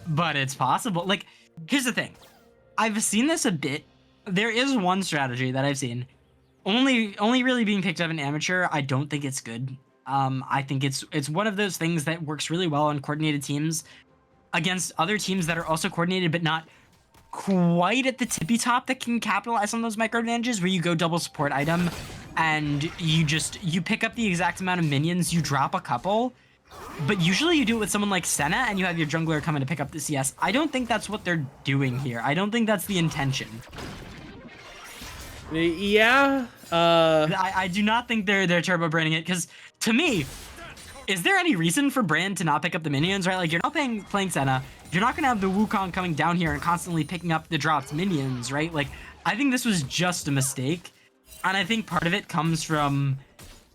but it's possible. Like, here's the thing. I've seen this a bit. There is one strategy that I've seen, only really being picked up in amateur. I don't think it's good. I think it's one of those things that works really well on coordinated teams against other teams that are also coordinated but not quite at the tippy top that can capitalize on those micro advantages, where you go double support item and you pick up the exact amount of minions, you drop a couple, but usually you do it with someone like Senna and you have your jungler coming to pick up the CS. I don't think that's what they're doing here. I don't think that's the intention. Yeah. I do not think they're turbo branding it, because to me, is there any reason for Brand to not pick up the minions, right? Like, you're not playing Senna. You're not going to have the Wukong coming down here and constantly picking up the dropped minions, right? Like, I think this was just a mistake. And I think part of it comes from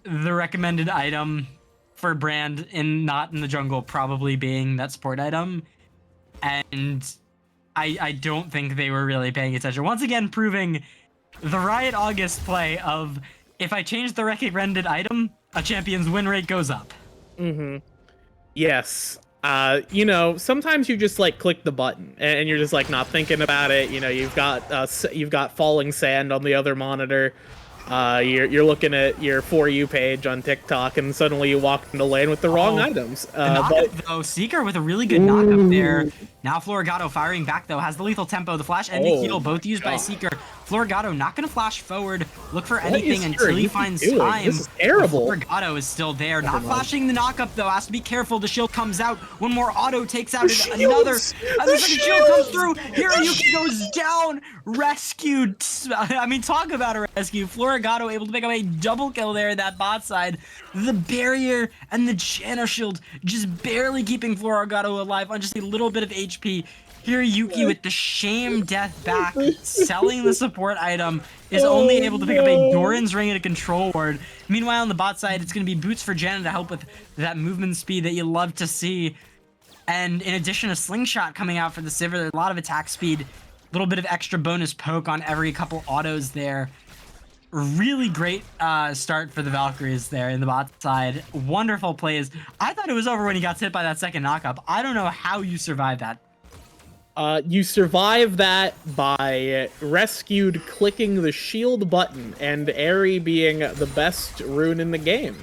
the recommended item for Brand not in the jungle probably being that support item. And I don't think they were really paying attention. Once again, proving the Riot August play of, if I change the recommended item, a champion's win rate goes up. Mm-hmm. Yes. You know, sometimes you just like click the button and you're just like not thinking about it. You know, you've got falling sand on the other monitor. You're looking at your For You page on TikTok, and suddenly you walk into lane with the wrong items. Though, Seeker with a really good knockup there. Now Florigato firing back, though, has the lethal tempo, the flash, and the heal, both used by Seeker. Florigato not going to flash forward, look for anything until he finds time. This is terrible. Florigato is still there, not flashing the knockup, though, has to be careful. The shield comes out, one more auto takes out another. The second shield comes through, Hiroyuki goes down, rescued. I mean, talk about a rescue. Florigato able to pick up a double kill there at that bot side. The barrier and the Chano shield just barely keeping Florigato alive on just a little bit of HP. Hiroyuki with the shame death back, selling the support item, is only able to pick up a Doran's Ring and a control ward. Meanwhile, on the bot side, it's going to be Boots for Janna to help with that movement speed that you love to see. And in addition, a Slingshot coming out for the Sivir. There's a lot of attack speed, a little bit of extra bonus poke on every couple autos there. Really great start for the Valkyries there in the bot side. Wonderful plays. I thought it was over when he got hit by that second knockup. I don't know how you survived that. You survive that by rescued clicking the shield button, and Aerie being the best rune in the game.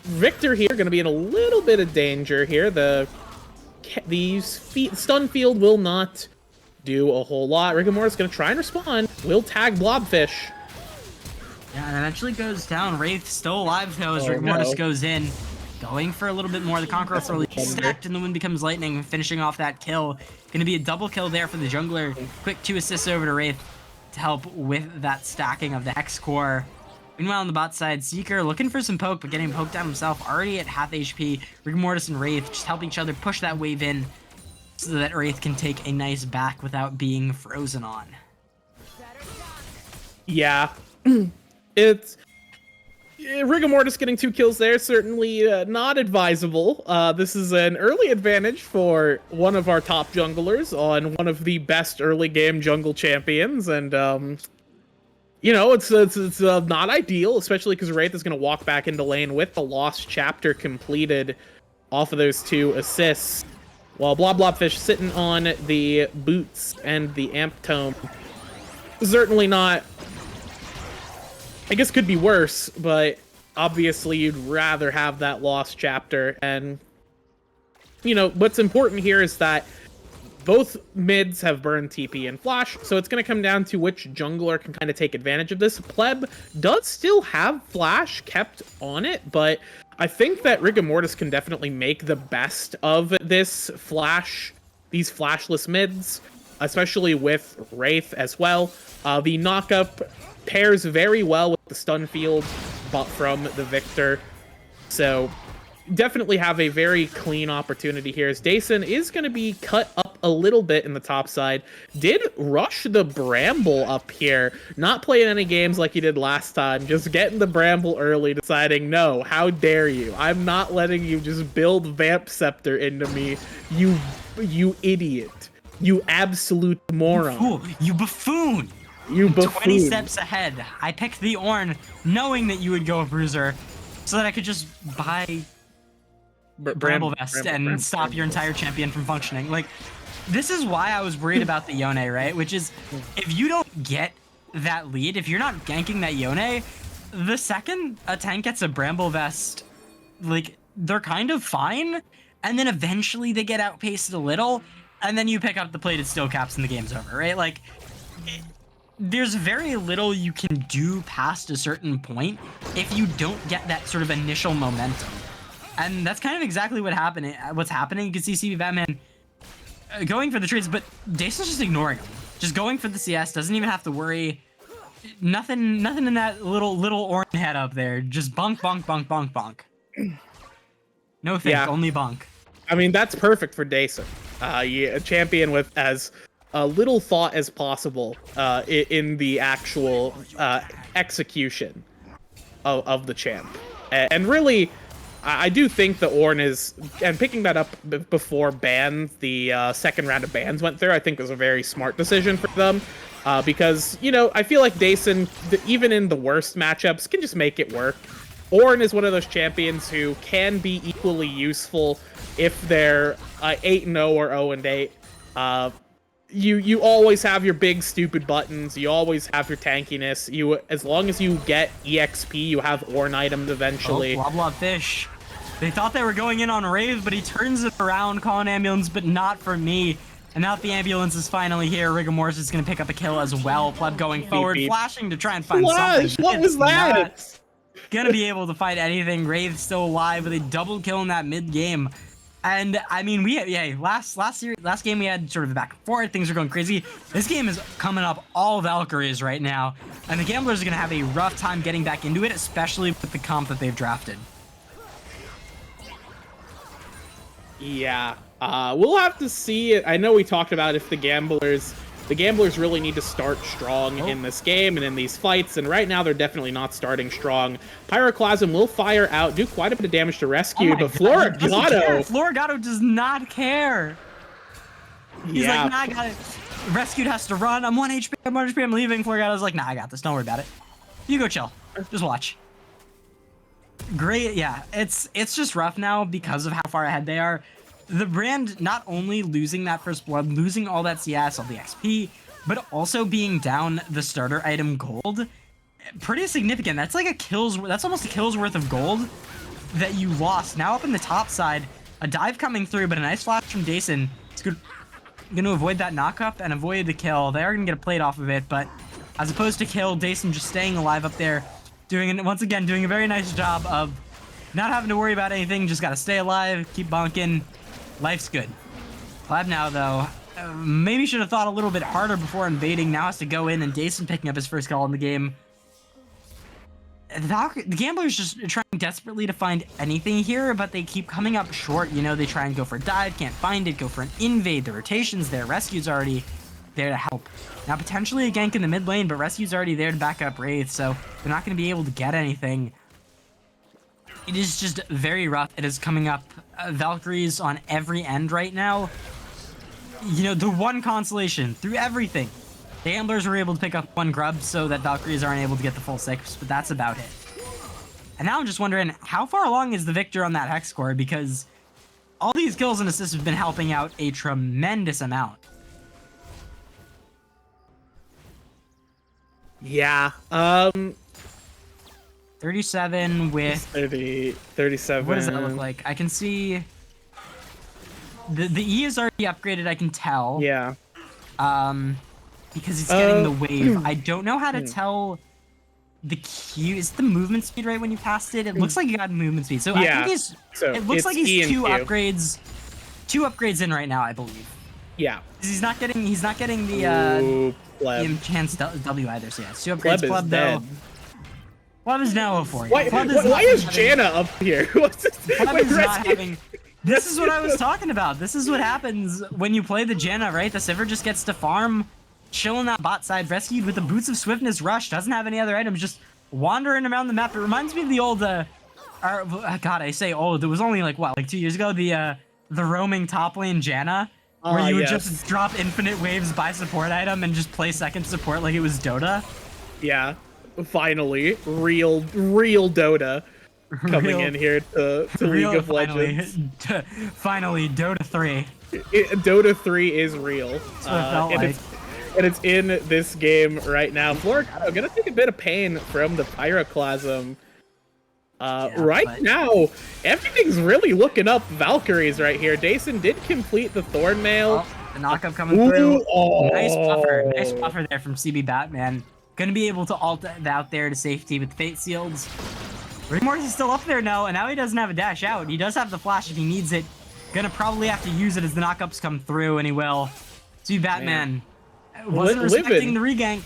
Victor here going to be in a little bit of danger here. The stun field will not do a whole lot. Rigor Mortis going to try and respond. Will tag Blobfish. Yeah, and eventually goes down. Wraith still alive though as Rigor Mortis goes in. Going for a little bit more. The Conqueror early stacked, and the wind becomes lightning, finishing off that kill. Going to be a double kill there for the jungler. Quick 2 assists over to Wraith to help with that stacking of the Hex Core. Meanwhile, on the bot side, Seeker looking for some poke, but getting poked down himself, already at half HP. Rigor Mortis and Wraith just helping each other push that wave in so that Wraith can take a nice back without being frozen on. Yeah. It's... Rigor Mortis getting 2 kills there, certainly not advisable. This is an early advantage for one of our top junglers on one of the best early game jungle champions, and you know, it's not ideal, especially because Wraith is going to walk back into lane with the Lost Chapter completed off of those 2 assists, while Blobfish sitting on the boots and the Amp Tome. Certainly not... I guess could be worse, but obviously you'd rather have that Lost Chapter. And, you know, what's important here is that both mids have burned TP and Flash, so it's going to come down to which jungler can kind of take advantage of this. Pleb does still have Flash kept on it, but I think that Rigor Mortis can definitely make the best of this these flashless mids, especially with Wraith as well. The knockup pairs very well with the stun field from the Victor, so definitely have a very clean opportunity here, as Dason is going to be cut up a little bit in the top side. Did rush the Bramble up here, not playing any games like he did last time, just getting the Bramble early, deciding, no, how dare you, I'm not letting you just build Vamp Scepter into me, you idiot, you absolute moron. You buffoon! You buffoon. 20 steps ahead. I picked the Ornn knowing that you would go Bruiser so that I could just buy Bramble Vest and stop your entire champion from functioning. Like, this is why I was worried about the Yone, right? Which is, if you don't get that lead, if you're not ganking that Yone, the second a tank gets a Bramble Vest, like, they're kind of fine, and then eventually they get outpaced a little, and then you pick up the plated steel caps and the game's over, right? Like, there's very little you can do past a certain point if you don't get that sort of initial momentum. And that's kind of exactly what's happening. You can see CB Batman going for the trades, but Dason's just ignoring him. Just going for the CS, doesn't even have to worry. Nothing in that little Ornn head up there. Just bonk, bonk, bonk, bonk, bonk. No think, only bonk. I mean, that's perfect for Dason. A champion with as little thought as possible in the actual execution of the champ. And really, I do think the Ornn is, and picking that up before bans, the second round of bans went through, I think was a very smart decision for them. Because, you know, I feel like Dason, even in the worst matchups, can just make it work. Ornn is one of those champions who can be equally useful if they're 8-0 or 0-8. You always have your big stupid buttons. You always have your tankiness. As long as you get EXP, you have Ornn items eventually. Oh, blah blah fish. They thought they were going in on Rave, but he turns it around, calling ambulance, but not for me. And now that the ambulance is finally here, Rigor Mortis is going to pick up a kill as well. Pleb going forward, flashing to try and find something. What was that? Gonna be able to find anything. Wraith still alive with a double kill in that mid game. And I mean, last game we had sort of back and forth. Things are going crazy. This game is coming up all Valkyries right now, and the Gamblers are gonna have a rough time getting back into it, especially with the comp that they've drafted. Yeah, we'll have to see it. I know we talked about if the Gamblers really need to start strong in this game and in these fights, and right now they're definitely not starting strong. Pyroclasm will fire out, do quite a bit of damage to Rescue, but Florigato does not care. He's like, nah, I got it. Rescued has to run. I'm 1 HP, I'm leaving. Florigato's like, nah, I got this. Don't worry about it. You go chill. Just watch. Great, yeah. It's just rough now because of how far ahead they are. The brand not only losing that first blood, losing all that CS, all the XP, but also being down the starter item gold. Pretty significant. That's like that's almost a kill's worth of gold that you lost. Now up in the top side, a dive coming through, but a nice flash from Dason. It's going to avoid that knockup and avoid the kill. They are going to get a plate off of it, but as opposed to kill, Dason just staying alive up there, once again doing a very nice job of not having to worry about anything, just got to stay alive, keep bonking. Life's good. Pleb now, though, maybe should have thought a little bit harder before invading. Now has to go in, and Dason picking up his first kill in the game. The Gamblers just trying desperately to find anything here, but they keep coming up short. You know, they try and go for a dive, can't find it, go for an invade. The rotation's there. Rescue's already there to help. Now, potentially a gank in the mid lane, but Rescue's already there to back up Wraith, so they're not going to be able to get anything. It is just very rough. It is coming up Valkyries on every end right now. You know, the one consolation through everything. The Gamblers were able to pick up one grub so that Valkyries aren't able to get the full 6, but that's about it. And now I'm just wondering, how far along is the Victor on that Hex score? Because all these kills and assists have been helping out a tremendous amount. Yeah, 37 with 37. What does that look like? I can see The E is already upgraded, I can tell. Yeah. Because it's getting the wave. I don't know how to tell the Q. Is the movement speed right when you passed it? It looks like you got movement speed. So Yeah. I think he's. So It looks like it's E he's and two Q. upgrades in right now, I believe. Yeah. He's not getting the Ooh, Pleb. enhanced W either. So yeah, it's two upgrades. Pleb is Pleb dead. Pleb is now 0-4. Why is Janna up here? What's this? Pleb Wait, is not Rescue- having. This is what I was talking about. This is what happens when you play the Janna, right? The Sivir just gets to farm, chilling that bot side, rescued with the Boots of Swiftness Rush, doesn't have any other items, just wandering around the map. It reminds me of the old, God, I say old. It was only like 2 years ago. The roaming top lane Janna, where you would just drop infinite waves, buy support item, and just play second support like it was Dota. Yeah. Finally, real Dota coming in here to League of Legends. Finally, Dota 3. Dota 3 is real. That's what it felt like. And it's in this game right now. Florigado gonna take a bit of pain from the Pyroclasm. Now, everything's really looking up Valkyries right here. Dason did complete the Thornmail. The knockup coming through. Oh. Nice buffer there from CB Batman. Gonna be able to ult out there to safety with Fate Seals. Rigmortis is still up there now, and now he doesn't have a dash out. He does have the flash if he needs it. Gonna probably have to use it as the knockups come through, and he will. CB Batman wasn't respecting the regank.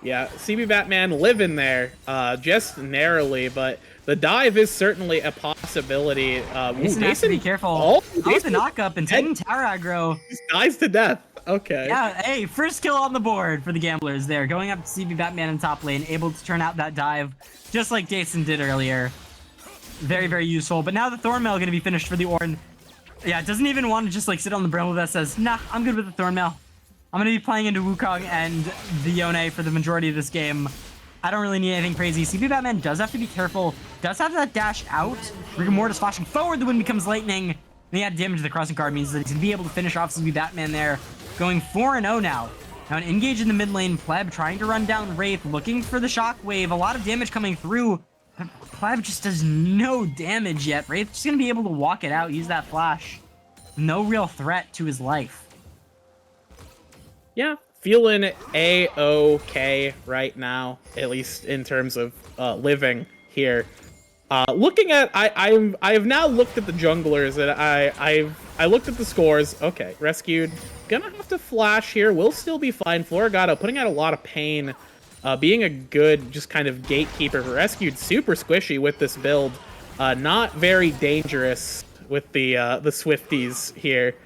Yeah, CB Batman living there, just narrowly, but the dive is certainly a possibility. Dason has to be careful. Oh, That the knockup and taking tower aggro. Just dies to death. Okay. Yeah, hey, first kill on the board for the Gamblers there. Going up to CB Batman in top lane, able to turn out that dive, just like Dason did earlier. Very, very useful. But now the Thornmail going to be finished for the Ornn. Yeah, doesn't even want to just like sit on the Bramble that says, nah, I'm good with the Thornmail. I'm going to be playing into Wukong and the Yone for the majority of this game. I don't really need anything crazy. CB Batman does have to be careful. Does have that dash out. Rigor Mortis flashing forward. The wind becomes lightning. And he had damage to the crossing guard means that he's going to be able to finish off CB Batman there. Going 4-0 now. Now an engage in the mid lane. Pleb trying to run down Wraith. Looking for the shockwave. A lot of damage coming through. But Pleb just does no damage yet. Wraith's just going to be able to walk it out. Use that flash. No real threat to his life. Yeah, feeling A-OK right now, at least in terms of living here. Looking at, I have now looked at the junglers and I looked at the scores. Okay, rescued. Gonna have to flash here. Will still be fine. Florigado putting out a lot of pain. Being a good, just kind of gatekeeper for rescued. Super squishy with this build. Not very dangerous with the Swifties here.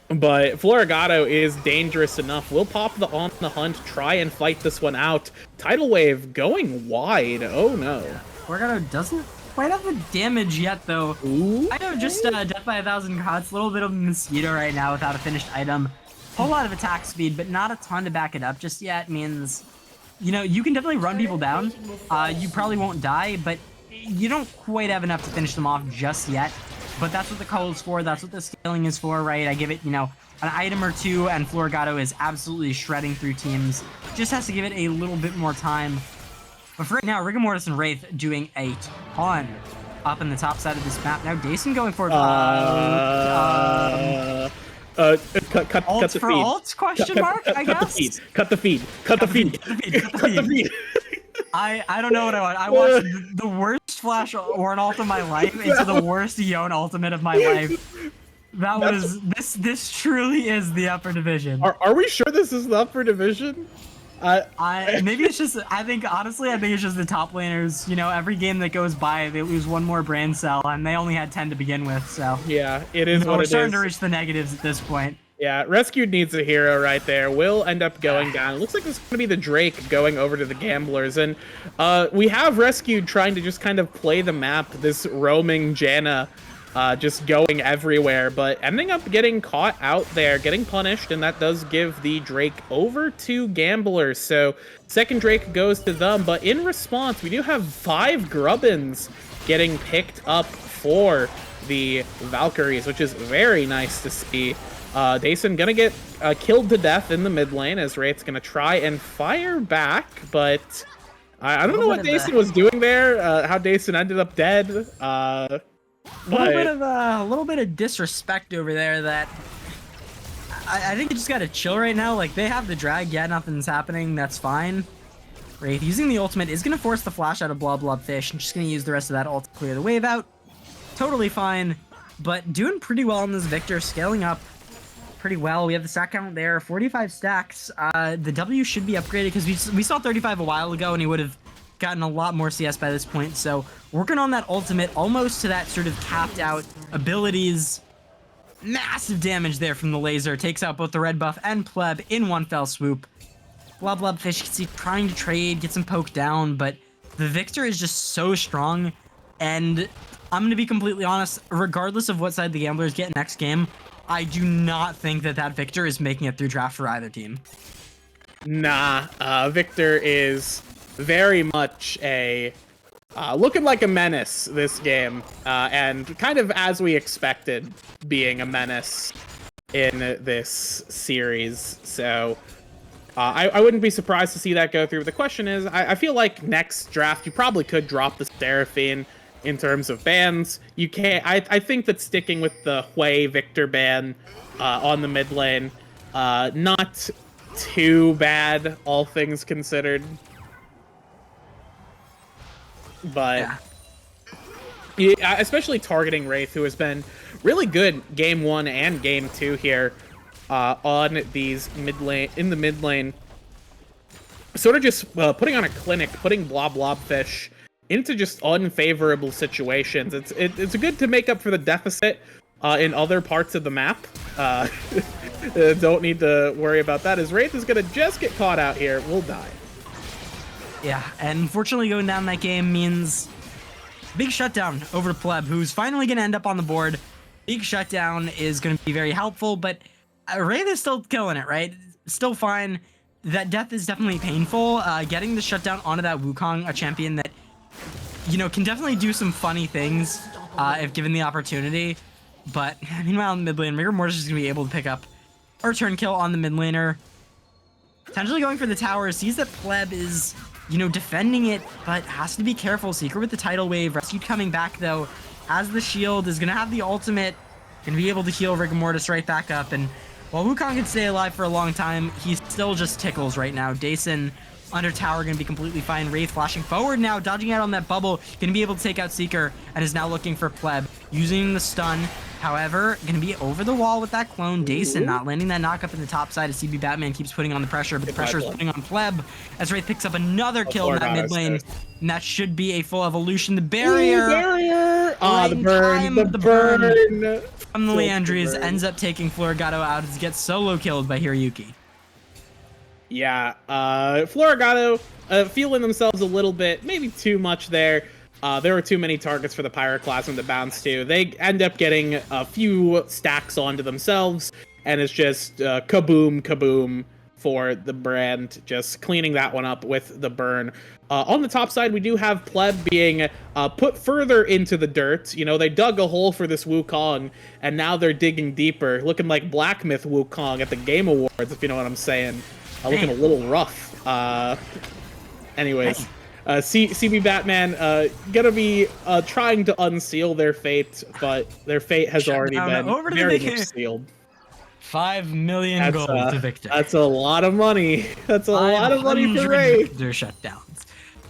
But Florigado is dangerous enough. We'll pop the on the hunt, try and fight this one out. Tidal Wave going wide. Oh no. Florigado doesn't quite have the damage yet, though. Ooh. I know just Death by 1,000 Gods, a little bit of Mosquito right now without a finished item. Whole lot of attack speed, but not a ton to back it up just yet. Means, you know, you can definitely run people down. You probably won't die, but you don't quite have enough to finish them off just yet. But that's what the call is for. That's what the scaling is for, right? I give it, you know, an item or two, and Florigado is absolutely shredding through teams. Just has to give it a little bit more time. But for right now, Rigor Mortis and Wraith doing a ton up in the top side of this map. Now Dason going forward. Cut the feed. For ults? Question mark? I guess. Cut the feed. Cut the feed. I don't know what I want. I watched the worst Flash Ornn ult of my life into the worst Yone ultimate of my life. That was this truly is the upper division. Are we sure this is the upper division? Maybe it's just I think it's just the top laners. You know, every game that goes by they lose one more brain cell, and they only had 10 to begin with. So yeah, it is. We're starting to reach the negatives at this point. Yeah, Rescued needs a hero right there. Will end up going down. It looks like it's going to be the Drake going over to the Gamblers. And we have Rescued trying to just kind of play the map, this roaming Janna just going everywhere, but ending up getting caught out there, getting punished, and that does give the Drake over to Gamblers. So second Drake goes to them, but in response, we do have 5 Grubbins getting picked up for the Valkyries, which is very nice to see. Dason gonna get killed to death in the mid lane as Wraith's gonna try and fire back, but I don't know what Dason was doing there, how Dason ended up dead. But A little bit of disrespect over there that I think you just gotta chill right now. Like, they have the drag, yeah, nothing's happening, that's fine. Wraith using the ultimate is gonna force the flash out of Blob Blob Fish and just gonna use the rest of that ult to clear the wave out. Totally fine, but doing pretty well in this Victor, scaling up pretty well. We have the stack count there, 45 stacks. The W should be upgraded because we saw 35 a while ago and he would have gotten a lot more CS by this point. So working on that ultimate almost to that sort of capped out abilities. Massive damage there from the laser. Takes out both the red buff and pleb in one fell swoop. Blob Blob Fish, you can see trying to trade, gets him poked down, but the Victor is just so strong. And I'm going to be completely honest, regardless of what side the Gamblers get next game, I do not think that Victor is making it through draft for either team. nah, Victor is very much a looking like a menace this game, and kind of as we expected, being a menace in this series. So I wouldn't be surprised to see that go through. But the question is, I feel like next draft you probably could drop the Seraphine in terms of bans. You can't. I think that sticking with the Hui Victor ban on the mid lane, not too bad, all things considered. But yeah, especially targeting Wraith, who has been really good game 1 and game 2 here on these mid lane, in the mid lane. Sort of just putting on a clinic, putting Blob Blob Fish into just unfavorable situations. It's good to make up for the deficit in other parts of the map. Don't need to worry about that, as Wraith is gonna just get caught out here. We'll die. Yeah, and unfortunately going down that game means big shutdown over to Pleb, who's finally going to end up on the board. Big shutdown is going to be very helpful, but Wraith is still killing it, right? Still fine. That death is definitely painful. Getting the shutdown onto that Wukong, a champion that, you know, can definitely do some funny things if given the opportunity. But meanwhile, in the mid lane, Rigor Mortis is going to be able to pick up a return kill on the mid laner. Potentially going for the tower, sees that Pleb is, you know, defending it, but has to be careful. Seeker with the tidal wave. Rescued coming back, though, has the shield, is going to have the ultimate, going to be able to heal Rigor Mortis right back up. And while Wukong can stay alive for a long time, he still just tickles right now. Dason under tower going to be completely fine. Wraith flashing forward now, dodging out on that bubble, going to be able to take out Seeker, and is now looking for Pleb, using the stun. However, going to be over the wall with that clone. Dason not landing that knock up in the top side as CB Batman keeps putting on the pressure, but the pressure is putting on Pleb as Wraith picks up another kill in that mid lane. And that should be a full evolution. The barrier! The burn! From the Leandries ends up taking Florigato out as he gets solo killed by Hiroyuki. Yeah, Florigato feeling themselves a little bit, maybe too much there. There were too many targets for the Pyroclasm to bounce to. They end up getting a few stacks onto themselves, and it's just kaboom, kaboom for the brand, just cleaning that one up with the burn. On the top side, we do have Pleb being put further into the dirt. You know, they dug a hole for this Wukong, and now they're digging deeper, looking like Black Myth Wukong at the Game Awards, if you know what I'm saying. Looking a little rough. Anyways. CB Batman gonna be trying to unseal their fate, but their fate has already been very much sealed. 5 million gold to Victor. That's a lot of money. That's a lot of money for Wraith. Victor shutdowns.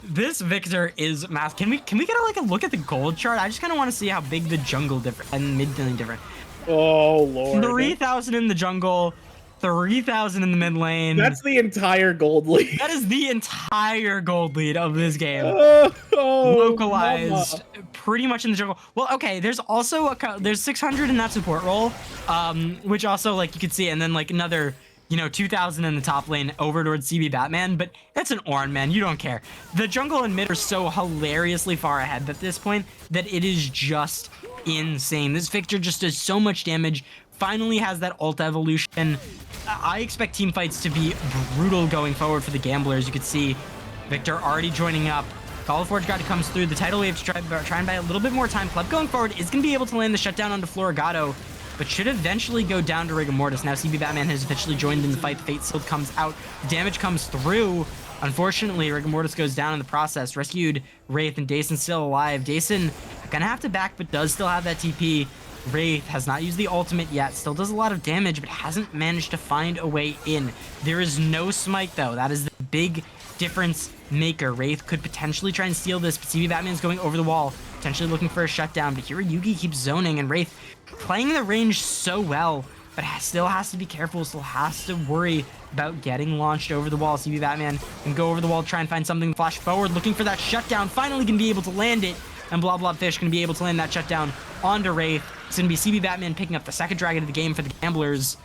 This Victor is massive. Can we get like a look at the gold chart? I just kind of want to see how big the jungle different and mid lane different. Oh lord. 3,000 in the jungle. 3,000 in the mid lane. That's the entire gold lead. That is the entire gold lead of this game. Localized, pretty much in the jungle. Well, okay, there's also there's 600 in that support role, which also, like, you could see, and then like another, you know, 2,000 in the top lane over towards CB Batman, but that's an Ornn, man. You don't care. The jungle and mid are so hilariously far ahead at this point that it is just insane. This Victor just does so much damage. Finally has that ult evolution. I expect team fights to be brutal going forward for the Gamblers. You could see Victor already joining up. Call of Forge God comes through. The tidal wave to try and buy a little bit more time. Pleb going forward is going to be able to land the shutdown onto Florigato, but should eventually go down to Rigor Mortis. Now CB Batman has officially joined in the fight. The Fate Shield comes out. The damage comes through. Unfortunately, Rigor Mortis goes down in the process. Rescued Wraith and Dason still alive. Dason Gonna have to back, but does still have that TP. Wraith has not used the ultimate yet, still does a lot of damage, but hasn't managed to find a way in. There is no smite, though. That is the big difference maker. Wraith could potentially try and steal this, but CB Batman's going over the wall, potentially looking for a shutdown, but here Yugi keeps zoning, and Wraith playing the range so well, but still has to be careful, still has to worry about getting launched over the wall. CB Batman can go over the wall, try and find something, flash forward, looking for that shutdown, finally gonna be able to land it, and Blah Blah Fish gonna be able to land that shutdown onto Wraith. It's gonna be CB Batman picking up the second dragon of the game for the Gamblers.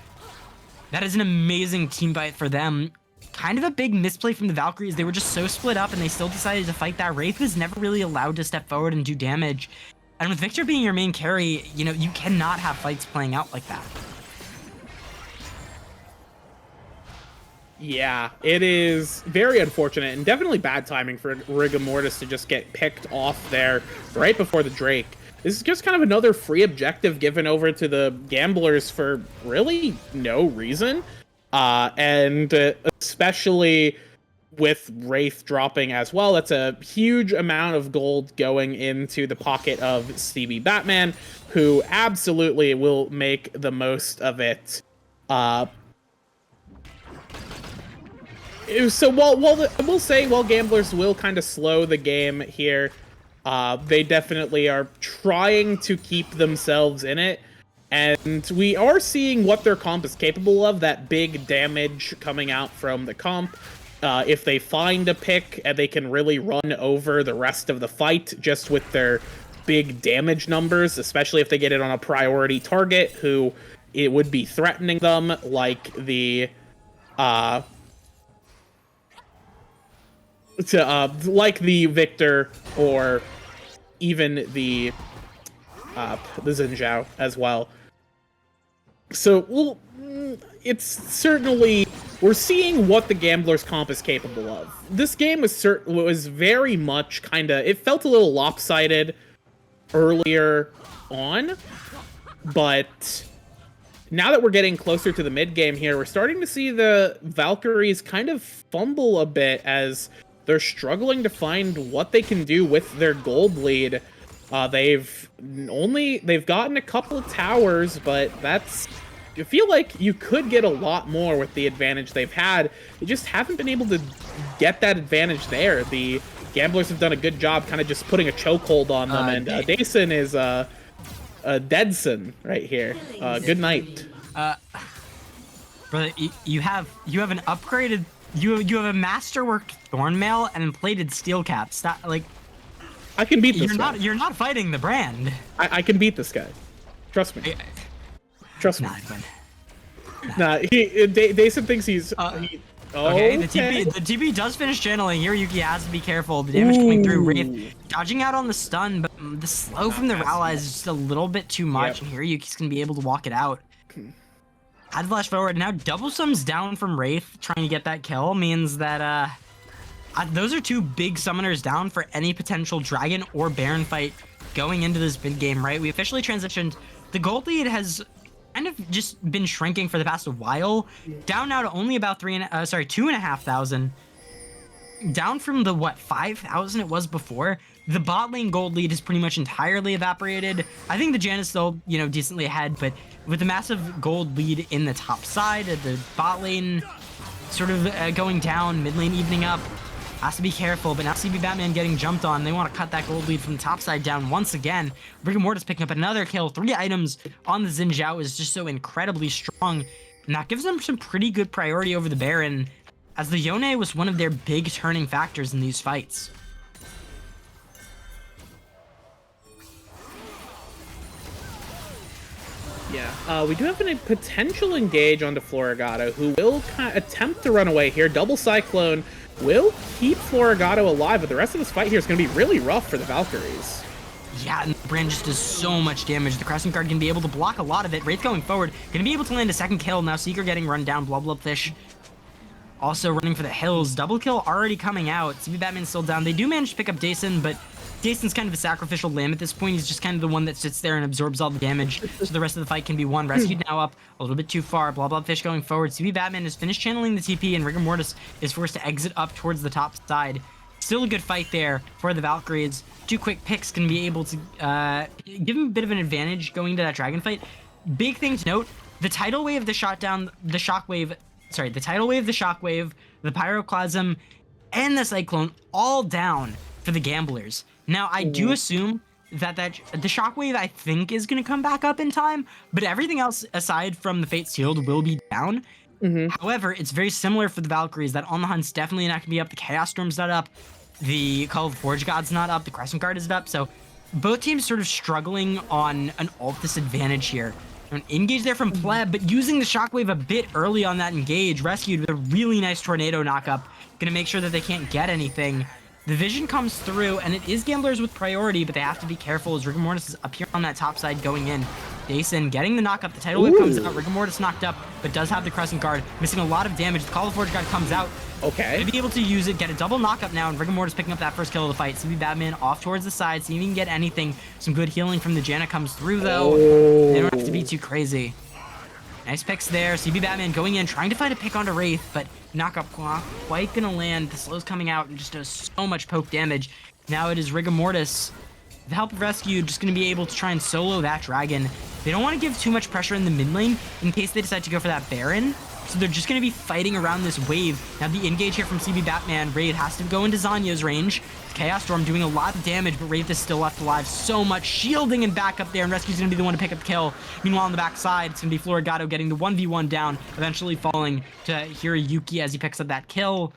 That is an amazing team fight for them. Kind of a big misplay from the Valkyries. They were just so split up and they still decided to fight that. Wraith was never really allowed to step forward and do damage. And with Victor being your main carry, you know, you cannot have fights playing out like that. Yeah, it is very unfortunate and definitely bad timing for Rigor Mortis to just get picked off there right before the Drake. This is just kind of another free objective given over to the Gamblers for really no reason. And especially with Wraith dropping as well, that's a huge amount of gold going into the pocket of CB Batman, who absolutely will make the most of it. So while Gamblers will kind of slow the game here, they definitely are trying to keep themselves in it. And we are seeing what their comp is capable of, that big damage coming out from the comp. If they find a pick, they can really run over the rest of the fight just with their big damage numbers, especially if they get it on a priority target who it would be threatening them, like the Victor or even the Xin Zhao as well. So, well, it's certainly, we're seeing what the Gamblers comp is capable of. This game was very much kind of, it felt a little lopsided earlier on, but now that we're getting closer to the mid game here, we're starting to see the Valkyries kind of fumble a bit as they're struggling to find what they can do with their gold lead. They've gotten a couple of towers, but I feel like you could get a lot more with the advantage they've had. They just haven't been able to get that advantage there. The Gamblers have done a good job kind of just putting a chokehold on them, and Dason is a Deadson right here. Good night. Brother, you have an upgraded, you have a masterwork Thornmail and plated steel cap. Stop, like, I can beat this guy. You're not fighting the brand. I can beat this guy. Trust me. Trust me. Nah, Dason thinks he's... okay, the TP does finish channeling. Here Yuki has to be careful. The damage coming through. Wraith dodging out on the stun, but the slow from the allies is just a little bit too much, and here Yuki's going to be able to walk it out. Had flash forward. Now double sums down from Wraith, trying to get that kill, means that those are two big summoners down for any potential Dragon or Baron fight going into this big game, right? We officially transitioned. The gold lead has kind of just been shrinking for the past while, down now to only about 2,500, down from the 5,000 it was before. The bot lane gold lead has pretty much entirely evaporated. I think the Jan is still, you know, decently ahead, but with the massive gold lead in the top side, the bot lane sort of going down, mid lane evening up. Has to be careful, but now CB Batman getting jumped on. They want to cut that gold lead from the top side down once again. Rigor Mortis picking up another kill. 3 items on the Xin Zhao is just so incredibly strong. And that gives them some pretty good priority over the Baron, as the Yone was one of their big turning factors in these fights. Yeah, we do have a potential engage onto Florigato, who will attempt to run away here. Double Cyclone will keep Florigato alive, but the rest of this fight here is going to be really rough for the Valkyries. Yeah, and the brand just does so much damage. The Crescent Guard can be able to block a lot of it. Wraith going forward, going to be able to land a second kill. Now Seeker getting run down. Blubblubfish also running for the hills. Double kill already coming out. CB Batman's still down. They do manage to pick up Dason, but Dason's kind of a sacrificial lamb at this point. He's just kind of the one that sits there and absorbs all the damage, so the rest of the fight can be won. Rescued now up a little bit too far. Blubblubfish going forward. CB Batman has finished channeling the TP, and Rigor Mortis is forced to exit up towards the top side. Still a good fight there for the Valkyries. 2 quick picks can be able to give him a bit of an advantage going into that dragon fight. Big thing to note, the tidal wave, the shockwave, the pyroclasm, and the cyclone all down for the gamblers. Now, I do assume that the shockwave, I think, is going to come back up in time, but everything else aside from the Fate Sealed will be down. However, it's very similar for the Valkyries. That On the Hunt's definitely not going to be up. The Chaos Storm's not up. The Call of the Forge God's not up. The Crescent Guard isn't up. So both teams sort of struggling on an ult disadvantage here. An engage there from Pleb, but using the Shockwave a bit early on that engage, rescued with a really nice Tornado knockup. Gonna make sure that they can't get anything. The vision comes through, and it is gamblers with priority, but they have to be careful as Rigor Mortis is up here on that top side going in. Dason getting the knock up. The tidal wave comes out. Rigor Mortis knocked up, but does have the Crescent Guard, missing a lot of damage. The Call of Forge God comes out. Okay. Gonna be able to use it, get a double knockup now, and Rigor Mortis picking up that first kill of the fight. CB Batman off towards the side, see if he can get anything. Some good healing from the Janna comes through, though. They don't have to be too crazy. Nice picks there. CB Batman going in, trying to find a pick onto Wraith, but knockup quite gonna land. The slow's coming out and just does so much poke damage. Now it is Rigor Mortis, with the help of Rescue, just gonna be able to try and solo that dragon. They don't want to give too much pressure in the mid lane in case they decide to go for that Baron. So they're just going to be fighting around this wave. Now the engage here from CB Batman. Wraith has to go into Zanya's range. Chaos Storm doing a lot of damage, but Wraith is still left alive. So much shielding and backup there, and Rescue's going to be the one to pick up the kill. Meanwhile, on the backside, it's going to be Florigato getting the 1v1 down, eventually falling to Hiroyuki as he picks up that kill.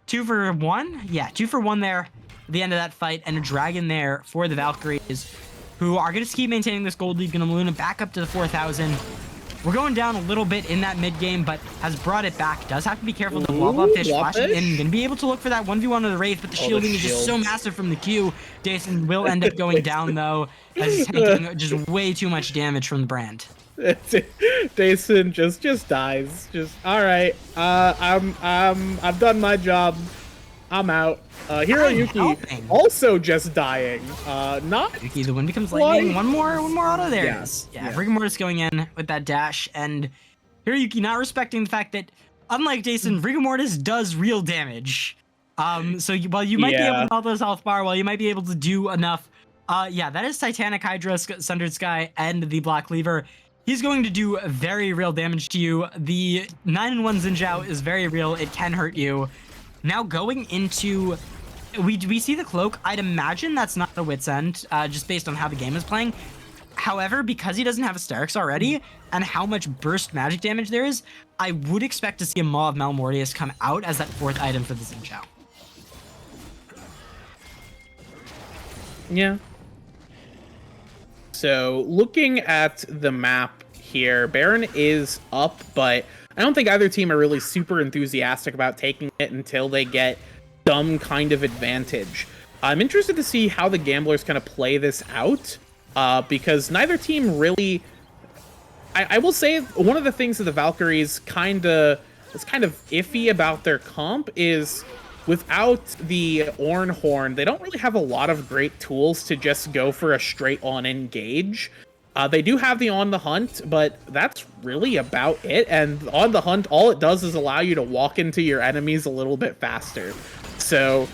2 for 1? Yeah, 2 for 1 there at the end of that fight, and a dragon there for the Valkyries, who are going to keep maintaining this gold lead. Going to balloon it back up to the 4,000. We're going down a little bit in that mid game, but has brought it back. Does have to be careful. The Blob Fish flashing in. Going to be able to look for that 1v1 of the Wraith, but the shielding is just so massive from the Q. Dason will end up going down, though, as he's taking just way too much damage from the brand. Dason just dies. Just all right. I've done my job. I'm out. Hiroyuki also just dying. Not Yuki, the wind becomes lightning. One more auto there. Yeah, Rigor Mortis going in with that dash, and Hiroyuki not respecting the fact that, unlike Dason, Rigor Mortis does real damage. So while you might be able to melt those health bar, while you might be able to do enough, yeah, that is Titanic Hydra, Sundered Sky, and the Black Cleaver. He's going to do very real damage to you. The 9-1 Xinjiao is very real. It can hurt you. Now going into, we see the cloak. I'd imagine that's not the Wit's End, just based on how the game is playing. However, because he doesn't have Asterix already, and how much burst magic damage there is, I would expect to see a Maw of Malmortius come out as that 4th item for the Xinjiao. Yeah. So looking at the map here, Baron is up, but I don't think either team are really super enthusiastic about taking it until they get some kind of advantage. I'm interested to see how the Gamblers kind of play this out, because neither team really... I will say one of the things that the Valkyries is kind of iffy about their comp is without the Orn Horn, they don't really have a lot of great tools to just go for a straight-on engage. They do have the On the Hunt, but that's really about it. And On the Hunt, all it does is allow you to walk into your enemies a little bit faster. So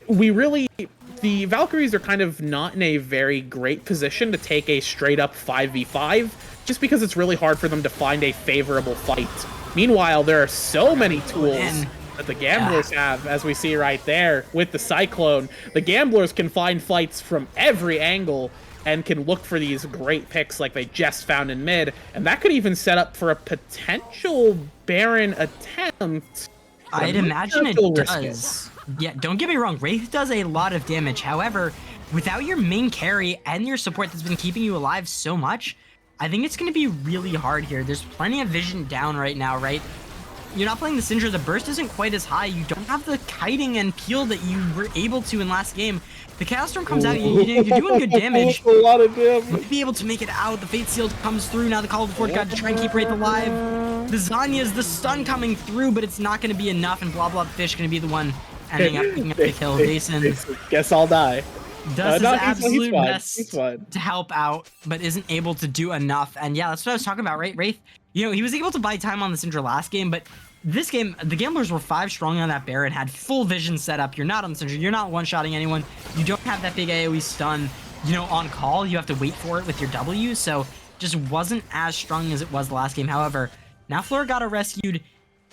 the Valkyries are kind of not in a very great position to take a straight up 5v5, just because it's really hard for them to find a favorable fight. Meanwhile, there are so many tools that the Gamblers have, as we see right there with the Cyclone. The Gamblers can find fights from every angle and can look for these great picks like they just found in mid, and that could even set up for a potential Baron attempt. I'd imagine it does. Yeah, don't get me wrong, Wraith does a lot of damage. However, without your main carry and your support that's been keeping you alive so much, I think it's going to be really hard here. There's plenty of vision down right now, right? You're not playing the Syndra, the burst isn't quite as high, you don't have the kiting and peel that you were able to in last game. The Chaos Storm comes out, you're doing good damage. A lot of damage. Might be able to make it out, the Fate Sealed comes through, now the Call of the Forge God to try and keep Wraith alive. The Zanya's the stun coming through, but it's not going to be enough, and Blah Blah Fish going to be the one ending up picking up the kill. Jason guess I'll die. Does his absolute best to help out, but isn't able to do enough. And yeah, that's what I was talking about, right? Wraith, you know, he was able to buy time on the Syndra last game, but this game, the Gamblers were 5 strong on that Baron, had full vision set up. You're not on the center. You're not one-shotting anyone. You don't have that big AoE stun, on call. You have to wait for it with your W, so just wasn't as strong as it was the last game. However, now Floragato rescued,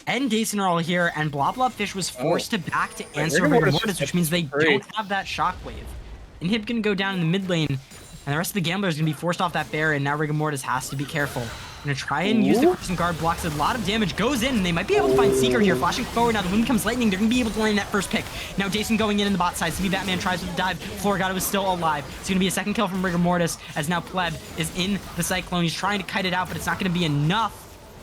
and Dason are all here, and Blah Blah Fish was forced to back to answer Rigor Mortis, which means they don't have that shockwave. Inhib gonna go down in the mid lane, and the rest of the Gamblers gonna be forced off that Baron. Now Rigor Mortis has to be careful. Gonna try and use the Crimson Guard, blocks a lot of damage, goes in, and they might be able to find Seeker here, flashing forward. Now the wind comes lightning, they're gonna be able to land that first pick. Now Dason going in the bot side, CB Batman tries with the dive, Floragato is still alive. It's gonna be a second kill from Rigor Mortis, as now Pleb is in the Cyclone. He's trying to kite it out, but it's not gonna be enough.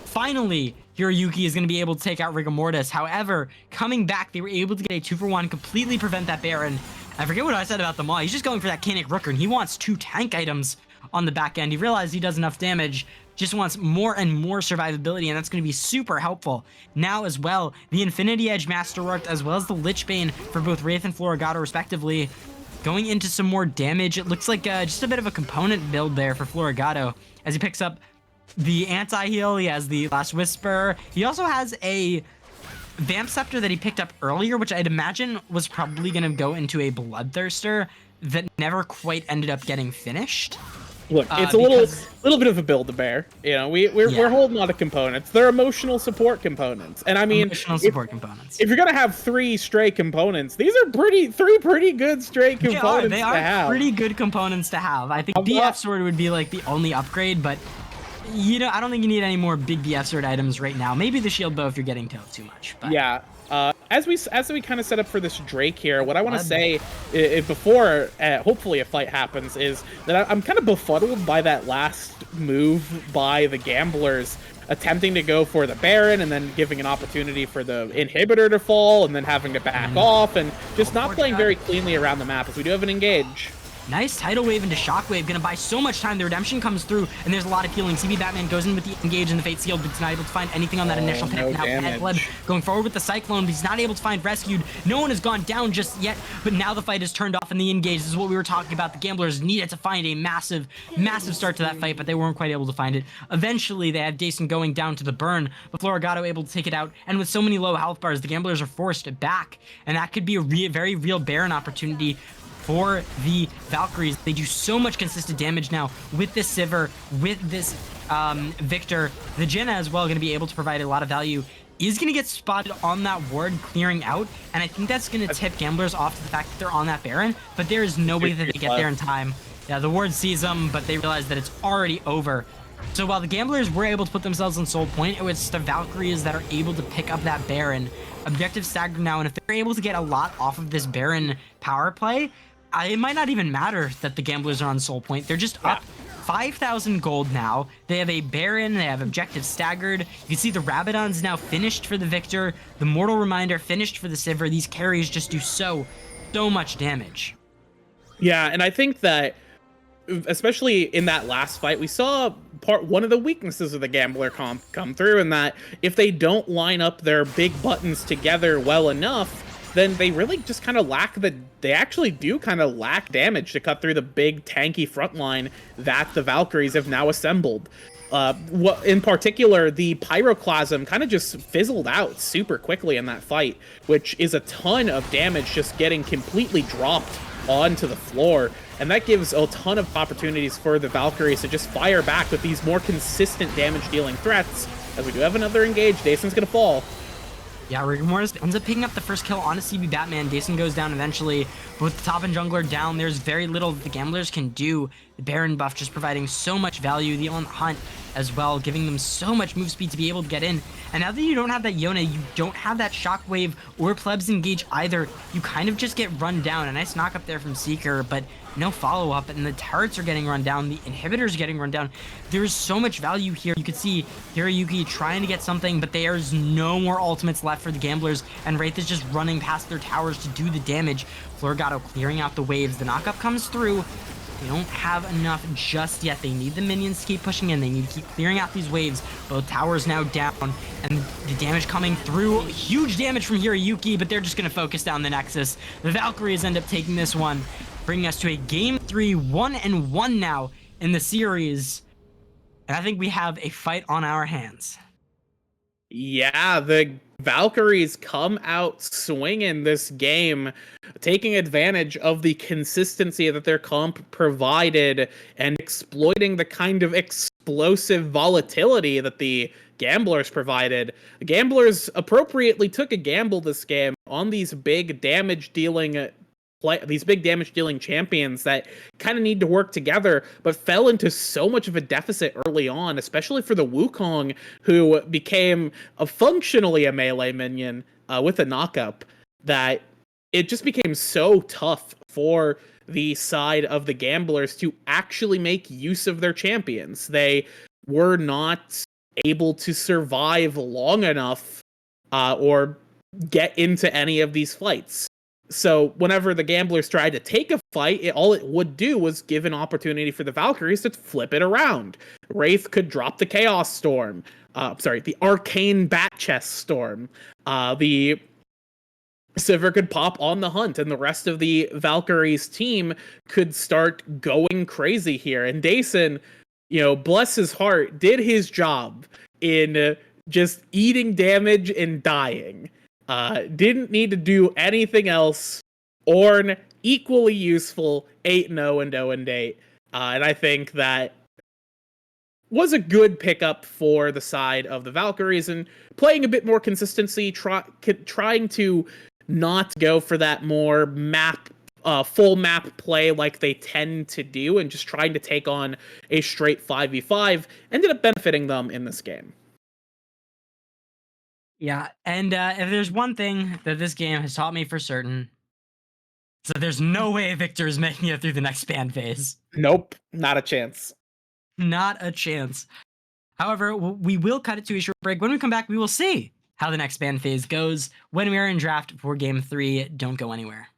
Finally, Hiroyuki is going to be able to take out Rigor Mortis. However, coming back, they were able to get a 2-for-1, completely prevent that Baron. I forget what I said about the Maw. He's just going for that Canic Rooker, and he wants 2 tank items on the back end. He realized he does enough damage, just wants more and more survivability, and that's going to be super helpful. Now as well, the Infinity Edge Masterworked, as well as the Lich Bane for both Wraith and Floragato respectively, going into some more damage. It looks like just a bit of a component build there for Floragato, as he picks up the anti-heal. He has the Last Whisper. He also has a Vamp Scepter that he picked up earlier, which I'd imagine was probably going to go into a Bloodthirster that never quite ended up getting finished. Look, it's a little bit of a build to bear. We're holding a lot of components. They're emotional support components, and I mean, emotional support components. If you're gonna have 3 stray components, these are three pretty good stray components. They are pretty good components to have. I think BF Sword would be like the only upgrade, but I don't think you need any more big BF Sword items right now. Maybe the Shield Bow if you're getting tailed too much. But. Yeah. As we kind of set up for this Drake here, what I want to say before hopefully a fight happens is that I'm kind of befuddled by that last move by the Gamblers, attempting to go for the Baron and then giving an opportunity for the inhibitor to fall and then having to back off and just not playing very cleanly around the map, as we do have an engage. Nice Tidal Wave into Shockwave, gonna buy so much time. The Redemption comes through, and there's a lot of healing. CB Batman goes in with the Engage and the Fate Sealed, but he's not able to find anything on that initial pick. No now Pleb going forward with the Cyclone, but he's not able to find Rescued. No one has gone down just yet, but now the fight is turned off in the Engage. This is what we were talking about. The Gamblers needed to find a massive start to that fight, but they weren't quite able to find it. Eventually, they have Dason going down to the burn, but Floragato able to take it out, and with so many low health bars, the Gamblers are forced back, and that could be a very real Baron opportunity for the Valkyries. They do so much consistent damage now with this Sivir, with this Victor. The Jenna as well going to be able to provide a lot of value. Is going to get spotted on that ward clearing out, and I think that's going to tip Gamblers off to the fact that they're on that Baron, but there is no way that they get there in time. Yeah, the ward sees them, but they realize that it's already over. So while the Gamblers were able to put themselves on Soul Point, it was the Valkyries that are able to pick up that Baron. Objective staggered now, and if they're able to get a lot off of this Baron power play, it might not even matter that the Gamblers are on Soul Point. They're just up 5,000 gold now. They have a Baron. They have objective staggered. You can see the Rabadon's now finished for the Victor. The Mortal Reminder finished for the Sivir. These carries just do so much damage. Yeah, and I think that, especially in that last fight, we saw one of the weaknesses of the Gambler comp come through, in that if they don't line up their big buttons together well enough, then they really just kind of they actually do kind of lack damage to cut through the big tanky front line that the Valkyries have now assembled. In particular, the Pyroclasm kind of just fizzled out super quickly in that fight, which is a ton of damage just getting completely dropped onto the floor. And that gives a ton of opportunities for the Valkyries to just fire back with these more consistent damage-dealing threats. As we do have another engage, Dason's gonna fall. Yeah, Rigor Mortis ends up picking up the first kill on a CB Batman. Dason goes down eventually. With the top and jungler down, there's very little that the Gamblers can do. The Baron buff just providing so much value. The on hunt as well, giving them so much move speed to be able to get in. And now that you don't have that Yone, you don't have that Shockwave or Plebs engage either. You kind of just get run down. A nice knock up there from Seeker, but no follow-up, and the turrets are getting run down, the inhibitors getting run down. There's so much value here. You could see Hiroyuki trying to get something, but there's no more ultimates left for the Gamblers, and Wraith is just running past their towers to do the damage. Floragato clearing out the waves. The knockup comes through. They don't have enough just yet. They need the minions to keep pushing in. They need to keep clearing out these waves. Both towers now down, and the damage coming through. Huge damage from Hiroyuki, but they're just going to focus down the Nexus. The Valkyries end up taking this one, bringing us to a Game 3, 1-1 now in the series. And I think we have a fight on our hands. Yeah, the Valkyries come out swinging this game, taking advantage of the consistency that their comp provided and exploiting the kind of explosive volatility that the Gamblers provided. The Gamblers appropriately took a gamble this game on these big damage dealing champions that kind of need to work together, but fell into so much of a deficit early on, especially for the Wukong, who became functionally a melee minion with a knockup, that it just became so tough for the side of the Gamblers to actually make use of their champions. They were not able to survive long enough or get into any of these fights. So whenever the Gamblers tried to take a fight, all it would do was give an opportunity for the Valkyries to flip it around. Wraith could drop the Chaos Storm. The Arcane Bat Chest Storm. The Sivir could pop on the hunt, and the rest of the Valkyries team could start going crazy here. And Dason, bless his heart, did his job in just eating damage and dying. Didn't need to do anything else. Ornn, equally useful, 8-0 and 0-8. And I think that was a good pickup for the side of the Valkyries, and playing a bit more consistency, trying to not go for that more full map play like they tend to do, and just trying to take on a straight 5v5, ended up benefiting them in this game. Yeah, and if there's one thing that this game has taught me for certain, it's that there's no way Victor is making it through the next ban phase. Nope, not a chance. Not a chance. However, we will cut it to a short break. When we come back, we will see how the next ban phase goes when we are in draft for Game 3. Don't go anywhere.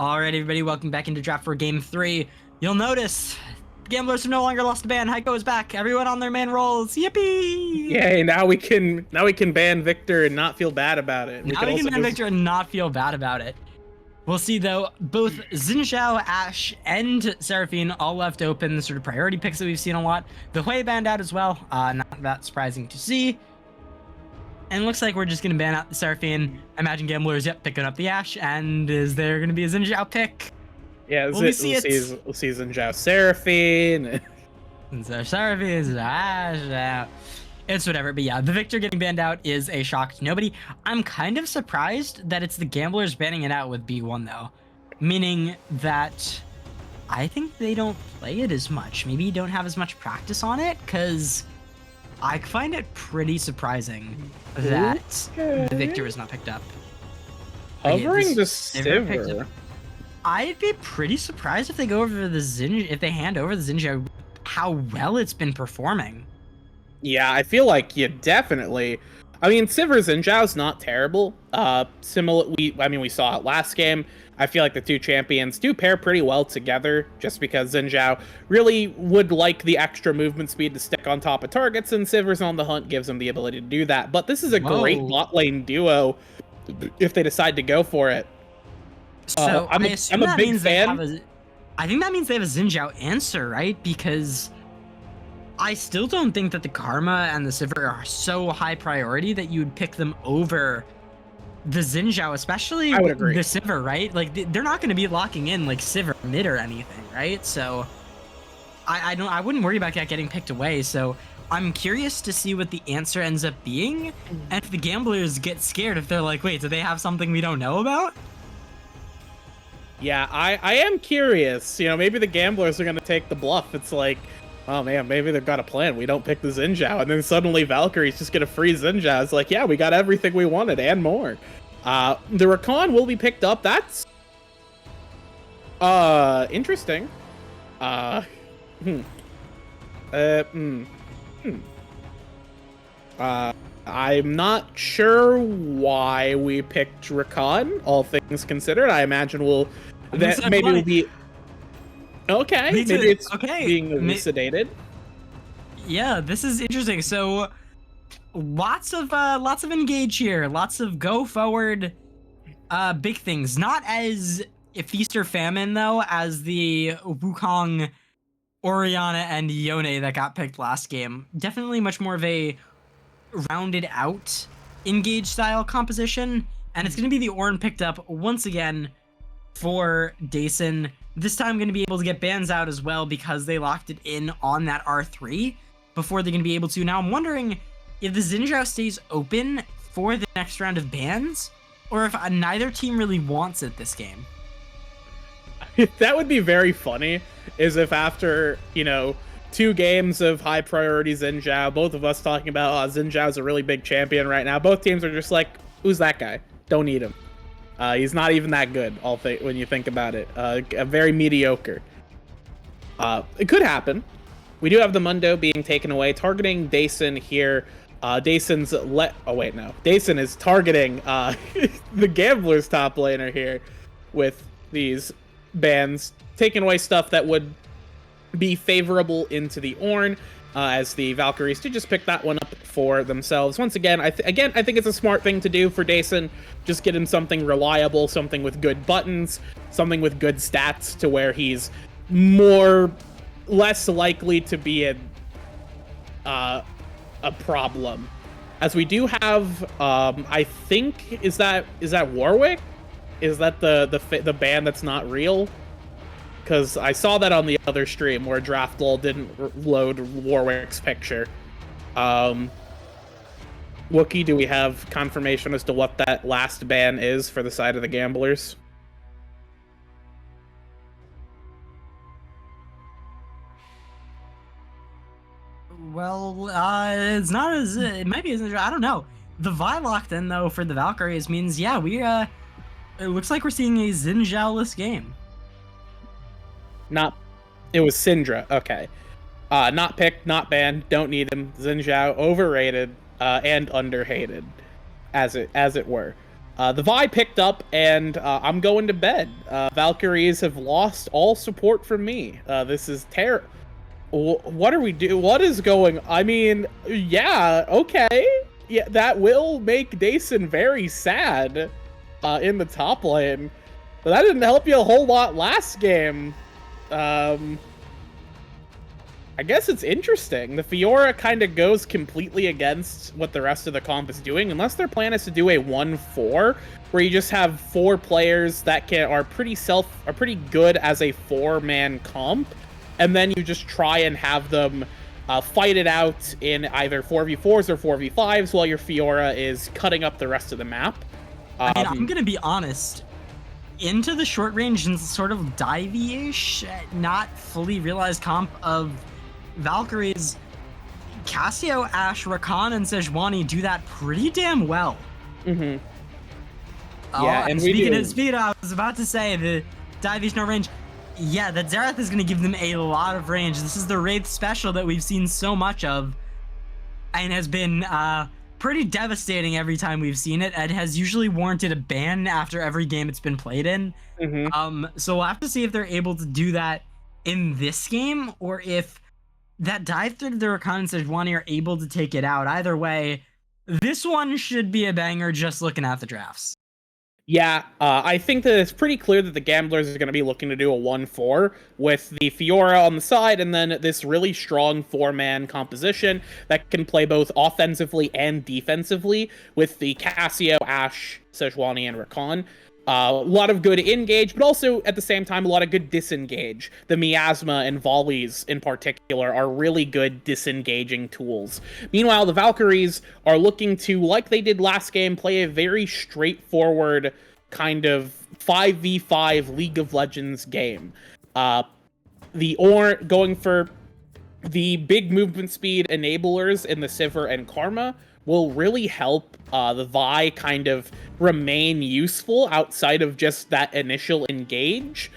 All right, everybody, welcome back into Draft for Game 3. You'll notice the Gamblers have no longer lost a ban. Heiko is back. Everyone on their main roles. Yippee! Yay! Now we can ban Victor and not feel bad about it. Now we can ban Victor and not feel bad about it. We'll see, though, both Xin Zhao, Ashe, and Seraphine all left open, the sort of priority picks that we've seen a lot. The Hui banned out as well. Not that surprising to see. And it looks like we're just going to ban out the Seraphine. I imagine Gamblers, picking up the Ashe. And is there going to be a Xin Zhao pick? Yeah, we'll see Xin Zhao Seraphine. Seraphine, Ashe. It's whatever, but yeah, the Victor getting banned out is a shock to nobody. I'm kind of surprised that it's the Gamblers banning it out with B1, though. Meaning that I think they don't play it as much. Maybe you don't have as much practice on it, because I find it pretty surprising that the Victor is not picked up. Hovering the Sivir. I'd be pretty surprised if they go over the Xin, if they hand over the Xin Zhao, how well it's been performing. Yeah, I feel like you definitely. I mean, Sivir Xin Zhao's not terrible. We saw it last game. I feel like the two champions do pair pretty well together, just because Xin Zhao really would like the extra movement speed to stick on top of targets, and Sivir's on the hunt gives him the ability to do that. But this is a great bot lane duo if they decide to go for it. So I'm a big fan. I think that means they have a Xin Zhao answer, right? Because I still don't think that the Karma and the Sivir are so high priority that you would pick them over the Xin Zhao, especially I would agree. The Sivir, right? Like, they're not going to be locking in like Sivir mid or anything, right? So I wouldn't worry about that getting picked away. So I'm curious to see what the answer ends up being, and if the Gamblers get scared, if they're like, wait, do they have something we don't know about? Yeah, I am curious. You know, maybe the Gamblers are going to take the bluff. It's like, oh man, maybe they've got a plan. We don't pick the Xin Zhao, and then suddenly Valkyrie's just going to free Xin Zhao. It's like, yeah, we got everything we wanted and more. The Rakan will be picked up. That's interesting. I'm not sure why we picked Rakan, all things considered. I imagine we'll be okay. Maybe it's being elucidated. Yeah, this is interesting. So lots of engage here, lots of go forward big things. Not as feast or famine though as the Wukong, Orianna, and Yone that got picked last game. Definitely much more of a rounded out engage style composition, and it's going to be the Ornn picked up once again for Dason. This time going to be able to get bans out as well because they locked it in on that R3 before they're going to be able to. Now I'm wondering if the Xin Zhao stays open for the next round of bans, or if neither team really wants it this game. That would be very funny, is if after, 2 games of high priority Xin Zhao, both of us talking about, Xin Zhao's a really big champion right now, both teams are just like, who's that guy? Don't need him. He's not even that good, when you think about it. Very mediocre. It could happen. We do have the Mundo being taken away, targeting Dason here. Dason is targeting the Gamblers top laner here with these bans, taking away stuff that would be favorable into the Ornn, as the Valkyries to just pick that one up for themselves. Once again, I think it's a smart thing to do for Dason. Just get him something reliable, something with good buttons, something with good stats to where he's less likely to be a problem. As we do have, I think, is that Warwick? Is that the band that's not real? Because I saw that on the other stream where DraftLol didn't load Warwick's picture. Wookie, do we have confirmation as to what that last ban is for the side of the Gamblers? Well, it's not as it might be as I don't know. The Vi locked in though for the Valkyries means it looks like we're seeing a Xin Zhao-less game. It was Syndra. Okay. Not picked, not banned, don't need him. Xin Zhao, overrated and underhated, as it were. The Vi picked up, and I'm going to bed. Valkyries have lost all support from me. This is terrible. What are we doing? What is going? I mean, yeah, okay. Yeah, that will make Dason very sad in the top lane. But that didn't help you a whole lot last game. I guess it's interesting. The Fiora kind of goes completely against what the rest of the comp is doing, unless their plan is to do a 1-4, where you just have 4 players that are pretty good as a 4-man comp, and then you just try and have them fight it out in either 4v4s or 4v5s while your Fiora is cutting up the rest of the map. I mean, I'm gonna be honest. Into the short range and sort of divey-ish, not fully realized comp of Valkyries, Cassio, Ashe, Rakan, and Sejuani do that pretty damn well. Mm-hmm. Yeah, and speaking of, I was about to say the divey no range. Yeah, that Xerath is going to give them a lot of range. This is the Wraith special that we've seen so much of, and has been pretty devastating every time we've seen it, and has usually warranted a ban after every game it's been played in. Mm-hmm. So we'll have to see if they're able to do that in this game, or if that dive through the Rakan and Sejuani are able to take it out. Either way, this one should be a banger just looking at the drafts. Yeah, I think that it's pretty clear that the Gamblers are going to be looking to do a 1-4 with the Fiora on the side, and then this really strong 4-man composition that can play both offensively and defensively with the Cassio, Ashe, Sejuani, and Rakan. A lot of good engage, but also at the same time, a lot of good disengage. The miasma and volleys in particular are really good disengaging tools. Meanwhile, the Valkyries are looking to, like they did last game, play a very straightforward kind of 5v5 League of Legends game. Going for the big movement speed enablers in the Sivir and Karma will really help the Vi kind of remain useful outside of just that initial engage.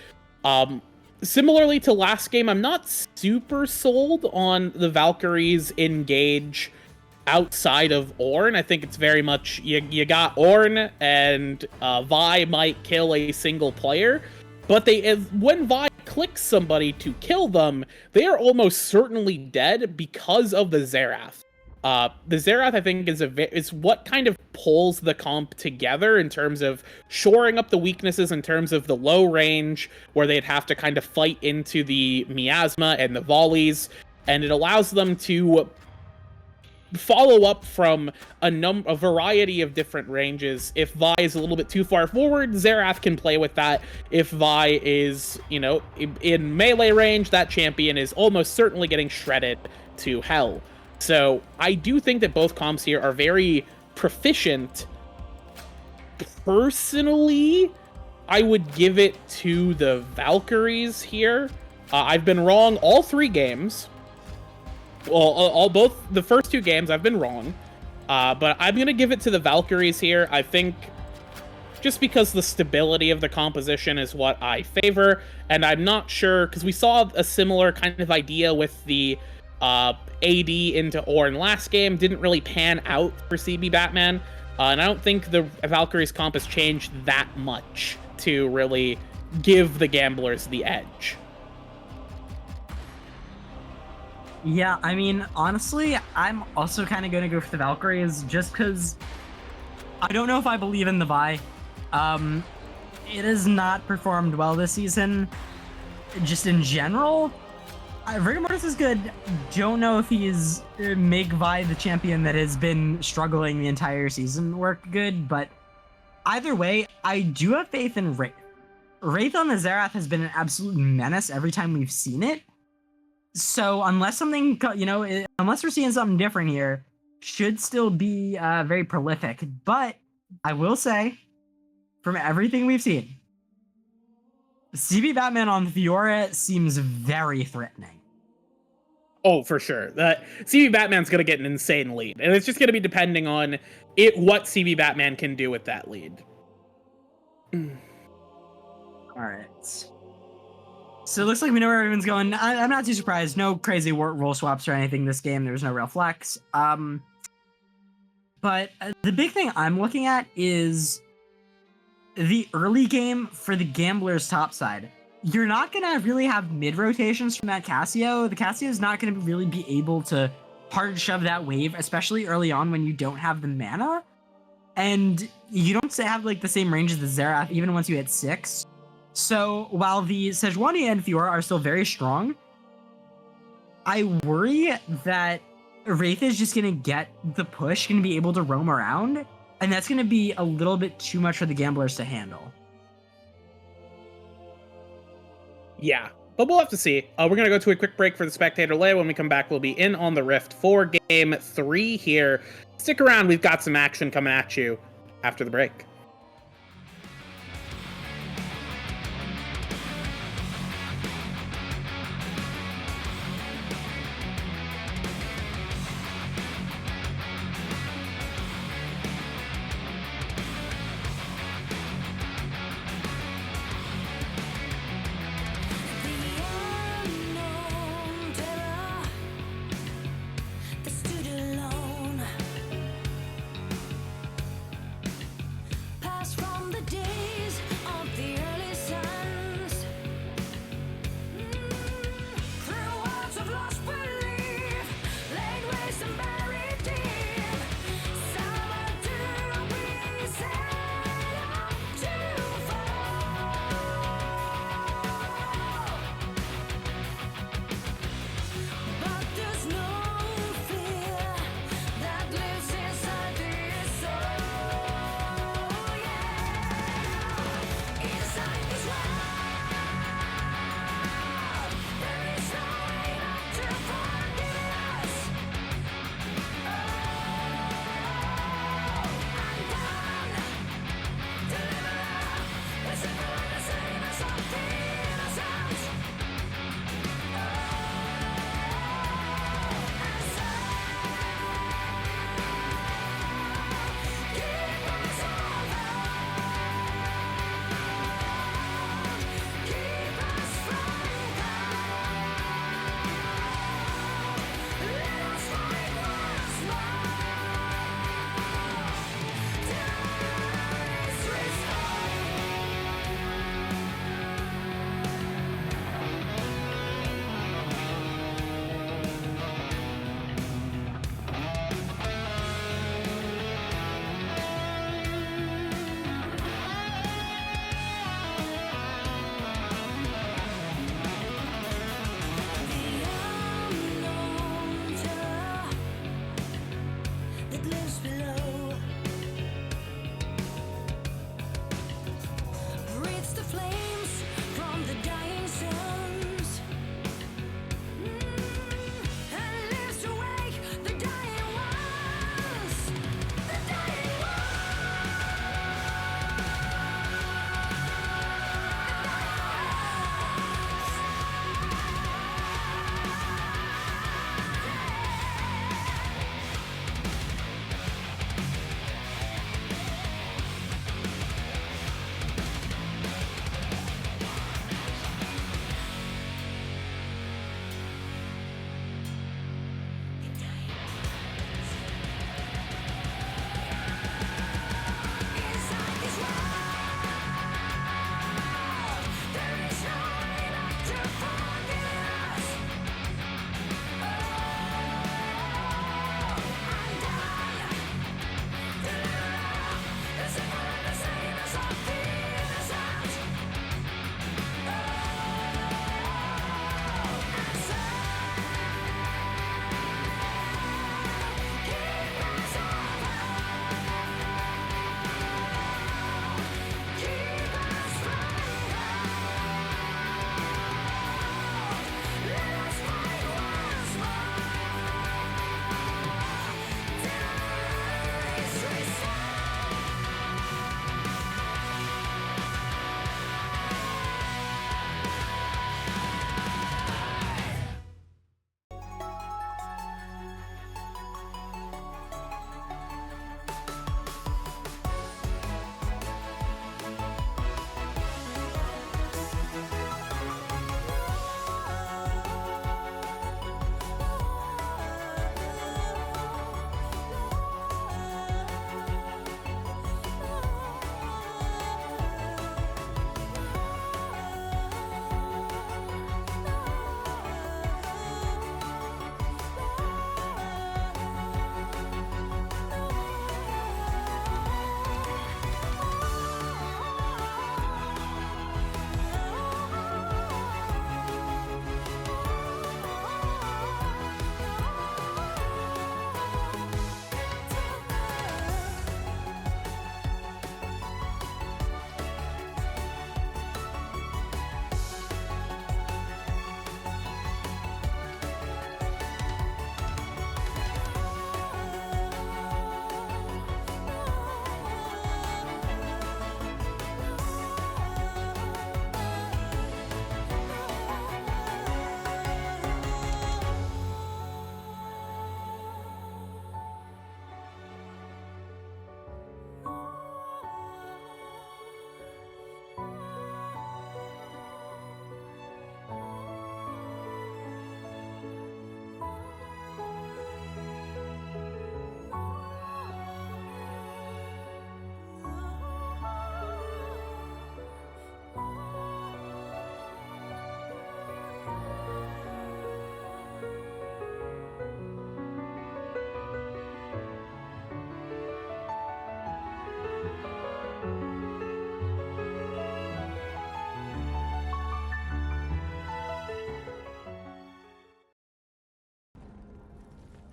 Similarly to last game, I'm not super sold on the Valkyries engage outside of Ornn. I think it's very much, you got Ornn, and Vi might kill a single player, but when Vi clicks somebody to kill them, they are almost certainly dead because of the Xerath. The Xerath, I think, is what kind of pulls the comp together in terms of shoring up the weaknesses in terms of the low range, where they'd have to kind of fight into the miasma and the volleys, and it allows them to follow up from a variety of different ranges. If Vi is a little bit too far forward, Xerath can play with that. If Vi is, in melee range, that champion is almost certainly getting shredded to hell. So I do think that both comps here are very proficient. Personally, I would give it to the Valkyries here. I've been wrong all 3 games. Well, both the first 2 games I've been wrong. But I'm going to give it to the Valkyries here. I think just because the stability of the composition is what I favor. And I'm not sure, because we saw a similar kind of idea with the AD into Ornn last game. Didn't really pan out for CB Batman. And I don't think the Valkyries comp has changed that much to really give the Gamblers the edge. Yeah, I mean, honestly, I'm also kind of going to go for the Valkyries just because I don't know if I believe in the Vi. It has not performed well this season, just in general. Rigor Mortis is good. Don't know if he's make Vi the champion that has been struggling the entire season work good, but either way, I do have faith in Wraith. Wraith on the Xerath has been an absolute menace every time we've seen it. So unless something, unless we're seeing something different here, should still be very prolific. But I will say, from everything we've seen, CB Batman on Fiora seems very threatening. Oh, for sure. CB Batman's going to get an insane lead, and it's just going to be depending on what CB Batman can do with that lead. All right. So it looks like we know where everyone's going. I'm not too surprised. No crazy role swaps or anything this game. There's no real flex. But the big thing I'm looking at is the early game for the Gamblers top side, you're not going to really have mid rotations from that Cassio. The Cassio is not going to really be able to hard shove that wave, especially early on when you don't have the mana. And you don't have like the same range as the Xerath, even once you hit 6. So while the Sejuani and Fiora are still very strong, I worry that Wraith is just going to get the push, going to be able to roam around, and that's going to be a little bit too much for the Gamblers to handle. Yeah, but we'll have to see. We're going to go to a quick break for the spectator lay. When we come back, we'll be in on the Rift for Game 3 here. Stick around. We've got some action coming at you after the break.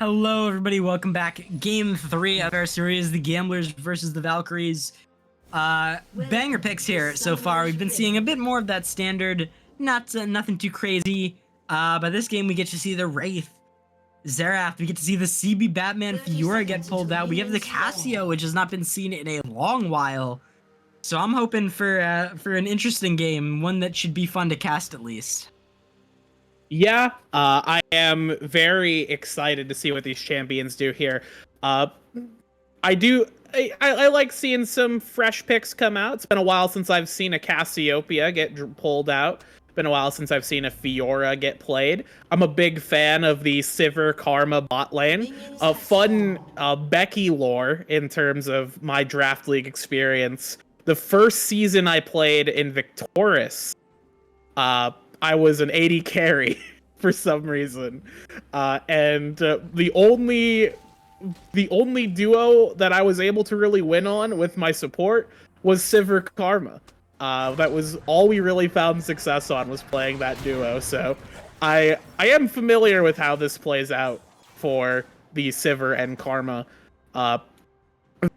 Hello, everybody. Welcome back. Game 3 of our series, the Gamblers versus the Valkyries. Banger picks here so far. We've been seeing a bit more of that standard, nothing too crazy. But this game we get to see the Wraith, Xerath. We get to see the CB Batman Fiora get pulled out. We have the Casio, which has not been seen in a long while. So I'm hoping for an interesting game, one that should be fun to cast at least. Yeah, I am very excited to see what these champions do here. I like seeing some fresh picks come out. It's been a while since I've seen a Cassiopeia get pulled out. It's been a while since I've seen a Fiora get played. I'm a big fan of the Sivir Karma bot lane. A fun Becky lore in terms of my draft league experience. The first season I played in Victoris, I was an 80 carry for some reason, and the only duo that I was able to really win on with my support was Sivir Karma. That was all we really found success on, was playing that duo. So I am familiar with how this plays out for the Sivir and Karma.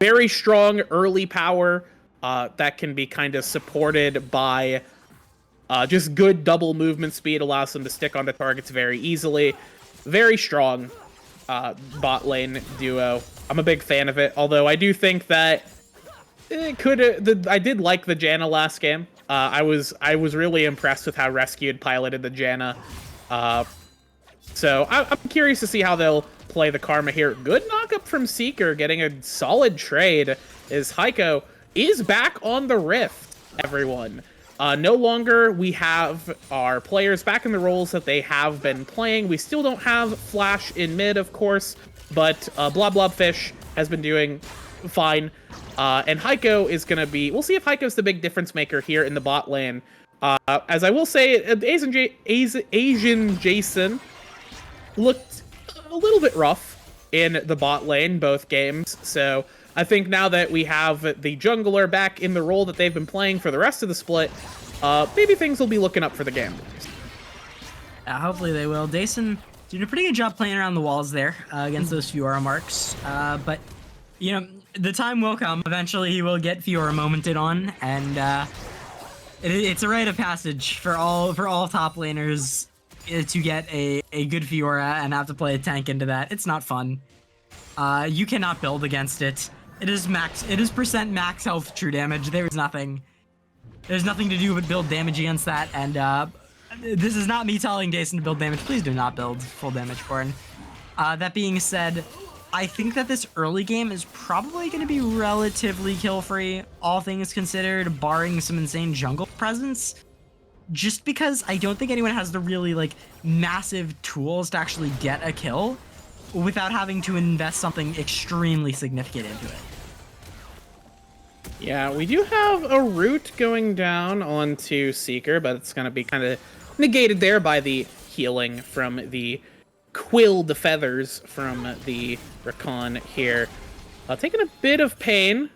Very strong early power that can be kind of supported by just good double movement speed, allows them to stick onto targets very easily. Very strong bot lane duo. I'm a big fan of it, although I do think that it could. I did like the Janna last game. I was really impressed with how Rescued piloted the Janna. So I'm curious to see how they'll play the Karma here. Good knock-up from Seeker, getting a solid trade, as Heiko is back on the Rift, everyone. No longer we have our players back in the roles that they have been playing. We still don't have Flash in mid, of course, but Blobfish has been doing fine. And Heiko is going to be... We'll see if Heiko's the big difference maker here in the bot lane. As I will say, Asian Jason looked a little bit rough in the bot lane both games, so I think now that we have the jungler back in the role that they've been playing for the rest of the split, maybe things will be looking up for the Gamblers. Hopefully they will. Dason doing a pretty good job playing around the walls there against those Fiora marks. But, you know, the time will come. Eventually he will get Fiora momented on, and it's a rite of passage for all top laners to get a good Fiora and have to play a tank into that. It's not fun. You cannot build against it. It is percent max health true damage. There's nothing to do but build damage against that, and this is not me telling Dason to build damage. Please do not build full damage Corn. That being said, I think that this early game is probably going to be relatively kill-free, all things considered, barring some insane jungle presence. Just because I don't think anyone has the really, like, massive tools to actually get a kill without having to invest something extremely significant into it. Yeah, we do have a root going down onto Seeker, but it's going to be kind of negated there by the healing from the quilled feathers from the Rakan here. Taking a bit of pain,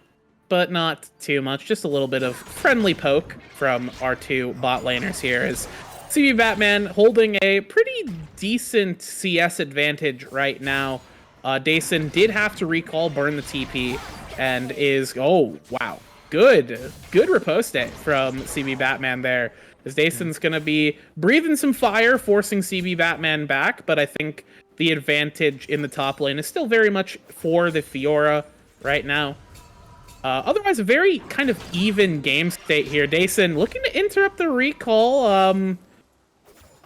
but not too much. Just a little bit of friendly poke from our two bot laners here, as CB Batman holding a pretty decent CS advantage right now. Dason did have to recall burn the TP, and is... Oh, wow. Good riposte from CB Batman there. As Dason's going to be breathing some fire, forcing CB Batman back, but I think the advantage in the top lane is still very much for the Fiora right now. Otherwise, a very kind of even game state here. Dason looking to interrupt the recall.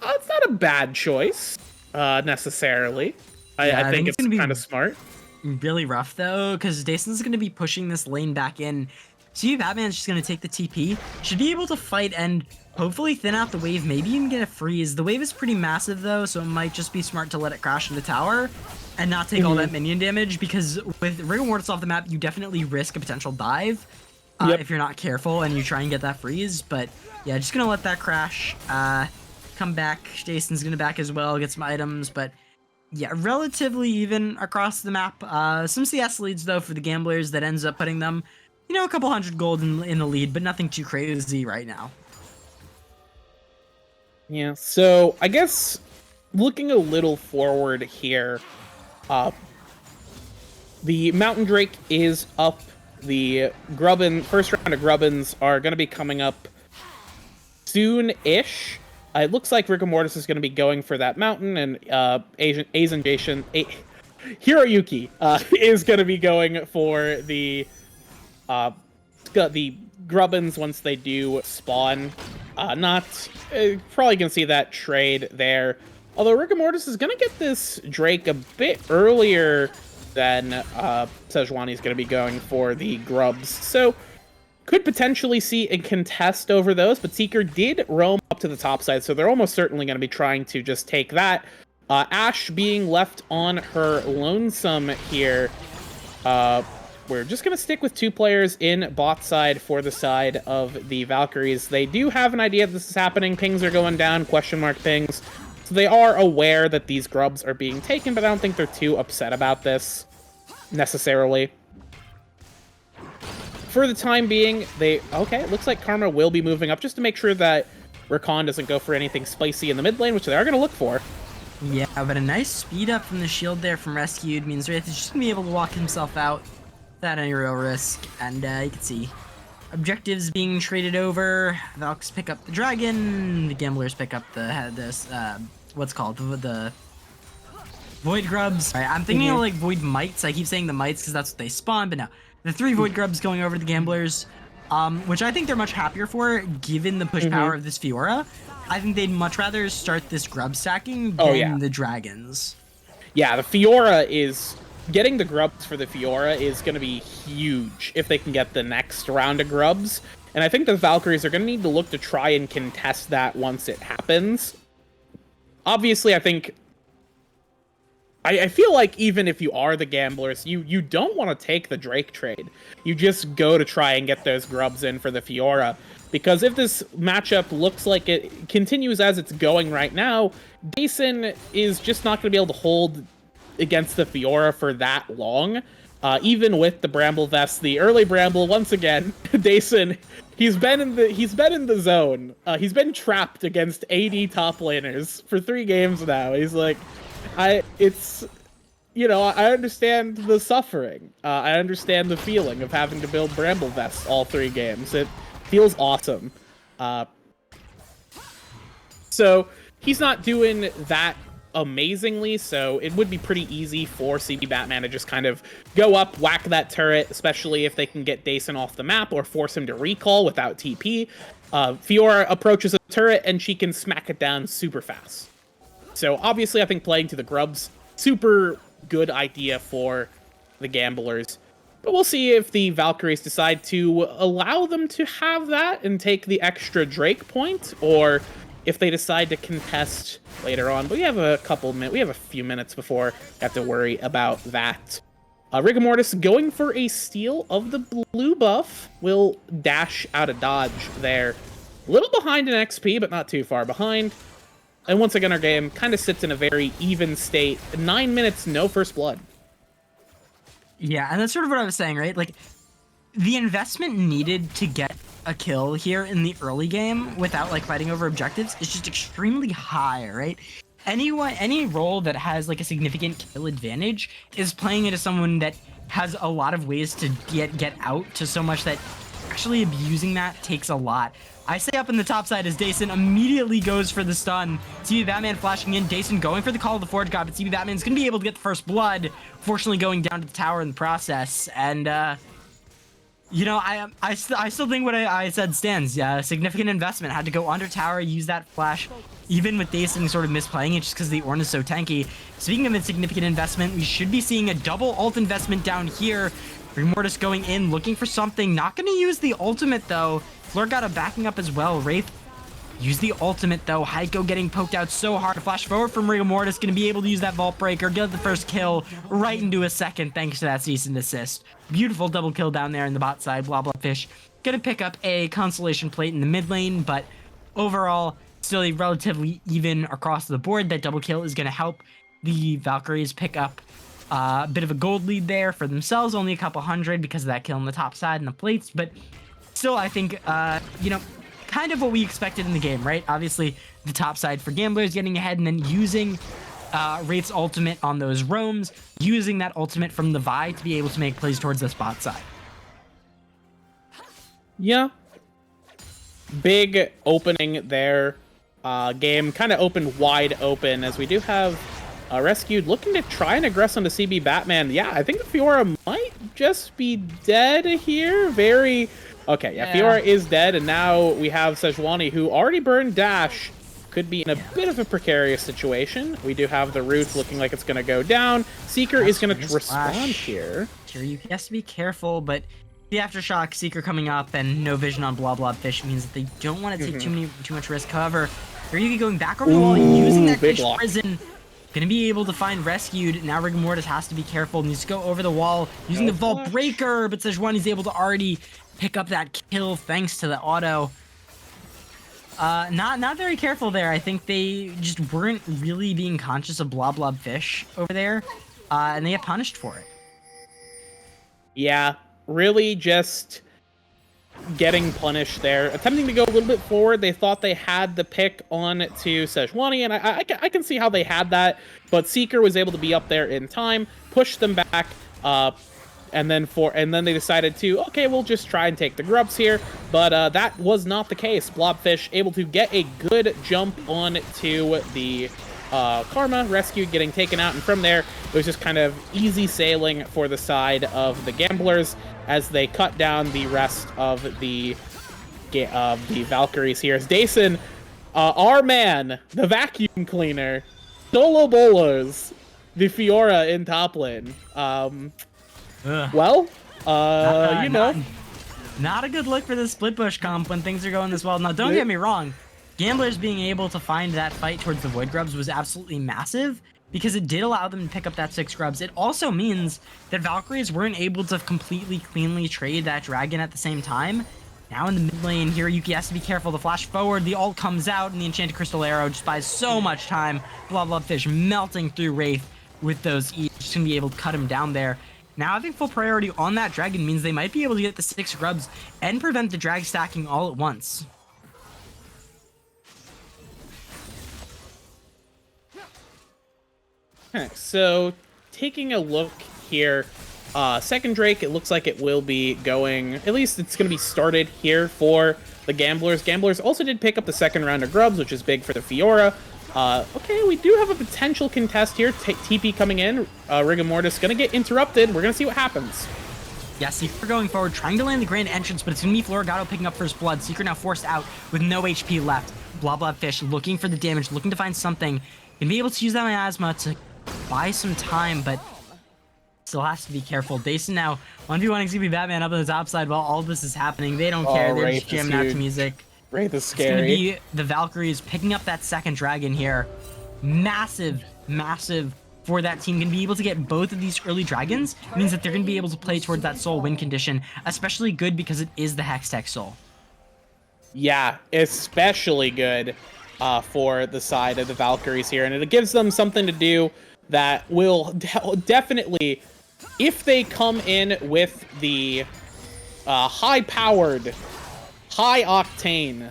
It's not a bad choice, necessarily. I think it's kind of smart. Really rough, though, because Dason's going to be pushing this lane back in. CB Batman's just going to take the TP. Should be able to fight and hopefully thin out the wave, maybe even get a freeze. The wave is pretty massive, though, so it might just be smart to let it crash into tower and not take all that minion damage, because with Rigor Mortis off the map, you definitely risk a potential dive if you're not careful and you try and get that freeze. But yeah, just going to let that crash. Come back. Jason's going to back as well, get some items, but yeah, relatively even across the map. Some CS leads, though, for the Gamblers that ends up putting them, you know, a couple hundred gold in the lead, but nothing too crazy right now. Yeah, so I guess looking a little forward here, The Mountain Drake is up. The first round of Grubbins are going to be coming up soon-ish. It looks like Rigor Mortis is going to be going for that mountain, and Hiroyuki is going to be going for the Grubbins once they do spawn. Probably going to see that trade there. Although Rigor Mortis is going to get this Drake a bit earlier than Sejuani is going to be going for the Grubs. So could potentially see a contest over those, but Seeker did roam up to the top side, so they're almost certainly going to be trying to just take that. Ashe being left on her lonesome here. We're just going to stick with 2 players in bot side for the side of the Valkyries. They do have an idea that this is happening. Pings are going down, question mark pings. So they are aware that these Grubs are being taken, but I don't think they're too upset about this necessarily. For the time being, it looks like Karma will be moving up just to make sure that Rakan doesn't go for anything spicy in the mid lane, which they are going to look for. Yeah, but a nice speed up from the shield there from Rescued means Wraith is just going to be able to walk himself out without any real risk. And you can see objectives being traded over. Valks pick up the dragon. The Gamblers pick up the Void Grubs. All right, I'm thinking of like Void Mites. I keep saying the Mites because that's what they spawn, but no. The 3 Void Grubs going over to the Gamblers, which I think they're much happier for, given the push power of this Fiora. I think they'd much rather start this Grub stacking than the Dragons. Yeah, the Fiora is... Getting the Grubs for the Fiora is going to be huge if they can get the next round of Grubs. And I think the Valkyries are going to need to look to try and contest that once it happens. Obviously, I think... I feel like even if you are the Gamblers, you don't want to take the Drake trade. You just go to try and get those Grubs in for the Fiora. Because if this matchup looks like it continues as it's going right now, Dason is just not going to be able to hold against the Fiora for that long. Even with the Bramble Vest, the early Bramble, once again, Dason, he's been in the zone. He's been trapped against AD top laners for 3 games now. He's like... I understand the suffering. I understand the feeling of having to build Bramble Vests all 3 games. It feels awesome. So he's not doing that amazingly, so it would be pretty easy for CB Batman to just kind of go up, whack that turret, especially if they can get Dason off the map or force him to recall without TP. Fiora approaches a turret and she can smack it down super fast. So obviously I think playing to the Grubs, super good idea for the Gamblers. But we'll see if the Valkyries decide to allow them to have that and take the extra Drake point, or if they decide to contest later on. But we have a few minutes before we have to worry about that. Rigor Mortis going for a steal of the blue buff, will dash out of dodge there. A little behind in XP, but not too far behind. And once again, our game kind of sits in a very even state. 9 minutes, no first blood. Yeah, and that's sort of what I was saying, right? Like, the investment needed to get a kill here in the early game without, like, fighting over objectives is just extremely high, right? Any role that has, like, a significant kill advantage is playing it as someone that has a lot of ways to get out, to so much that actually abusing that takes a lot. I say up in the top side as Dason immediately goes for the stun. CB Batman flashing in, Dason going for the Call of the Forge God, but CB Batman's going to be able to get the first blood, fortunately going down to the tower in the process. And, I still think what I said stands. Yeah, significant investment. Had to go under tower, use that flash, even with Dason sort of misplaying it just because the Ornn is so tanky. Speaking of insignificant investment, we should be seeing a double ult investment down here. Remortis going in, looking for something. Not going to use the ultimate, though. Florgata backing up as well. Wraith use the ultimate, though. Heiko getting poked out so hard. Flash forward from Rigor Mortis. Going to be able to use that Vault Breaker. Get the first kill right into a second, thanks to that cease and desist. Beautiful double kill down there in the bot side. Blah, blah, fish. Going to pick up a Constellation Plate in the mid lane, but overall, still a relatively even across the board. That double kill is going to help the Valkyries pick up a bit of a gold lead there for themselves. Only a couple hundred because of that kill on the top side and the plates, but still, I think, kind of what we expected in the game, right? Obviously, the top side for Gamblers getting ahead and then using Wraith's ultimate on those roams, using that ultimate from the Vi to be able to make plays towards the spot side. Yeah. Big opening there. Game kind of opened wide open as we do have Rescued looking to try and aggress onto CB Batman. Yeah, I think Fiora might just be dead here. Very... Okay, yeah, Fiora is dead, and now we have Sejuani, who already burned Dash. Could be in a bit of a precarious situation. We do have the root looking like it's going to go down. Seeker is going to respond here. You has to be careful, but the Aftershock, Seeker coming up, and no vision on Blah Blah Fish means that they don't want to take too much risk. However, Ryugi going back over the wall, using that Fish Prison, gonna be able to find Rescued. Now Rigor Mortis has to be careful, needs to go over the wall, using the Vault Breaker, but Sejuani's able to already pick up that kill thanks to the auto. Not very careful there. I think they just weren't really being conscious of Blah Blah Fish over there, and they get punished for it. Yeah, really just getting punished there. Attempting to go a little bit forward. They thought they had the pick on to Sejuani, and I can see how they had that, but Seeker was able to be up there in time, push them back, and then they decided to, okay, we'll just try and take the grubs here, but that was not the case. Blobfish able to get a good jump on to the Karma, Rescued getting taken out, and from there, it was just kind of easy sailing for the side of the Gamblers as they cut down the rest of the Valkyries here. As Dason, our man, the vacuum cleaner, solo bolos the Fiora in top lane. Well, you know. Not a good look for the split push comp when things are going this well. Now, don't get me wrong. Gamblers being able to find that fight towards the Void Grubs was absolutely massive because it did allow them to pick up that 6 grubs. It also means that Valkyries weren't able to completely cleanly trade that dragon at the same time. Now in the mid lane here, Yuki has to be careful to flash forward. The ult comes out and the Enchanted Crystal Arrow just buys so much time. Blobfish melting through Wraith with those E's. Just gonna be able to cut him down there. Now having full priority on that dragon means they might be able to get the 6 grubs and prevent the drag stacking all at once. Okay, so taking a look here, second Drake, it looks like it will be going, at least it's going to be started here for the Gamblers. Gamblers also did pick up the second round of grubs, which is big for the Fiora. Okay, we do have a potential contest here. TP coming in, Rigor Mortis going to get interrupted. We're going to see what happens. Yeah, Seeker going forward, trying to land the Grand Entrance, but it's going to be Florigato picking up first blood. Seeker now forced out with no HP left. Blobfish looking for the damage, looking to find something. Gonna be able to use that miasma to buy some time, but still has to be careful. Dason now 1v1 XP Batman up on the top side while all this is happening. They don't care. They're just jamming out to music. Wraith is scary. It's gonna be the Valkyries picking up that second dragon here. Massive for that team. Gonna be able to get both of these early dragons. Means that they're gonna be able to play towards that soul win condition. Especially good because it is the Hextech soul. Yeah, especially good for the side of the Valkyries here. And it gives them something to do that will definitely, if they come in with the high-powered, high-octane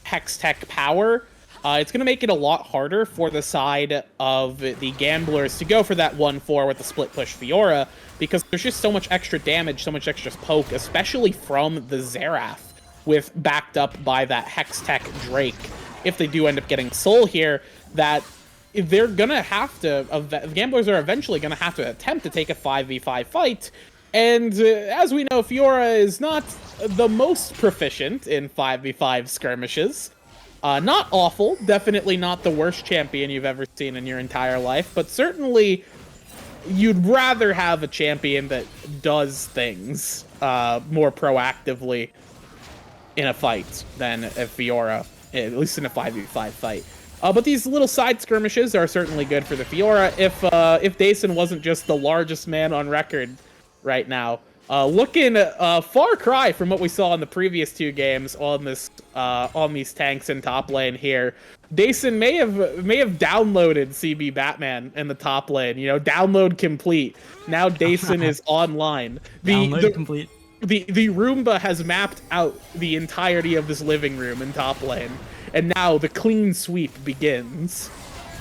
Hextech power, it's going to make it a lot harder for the side of the Gamblers to go for that 1-4 with the split push Fiora, because there's just so much extra damage, so much extra poke, especially from the Xerath, with backed up by that Hextech Drake. If they do end up getting Soul here, that they're gonna have to, the Gamblers are eventually gonna have to attempt to take a 5v5 fight, and as we know, Fiora is not the most proficient in 5v5 skirmishes. Not awful, definitely not the worst champion you've ever seen in your entire life, but certainly you'd rather have a champion that does things more proactively in a fight than a Fiora, at least in a 5v5 fight. But these little side skirmishes are certainly good for the Fiora if Dason wasn't just the largest man on record right now. Looking far cry from what we saw in the previous 2 games on this on these tanks in top lane here. Dason may have downloaded CB Batman in the top lane. You know, download complete. Now Dason is online. Download complete. The Roomba has mapped out the entirety of this living room in top lane, and now the clean sweep begins.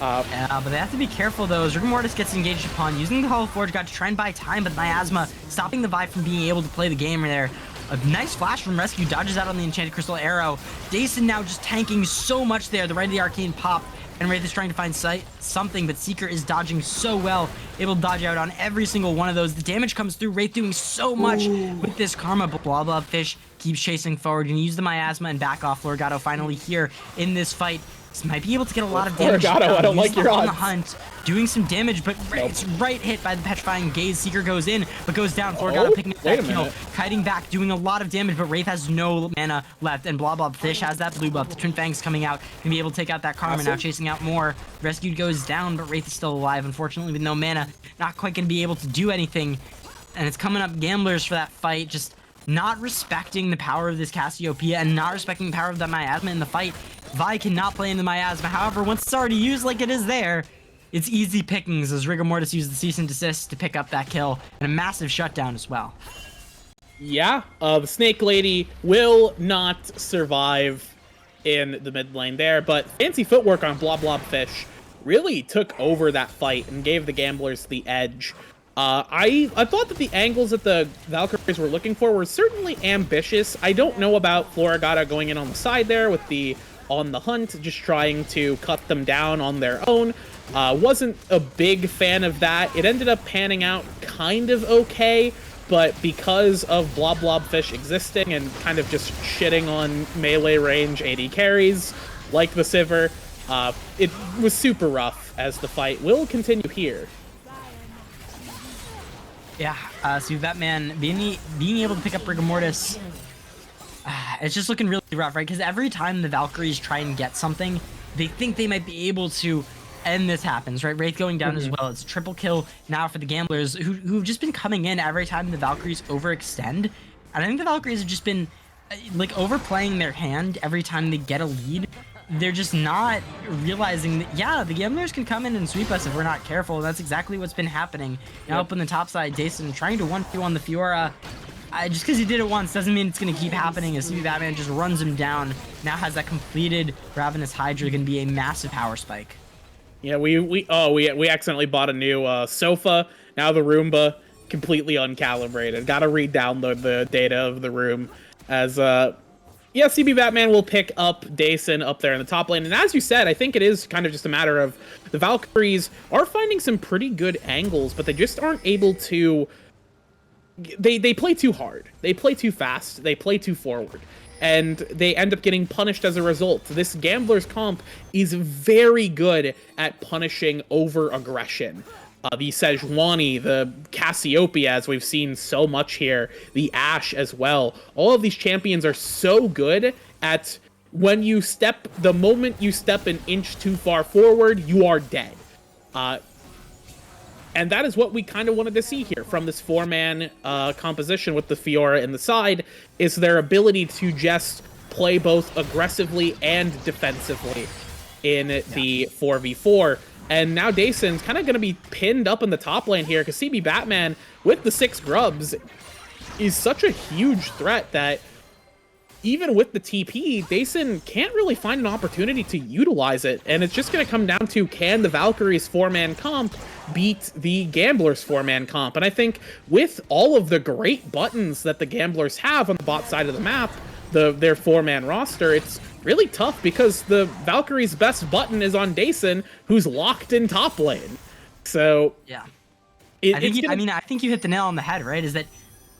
Yeah, but they have to be careful though, as Rigor Mortis gets engaged upon, using the Hollow Forge God to try and buy time, but Miasma stopping the Vi from being able to play the game there. A nice flash from Rescue, dodges out on the Enchanted Crystal Arrow. Dason now just tanking so much there, the right of the Arcane pop, and Wraith is trying to find something, but Seeker is dodging so well, able to dodge out on every single one of those. The damage comes through, Wraith doing so much with this Karma, but Blobfish keeps chasing forward, and use the Miasma and back off. Florigato finally here in this fight. This might be able to get a lot of damage. Florigato, I don't like your on odds. the hunt, doing some damage, but it's right hit by the Petrifying Gaze. Seeker goes in, but goes down. Florigato picking up that kill, kiting back, doing a lot of damage, but Wraith has no mana left, and Blobfish has that blue buff. The Twin Fangs coming out, can be able to take out that Karma, now chasing out more. Rescued goes down, but Wraith is still alive, unfortunately, with no mana. Not quite going to be able to do anything, and it's coming up Gamblers for that fight, just not respecting the power of this Cassiopeia and not respecting the power of that Miasma in the fight. Vi cannot play in the Miasma. However, once it's already used like it is there, it's easy pickings as Rigor Mortis used the Cease and Desist to pick up that kill, and a massive shutdown as well. Yeah, the Snake Lady will not survive in the mid lane there, but fancy footwork on Blobfish really took over that fight and gave the Gamblers the edge. I thought that the angles that the Valkyries were looking for were certainly ambitious. I don't know about Florigato going in on the side there with the on the hunt, just trying to cut them down on their own. Wasn't a big fan of that. It ended up panning out kind of okay, but because of Blobfish existing and kind of just shitting on melee range AD carries like the Sivir, it was super rough as the fight will continue here. Yeah, so Batman being able to pick up Rigor Mortis, it's just looking really rough, right? Because every time the Valkyries try and get something, they think they might be able to, and this happens, right? Wraith going down as well. It's a triple kill now for the Gamblers, who've just been coming in every time the Valkyries overextend. And I think the Valkyries have just been, like, overplaying their hand every time they get a lead. They're just not realizing that, yeah, the Gamblers can come in and sweep us if we're not careful. That's exactly what's been happening. Now up on the top side, Dason trying to 1-2 on the Fiora. Just because he did it once doesn't mean it's going to keep happening, as CB Batman just runs him down. Now has that completed Ravenous Hydra, going to be a massive power spike. Yeah, we accidentally bought a new sofa. Now the Roomba completely uncalibrated. Got to re-download the data of the room as yeah, CB Batman will pick up Dason up there in the top lane. And as you said, I think it is kind of just a matter of the Valkyries are finding some pretty good angles, but they just aren't able to... They play too hard. They play too fast. They play too forward. And they end up getting punished as a result. This Gambler's comp is very good at punishing over-aggression. The Sejuani, the Cassiopeia, as we've seen so much here, the Ashe as well. All of these champions are so good at when you step, the moment you step an inch too far forward, you are dead. And that is what we kind of wanted to see here from this four-man composition with the Fiora in the side, is their ability to just play both aggressively and defensively in the 4v4. And now Dason's kind of going to be pinned up in the top lane here, because CB Batman, with the 6 grubs, is such a huge threat that even with the TP, Dason can't really find an opportunity to utilize it. And it's just going to come down to, can the Valkyries 4-man comp beat the Gamblers 4-man comp? And I think with all of the great buttons that the Gamblers have on the bot side of the map, their 4-man roster, it's really tough because the Valkyrie's best button is on Dason, who's locked in top lane. So yeah, I think you hit the nail on the head, right? Is that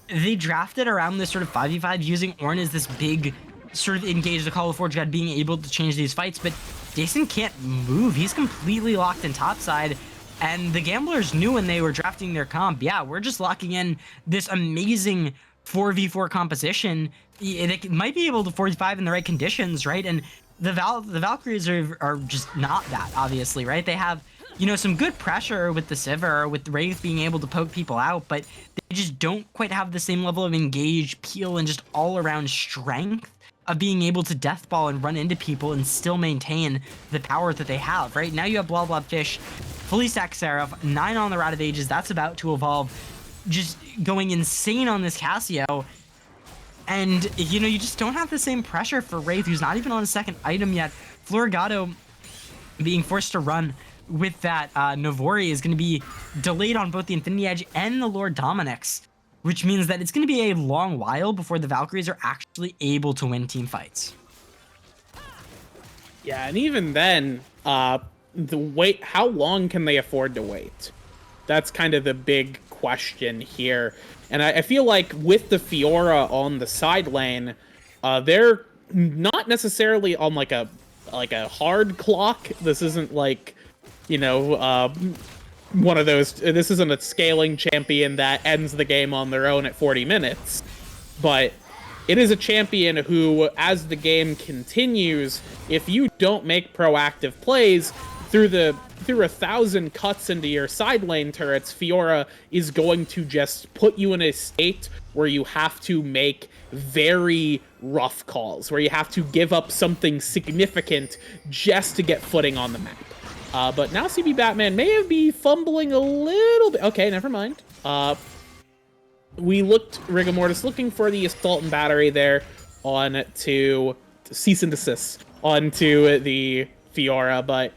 they drafted around this sort of 5v5 using Ornn as this big sort of engage the Call of Forge God, being able to change these fights, but Dason can't move. He's completely locked in topside. And the Gamblers knew when they were drafting their comp, yeah, we're just locking in this amazing 4v4 composition. They might be able to 45 in the right conditions, right? And the Valkyries are just not that, obviously, right? They have, you know, some good pressure with the Sivir, with the Wraith being able to poke people out, but they just don't quite have the same level of engage, peel, and just all-around strength of being able to deathball and run into people and still maintain the power that they have, right? Now you have Blobfish, fully stacked Seraph, 9 on the Rat of Ages, that's about to evolve, just going insane on this Cassio. And, you know, you just don't have the same pressure for Wraith, who's not even on a second item yet. Florigato being forced to run with that, Navori is going to be delayed on both the Infinity Edge and the Lord Dominix, which means that it's going to be a long while before the Valkyries are actually able to win team fights. Yeah, and even then, how long can they afford to wait? That's kind of the big question here. And I feel like with the Fiora on the side lane, they're not necessarily on like a hard clock. This isn't like, one of those. This isn't a scaling champion that ends the game on their own at 40 minutes. But it is a champion who, as the game continues, if you don't make proactive plays through 1,000 cuts into your side lane turrets, Fiora is going to just put you in a state where you have to make very rough calls, where you have to give up something significant just to get footing on the map. But now CB Batman may be fumbling a little bit. Okay, never mind. Rigor Mortis looking for the Assault and Battery there on to Cease and Desist onto the Fiora, but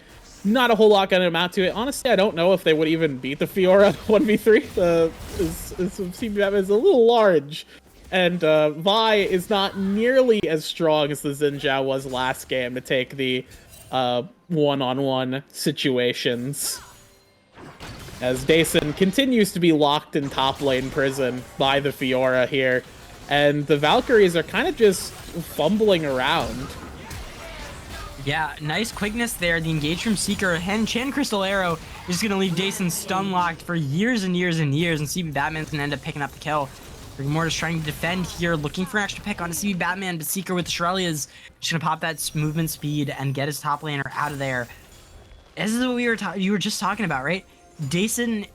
not a whole lot going to amount to it. Honestly, I don't know if they would even beat the Fiora 1v3. CB Batman is a little large, and Vi is not nearly as strong as the Xin Zhao was last game to take the one-on-one situations. As Dason continues to be locked in top lane prison by the Fiora here, and the Valkyries are kind of just fumbling around. Yeah, nice quickness there. The engage from Seeker and Chan Crystal Arrow is just going to leave Dason stun locked for years and years and years, and CB Batman's going to end up picking up the kill. Rigor Mortis trying to defend here, looking for an extra pick on CB Batman, but Seeker with the Shurelya's just going to pop that movement speed and get his top laner out of there. This is what you were just talking about, right? Dason,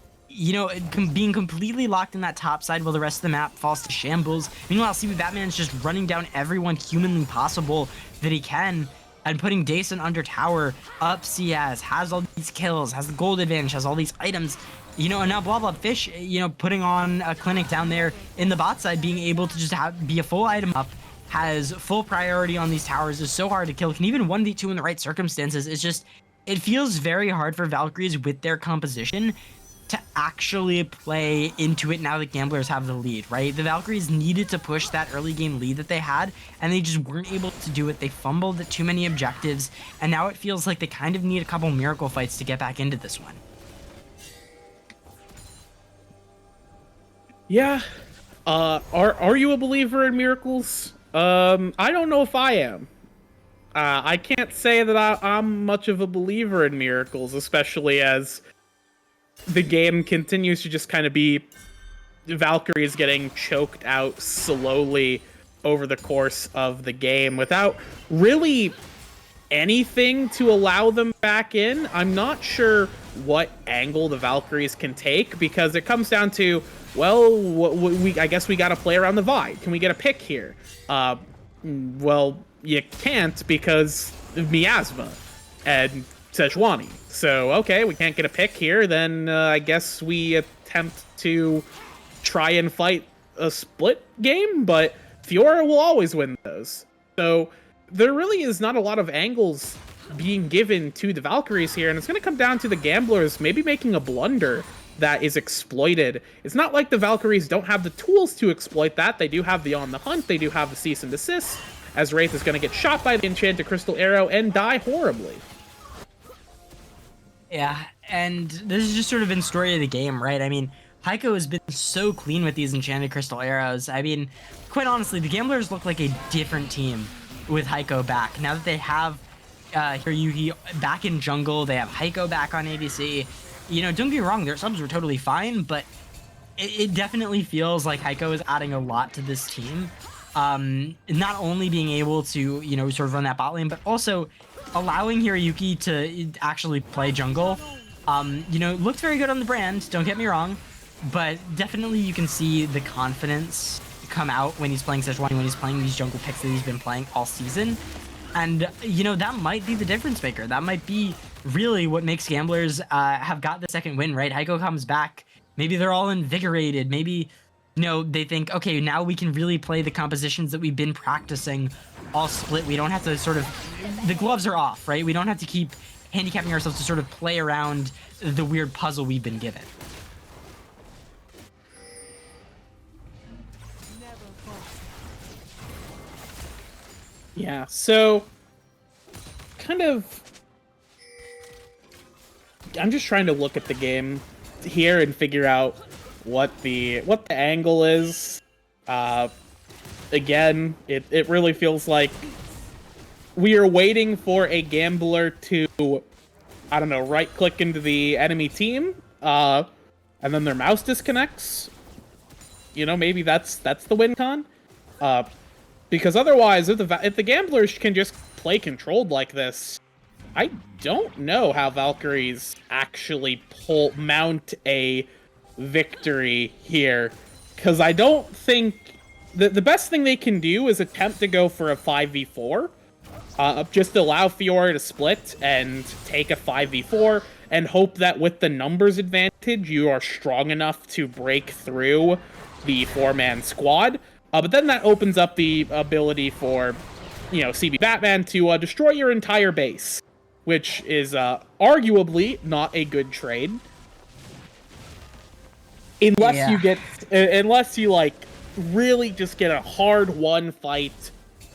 being completely locked in that top side while the rest of the map falls to shambles. Meanwhile, CB Batman's just running down everyone humanly possible that he can, and putting Dason under tower, up CS, has all these kills, has the gold advantage, has all these items, and now Blah Blah Fish, putting on a clinic down there in the bot side, being able to just be a full item up, has full priority on these towers, is so hard to kill, can even 1v2 in the right circumstances. It feels very hard for Valkyries with their composition to actually play into it now that Gamblers have the lead, right? The Valkyries needed to push that early game lead that they had, and they just weren't able to do it. They fumbled at too many objectives, and now it feels like they kind of need a couple miracle fights to get back into this one. Yeah. Are you a believer in miracles? I don't know if I am. I can't say that I'm much of a believer in miracles, especially as the game continues to just kind of be Valkyries getting choked out slowly over the course of the game without really anything to allow them back in. I'm not sure what angle the Valkyries can take, because it comes down to, well, I guess we got to play around the Vi. Can we get a pick here? Well, you can't, because of Miasma and Sejuani. So, okay, we can't get a pick here, then I guess we attempt to try and fight a split game, but Fiora will always win those. So there really is not a lot of angles being given to the Valkyries here, and it's going to come down to the Gamblers maybe making a blunder that is exploited. It's not like the Valkyries don't have the tools to exploit that. They do have the On the Hunt, they do have the Cease and Desist, as Wraith is going to get shot by the Enchanted Crystal Arrow and die horribly. Yeah, and this has just sort of been story of the game, right? I mean, Heiko has been so clean with these Enchanted Crystal Arrows. I mean, quite honestly, the Gamblers look like a different team with Heiko back. Now that they have Hiroyuki back in jungle, they have Heiko back on ADC. Don't get me wrong, their subs were totally fine, but it definitely feels like Heiko is adding a lot to this team. Not only being able to, sort of run that bot lane, but also allowing Hiroyuki to actually play jungle. Looks very good on the brand, don't get me wrong, but definitely you can see the confidence come out when he's playing Sejuani, when he's playing these jungle picks that he's been playing all season. And, that might be the difference maker. That might be really what makes Gamblers have got the second win, right? Heiko comes back. Maybe they're all invigorated. Maybe, they think, okay, now we can really play the compositions that we've been practicing all split. We don't have to the gloves are off, right? We don't have to keep handicapping ourselves to sort of play around the weird puzzle we've been given. Yeah, so kind of I'm just trying to look at the game here and figure out what the angle is. Again, it really feels like we are waiting for a gambler to, I don't know, right-click into the enemy team, and then their mouse disconnects. You know, maybe that's the win con. Because otherwise, if the gamblers can just play controlled like this, I don't know how Valkyries actually mount a victory here. Because I don't think the best thing they can do is attempt to go for a 5v4. Just to allow Fiora to split and take a 5v4 and hope that with the numbers advantage, you are strong enough to break through the 4-man squad. But then that opens up the ability for, you know, CB Batman to destroy your entire base, which is arguably not a good trade. Unless you like really just get a hard-won fight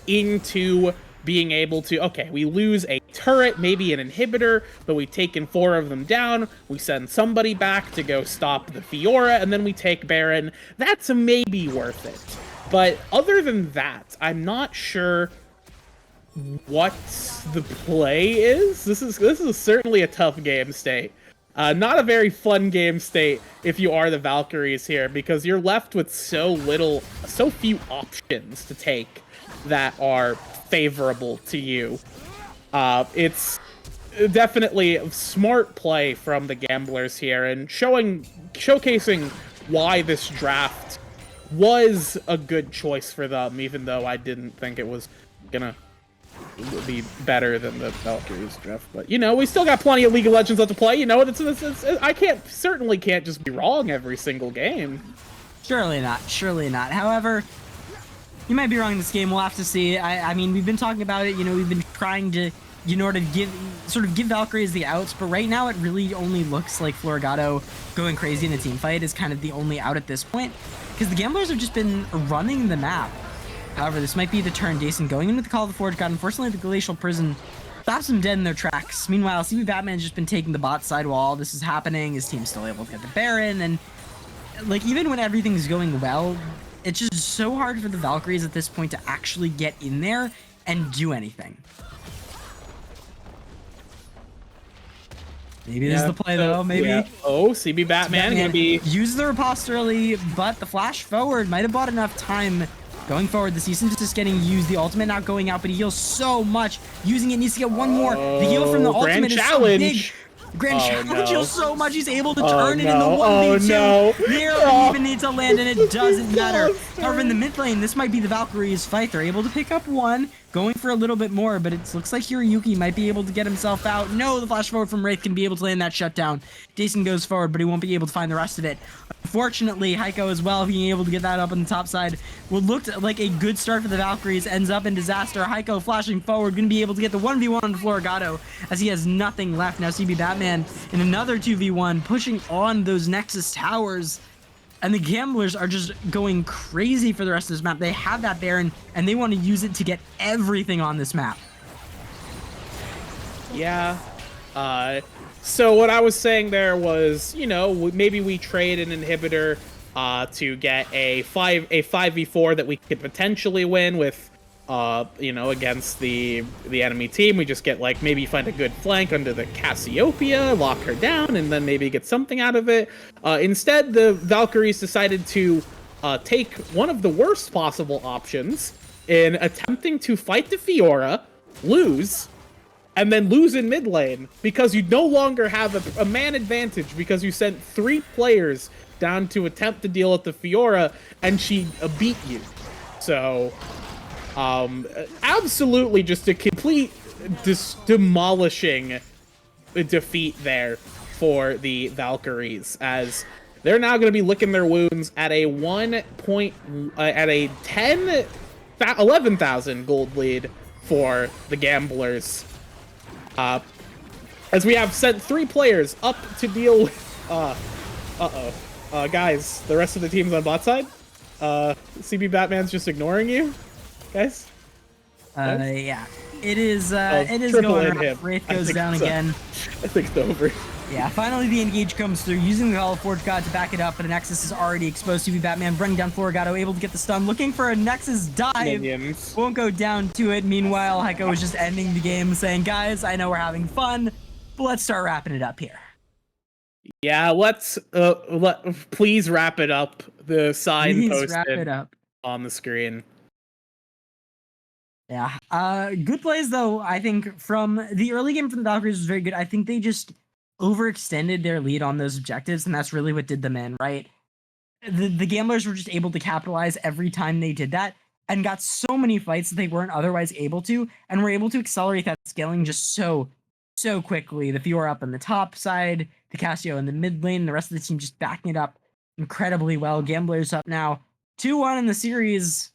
into being able to, okay, we lose a turret, maybe an inhibitor, but we've taken 4 of them down, we send somebody back to go stop the Fiora, and then we take Baron. That's maybe worth it. But other than that, I'm not sure what the play is. This is certainly a tough game state. Not a very fun game state if you are the Valkyries here, because you're left with so few options to take that are favorable to you. It's definitely a smart play from the gamblers here, and showcasing why this draft was a good choice for them, even though I didn't think it was gonna be better than the Valkyries draft. But, you know, we still got plenty of League of Legends left to play. You know, certainly can't just be wrong every single game. Surely not. However, you might be wrong in this game. We'll have to see. I mean, we've been talking about it. You know, we've been trying to, you know, to give Valkyries the outs, but right now it really only looks like Florigato going crazy in the team fight is kind of the only out at this point, because the gamblers have just been running the map. However, this might be the turn. Jason going into the Call of the Forge God. Unfortunately, the Glacial Prison stops them dead in their tracks. Meanwhile, CB Batman's just been taking the bot side while all this is happening. His team's still able to get the Baron, and like even when everything's going well, it's just so hard for the Valkyries at this point to actually get in there and do anything. Maybe this is the play, though. Maybe. Yeah. Oh, CB Batman gonna be use the riposte early, but the flash forward might have bought enough time. Going forward, the season's just getting used. The ultimate not going out, but he heals so much. Using it needs to get one more. The heal from the ultimate is so big. Grand Challenge heals so much, he's able to turn it in the 1v2. Barely even need to land, and it doesn't matter. However, in the mid lane, this might be the Valkyries' fight. They're able to pick up one, going for a little bit more, but it looks like Hiroyuki might be able to get himself out. No, the flash forward from Wraith can be able to land that shutdown. Jason goes forward, but he won't be able to find the rest of it. Unfortunately, Heiko as well, being able to get that up on the top side, what looked like a good start for the Valkyries ends up in disaster. Heiko flashing forward, going to be able to get the 1v1 on Florigato as he has nothing left. Now CB Batman in another 2v1, pushing on those Nexus towers. And the gamblers are just going crazy for the rest of this map. They have that Baron, and they want to use it to get everything on this map. Yeah. So what I was saying there was, you know, maybe we trade an inhibitor to get a 5v4 that we could potentially win with, you know, against the enemy team. We just get, like, maybe find a good flank under the Cassiopeia, lock her down, and then maybe get something out of it. Instead, the Valkyries decided to take one of the worst possible options in attempting to fight the Fiora, lose, and then lose in mid lane because you no longer have a man advantage because you sent 3 players down to attempt to deal with the Fiora, and she beat you. So, absolutely just a complete demolishing defeat there for the Valkyries, as they're now going to be licking their wounds at a 11,000 gold lead for the gamblers. as we have sent 3 players up to deal with, guys, the rest of the team's on bot side. CB Batman's just ignoring you, guys. Yeah. It is triple going in him. rough. Wraith I goes think down so. again. I think it's over. Yeah, finally the engage comes through, using the Hall of Forge God to back it up, but a Nexus is already exposed to be Batman, running down Florigato, able to get the stun, looking for a Nexus dive. Minions. Won't go down to it. Meanwhile, Heko is just ending the game, saying, guys, I know we're having fun, but let's start wrapping it up here. Yeah, let's please wrap it up. The sign Please wrap posted it up. on the screen. Yeah. Good plays, though. I think from the early game from the Valkyries was very good. I think they just overextended their lead on those objectives, and that's really what did them in, right? The Gamblers were just able to capitalize every time they did that and got so many fights that they weren't otherwise able to, and were able to accelerate that scaling just so quickly. The Fiora up on the top side, the Cassio in the mid lane, the rest of the team just backing it up incredibly well. Gamblers up now 2-1 in the series.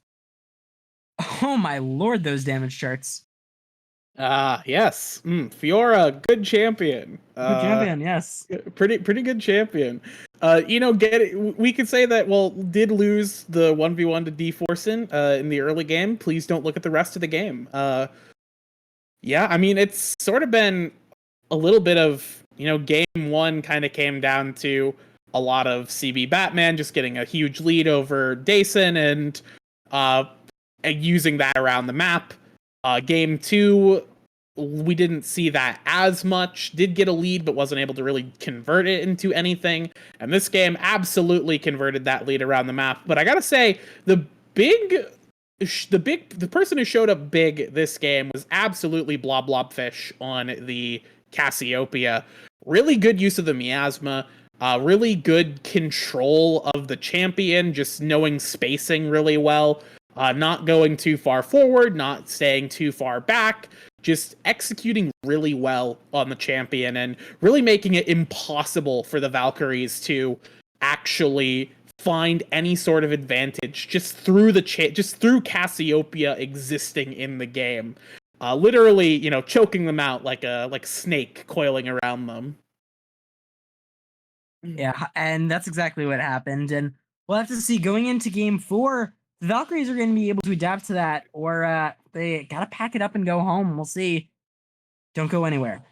Oh my lord, those damage charts. Yes. Fiora, good champion. Good champion, yes. Pretty good champion. We could say that, well, did lose the 1v1 to D-Forcin in the early game. Please don't look at the rest of the game. Yeah, I mean, it's sort of been a little bit of, game 1 kind of came down to a lot of CB Batman just getting a huge lead over Dason and using that around the map. Game 2, we didn't see that as much. Did get a lead, but wasn't able to really convert it into anything. And this game absolutely converted that lead around the map. But I gotta say, the person who showed up big this game was absolutely Blobfish on the Cassiopeia. Really good use of the miasma. Really good control of the champion, just knowing spacing really well. Not going too far forward, not staying too far back, just executing really well on the champion and really making it impossible for the Valkyries to actually find any sort of advantage just through Cassiopeia existing in the game. Literally, choking them out like a snake coiling around them. Yeah, and that's exactly what happened. And we'll have to see going into game 4. The Valkyries are going to be able to adapt to that, or they got to pack it up and go home. We'll see. Don't go anywhere.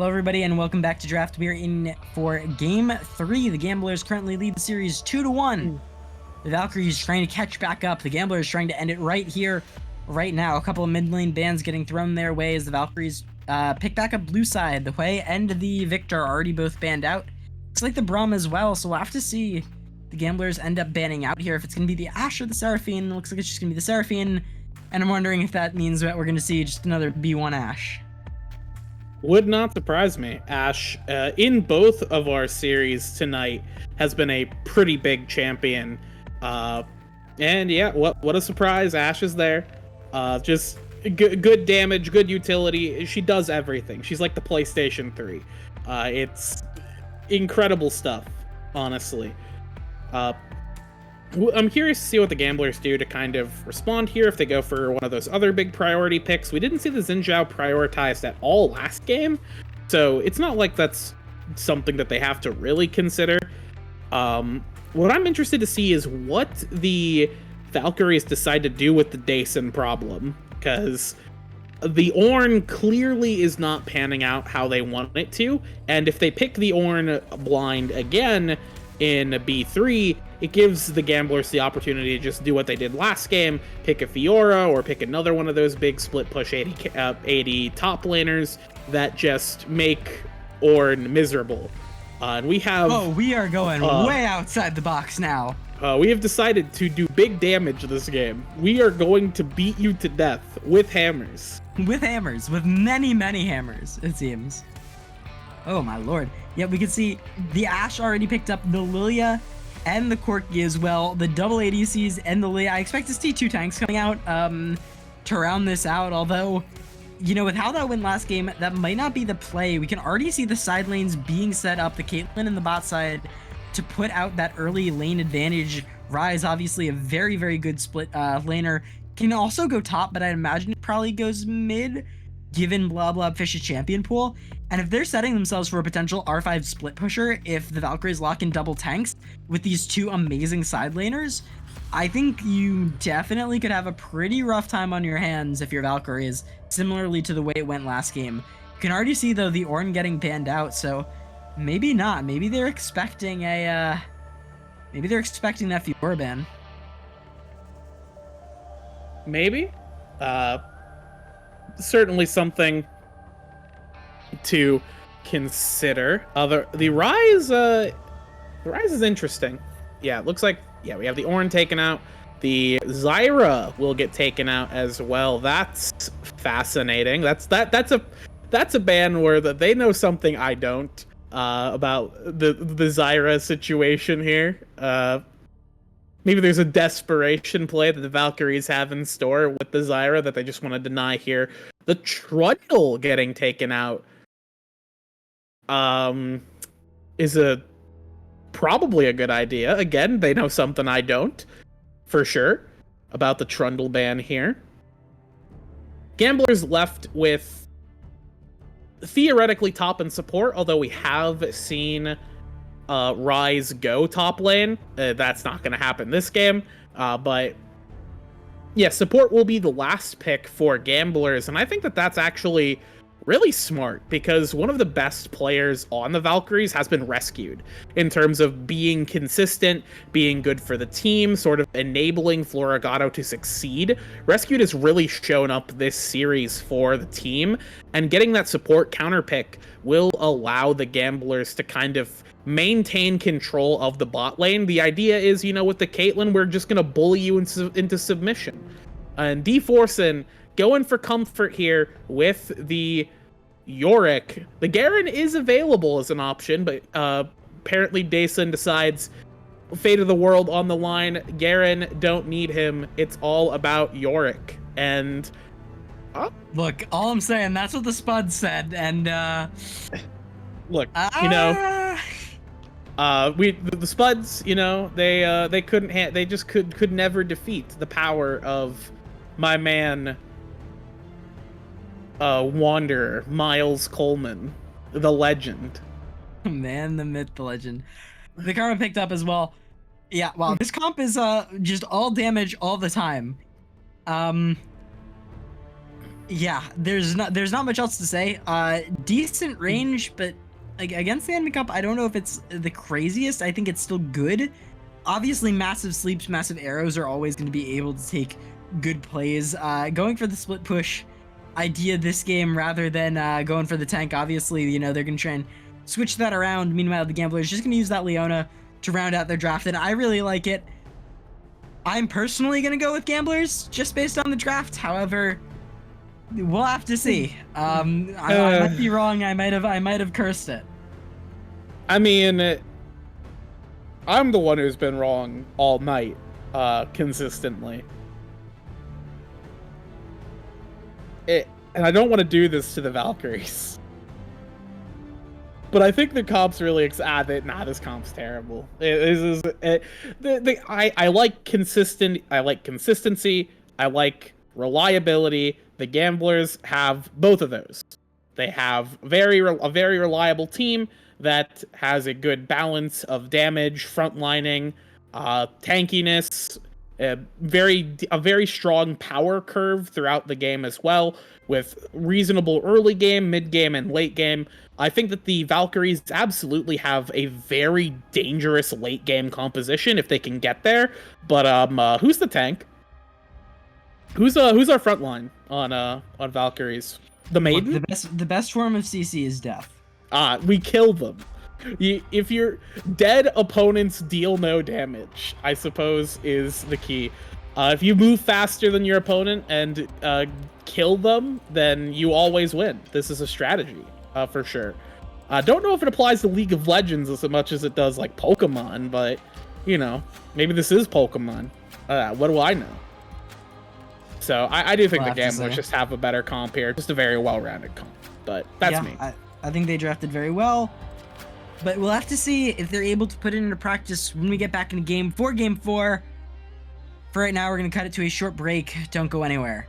Hello, everybody, and welcome back to Draft. We are in for Game 3. The Gamblers currently lead the series 2-1. The Valkyries trying to catch back up. The Gamblers trying to end it right here, right now. A couple of mid lane bans getting thrown their way as the Valkyries pick back up blue side. The Hui and the Victor are already both banned out. Looks like the Braum as well, so we'll have to see the Gamblers end up banning out here. If it's going to be the Ashe or the Seraphine, looks like it's just going to be the Seraphine. And I'm wondering if that means that we're going to see just another B1 Ashe. Would not surprise me. Ashe, in both of our series tonight, has been a pretty big champion. And yeah, what a surprise. Ashe is there. Just good damage, good utility. She does everything. She's like the PlayStation 3. It's incredible stuff, honestly. I'm curious to see what the Gamblers do to kind of respond here, if they go for one of those other big priority picks. We didn't see the Xin Zhao prioritized at all last game, so it's not like that's something that they have to really consider. What I'm interested to see is what the Valkyries decide to do with the Dason problem, because the Ornn clearly is not panning out how they want it to, and if they pick the Ornn blind again in B3, it gives the Gamblers the opportunity to just do what they did last game, pick a Fiora or pick another one of those big split push 80 top laners that just make Ornn miserable. And we have... Oh, we are going way outside the box now. We have decided to do big damage this game. We are going to beat you to death with hammers. With hammers, with many, many hammers, it seems. Oh my lord. Yeah, we can see the Ashe already picked up the Lilia and the Corki as well. The double ADCs and the Lilia. I expect to see 2 tanks coming out to round this out, although, you know, with how that went last game, that might not be the play. We can already see the side lanes being set up, the Caitlyn and the bot side, to put out that early lane advantage. Ryze, obviously a very, very good split laner. Can also go top, but I imagine it probably goes mid, given blah blah Fish's champion pool. And if they're setting themselves for a potential R5 split pusher, if the Valkyries lock in double tanks with these 2 amazing side laners, I think you definitely could have a pretty rough time on your hands if you're Valkyries, similarly to the way it went last game. You can already see, though, the Ornn getting banned out, so maybe not. Maybe they're expecting a, maybe they're expecting that Fiora ban. Maybe. Certainly something to consider. The Ryze is interesting. Yeah, it looks like, yeah, we have the Ornn taken out. The Zyra will get taken out as well. That's fascinating. That's a ban where they know something I don't about the Zyra situation here. Maybe there's a desperation play that the Valkyries have in store with the Zyra that they just want to deny here. The Trundle getting taken out is probably a good idea. Again, they know something I don't, for sure, about the Trundle ban here. Gamblers left with theoretically top and support, although we have seen Ryze go top lane. That's not going to happen this game, but yeah, support will be the last pick for Gamblers, and I think that that's actually really smart, because one of the best players on the Valkyries has been rescued in terms of being consistent, being good for the team, sort of enabling Florigato to succeed. Rescued has really shown up this series for the team, and getting that support counter pick will allow the Gamblers to kind of maintain control of the bot lane. The idea is, you know, with the Caitlyn, we're just going to bully you into submission. And D-Forcin going for comfort here with the Yorick. The Garen is available as an option, but apparently Dason decides fate of the world on the line. Garen, don't need him. It's all about Yorick. And look, all I'm saying, that's what the Spud said, and look, you know, the Spuds, you know, they couldn't they just could never defeat the power of my man Wanderer, Miles Coleman, the legend. Man, the myth, the legend. The Karma picked up as well. Yeah, wow, this comp is just all damage all the time. Yeah, there's not much else to say. Decent range, but like against the enemy comp, I don't know if it's the craziest. I think it's still good. Obviously, massive sleeps, massive arrows are always going to be able to take good plays. Going for the split push idea this game rather than going for the tank. Obviously, you know, they're going to try and switch that around. Meanwhile, the Gambler is just going to use that Leona to round out their draft, and I really like it. I'm personally going to go with Gamblers just based on the draft. However, we'll have to see. I might be wrong. I might have cursed it. I mean, I'm the one who's been wrong all night, consistently. And I don't want to do this to the Valkyries. But I think the comp's really this comp's terrible. I like consistency. I like reliability. The Gamblers have both of those. They have a very reliable team that has a good balance of damage, frontlining, tankiness, a very strong power curve throughout the game as well, with reasonable early game, mid game, and late game. I think that the Valkyries absolutely have a very dangerous late game composition if they can get there. But who's the tank? Who's our front line on Valkyries? The Maiden? Look, the best form of CC is death. We kill them. If your dead opponents deal no damage, I suppose is the key. If you move faster than your opponent and kill them, then you always win. This is a strategy, for sure. I don't know if it applies to League of Legends as much as it does like Pokemon, but you know, maybe this is Pokemon. What do I know? So I do think the Gamblers just have a better comp here, just a very well-rounded comp. But that's me. I think they drafted very well. But we'll have to see if they're able to put it into practice when we get back into game 4. For right now, we're going to cut it to a short break. Don't go anywhere.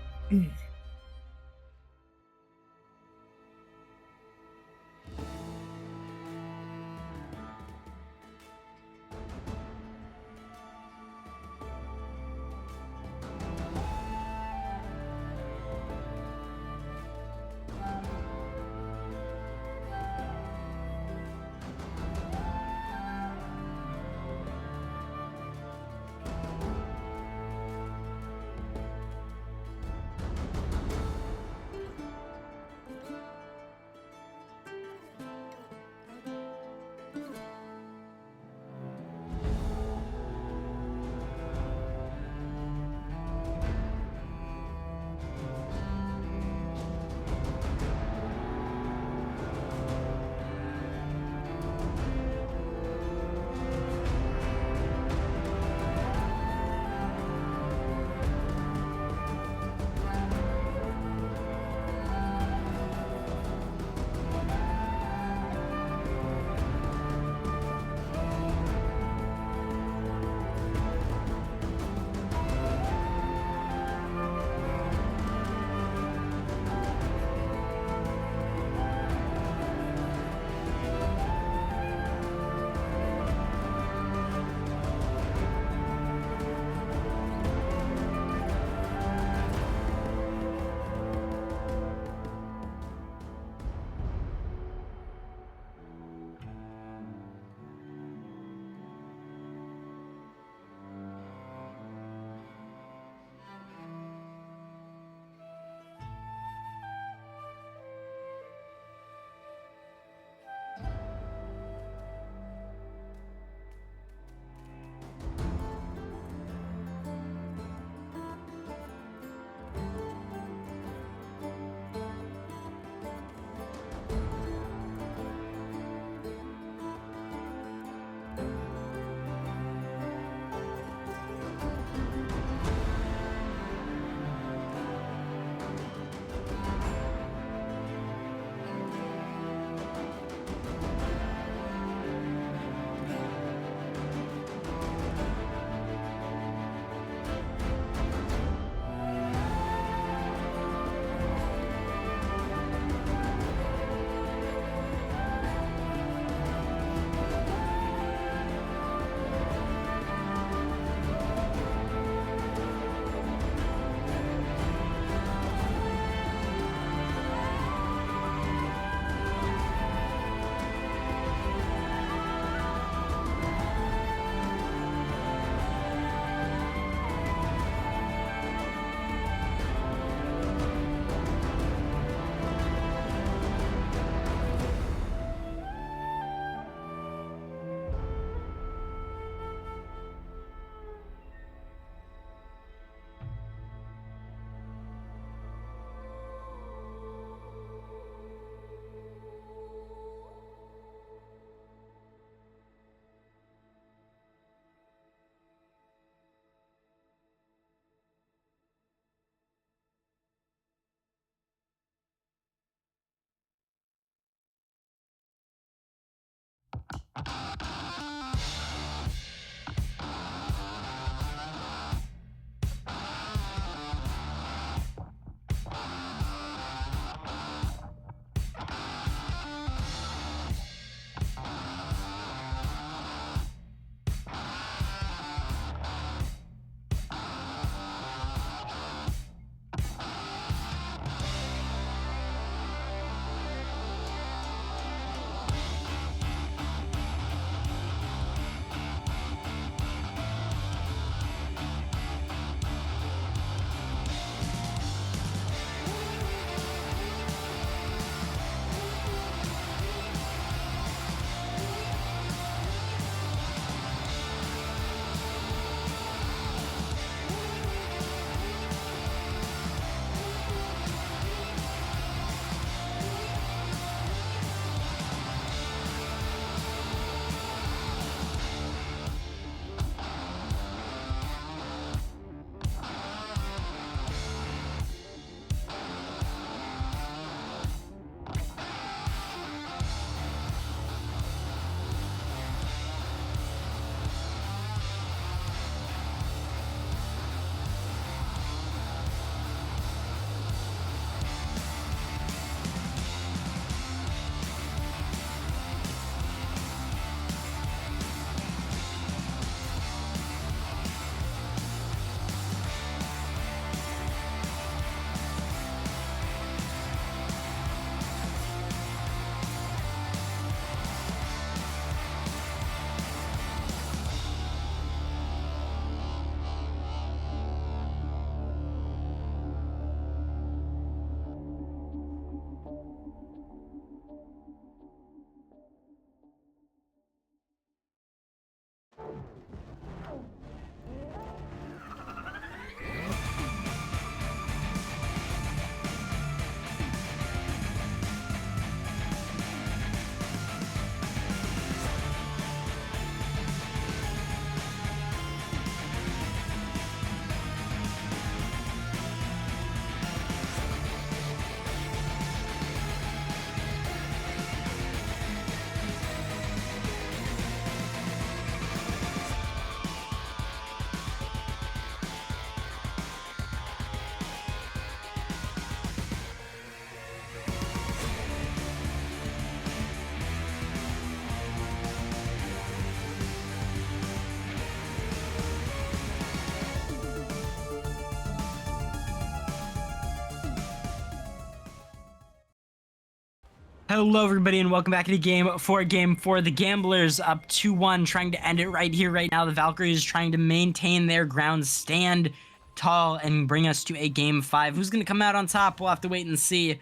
Hello, everybody, and welcome back to Game 4. The Gamblers up 2-1, trying to end it right here, right now. The Valkyries trying to maintain their ground, stand tall, and bring us to a Game 5. Who's going to come out on top? We'll have to wait and see.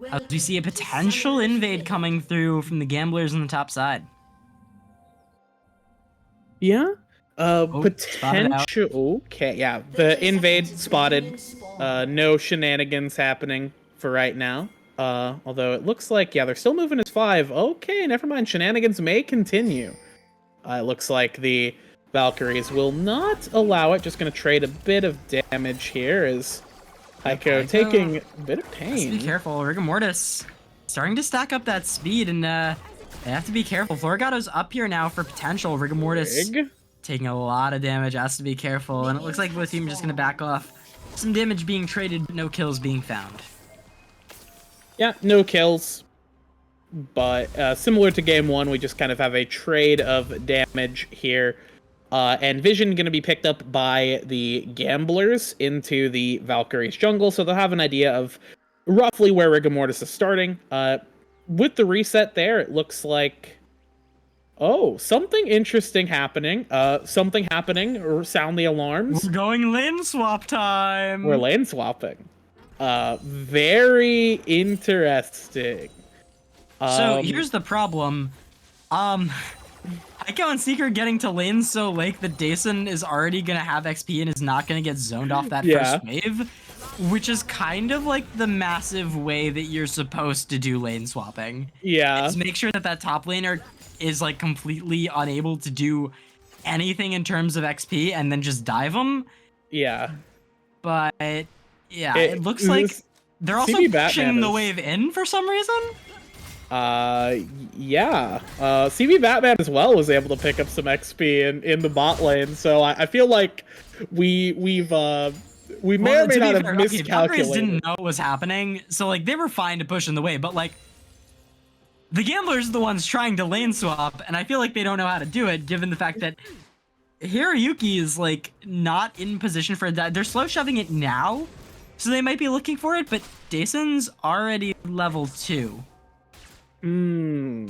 As we see a potential invade coming through from the Gamblers on the top side. Yeah. Spotted out. Potential. Okay, yeah. The invade spotted. No shenanigans happening for right now. Although it looks like, yeah, they're still moving as 5. Okay, never mind. Shenanigans may continue. It looks like the Valkyries will not allow it. Just going to trade a bit of damage here as Heiko taking a bit of pain. Has to be careful. Rigor Mortis starting to stack up that speed, and they have to be careful. Florigato's up here now for potential. Rigor Mortis taking a lot of damage. Has to be careful, and it looks like both teams are just going to back off. Some damage being traded, but no kills being found. Yeah, no kills. But similar to game 1, we just kind of have a trade of damage here. And Vision going to be picked up by the Gamblers into the Valkyries jungle, so they'll have an idea of roughly where Rigor Mortis is starting. With the reset there, it looks like... Oh, something interesting happening. Something happening. Sound the alarms. We're going lane swap time. We're lane swapping. Very interesting. So here's the problem. Heiko and Seeker are getting to lane so late that Dason is already gonna have XP and is not gonna get zoned off that first wave, which is kind of like the massive way that you're supposed to do lane swapping. Yeah. Is make sure that that top laner is like completely unable to do anything in terms of XP and then just dive them. Yeah. But yeah, it looks like they're also pushing the wave in for some reason. Yeah. CB Batman as well was able to pick up some XP in the bot lane, so I feel like we may or may not have miscalculated. Didn't know what was happening, so like they were fine to push in the wave, but like the Gamblers are the ones trying to lane swap, and I feel like they don't know how to do it, given the fact that Hiroyuki is like not in position for that. They're slow shoving it now, so they might be looking for it, but Dason's already level 2. I mean,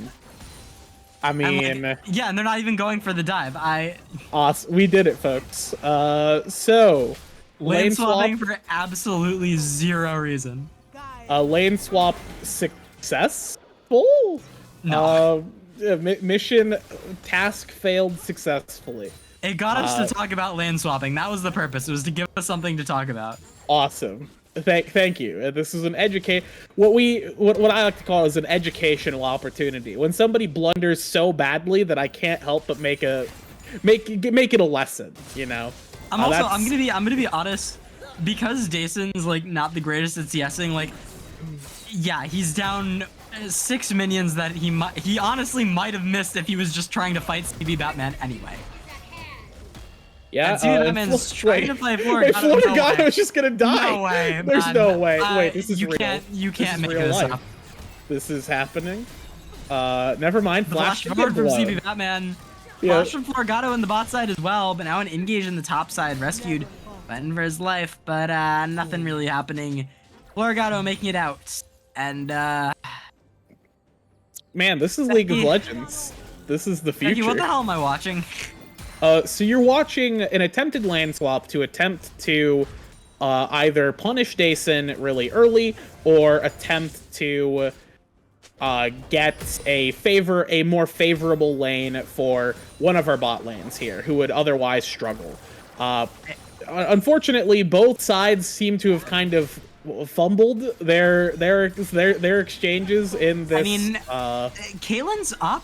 yeah, and they're not even going for the dive. Awesome. We did it, folks. So lane swapping for absolutely zero reason. Lane swap successful? No. Mission task failed successful. It got us to talk about lane swapping. That was the purpose. It was to give us something to talk about. Awesome. Thank you. This is an what I like to call is an educational opportunity. When somebody blunders so badly that I can't help but make it a lesson, you know. I'm gonna be honest, because Dason's like not the greatest at CSing. Like, yeah, he's down 6 minions that he honestly might have missed if he was just trying to fight CB Batman anyway. Yeah, Batman's trying to play Florigado. Florigado is just gonna die. No way. There's no way. Wait, this is you real. You can't make this up. This is happening. Never mind. Flash forward from CB Batman. Flash from Florigado in the bot side as well, but now an engage in the top side, rescued, fighting for his life, but nothing really happening. Florigado making it out, and man, this is League of Legends. This is the future. Becky, what the hell am I watching? So you're watching an attempted lane swap to attempt to either punish Dason really early or attempt to get a more favorable lane for one of our bot lanes here, who would otherwise struggle. Unfortunately, both sides seem to have kind of fumbled their exchanges in this. I mean, Kaelin's up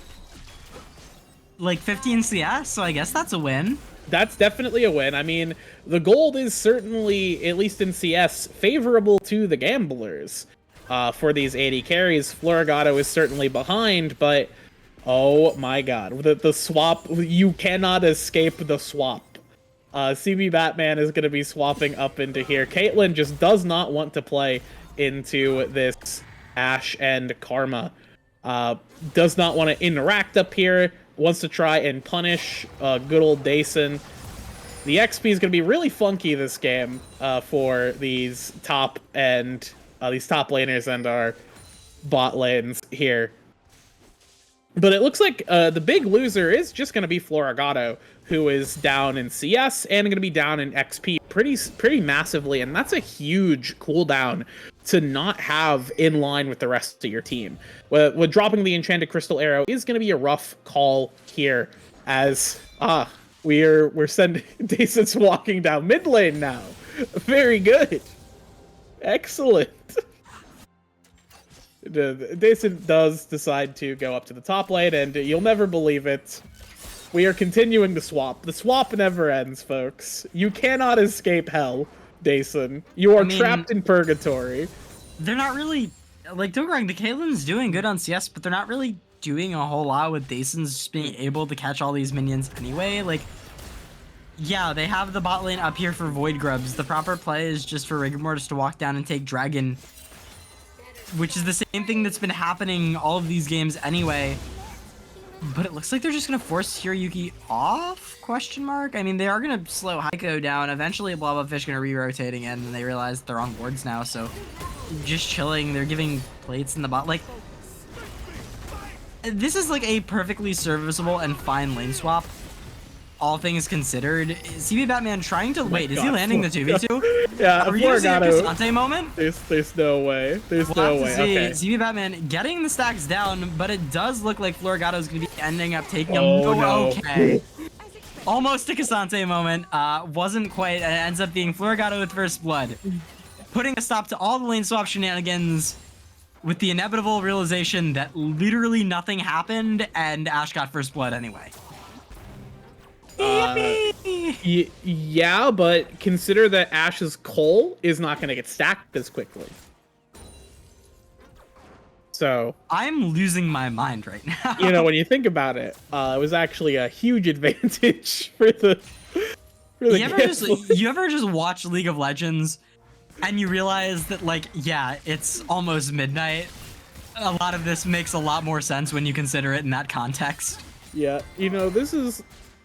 like 15 CS, so I guess that's a win. That's definitely a win. I mean, the gold is certainly, at least in CS, favorable to the Gamblers for these 80 carries. Florigado is certainly behind, but oh my god. The swap, you cannot escape the swap. CB Batman is going to be swapping up into here. Caitlyn just does not want to play into this Ashe and Karma. Does not want to interact up here. Wants to try and punish good old Dason. The XP is going to be really funky this game for these top laners and our bot lanes here. But it looks like the big loser is just going to be Floragato, who is down in CS and going to be down in XP pretty massively, and that's a huge cooldown to not have in line with the rest of your team. With dropping the Enchanted Crystal Arrow is going to be a rough call here, as we're sending Dayson's walking down mid lane now. Very good, excellent. Dayson does decide to go up to the top lane, and you'll never believe it. We are continuing the swap. The swap never ends, folks. You cannot escape hell, Dayson. You are trapped in purgatory. They're not really... Like, don't get me wrong, the Caitlyn's doing good on CS, but they're not really doing a whole lot with Dayson's just being able to catch all these minions anyway. Like, yeah, they have the bot lane up here for Void Grubs. The proper play is just for Rigor Mortis to walk down and take Dragon, which is the same thing that's been happening all of these games anyway. But it looks like they're just gonna force Hiroyuki off? Question mark. I mean, they are gonna slow Heiko down. Eventually, Blobfish gonna re-rotate again, and they realize they're on boards now. So, just chilling. They're giving plates in the bot. Like, this is like a perfectly serviceable and fine lane swap, all things considered. CB Batman trying to wait. Is he landing the 2v2? Yeah, are we gonna see a Cassante moment? There's no way. There's we'll no way. Okay. CB Batman getting the stacks down, but it does look like Florigato's gonna be ending up taking Oh, him. no. Okay. Almost a Cassante moment. Wasn't quite. It ends up being Florigato with first blood, putting a stop to all the lane swap shenanigans, with the inevitable realization that literally nothing happened and Ash got first blood anyway. Yeah, but consider that Ash's coal is not going to get stacked this quickly. So I'm losing my mind right now. You know, when you think about it, it was actually a huge advantage for the. You ever just watch League of Legends and you realize that, like, yeah, it's almost midnight. A lot of this makes a lot more sense when you consider it in that context. Yeah, you know,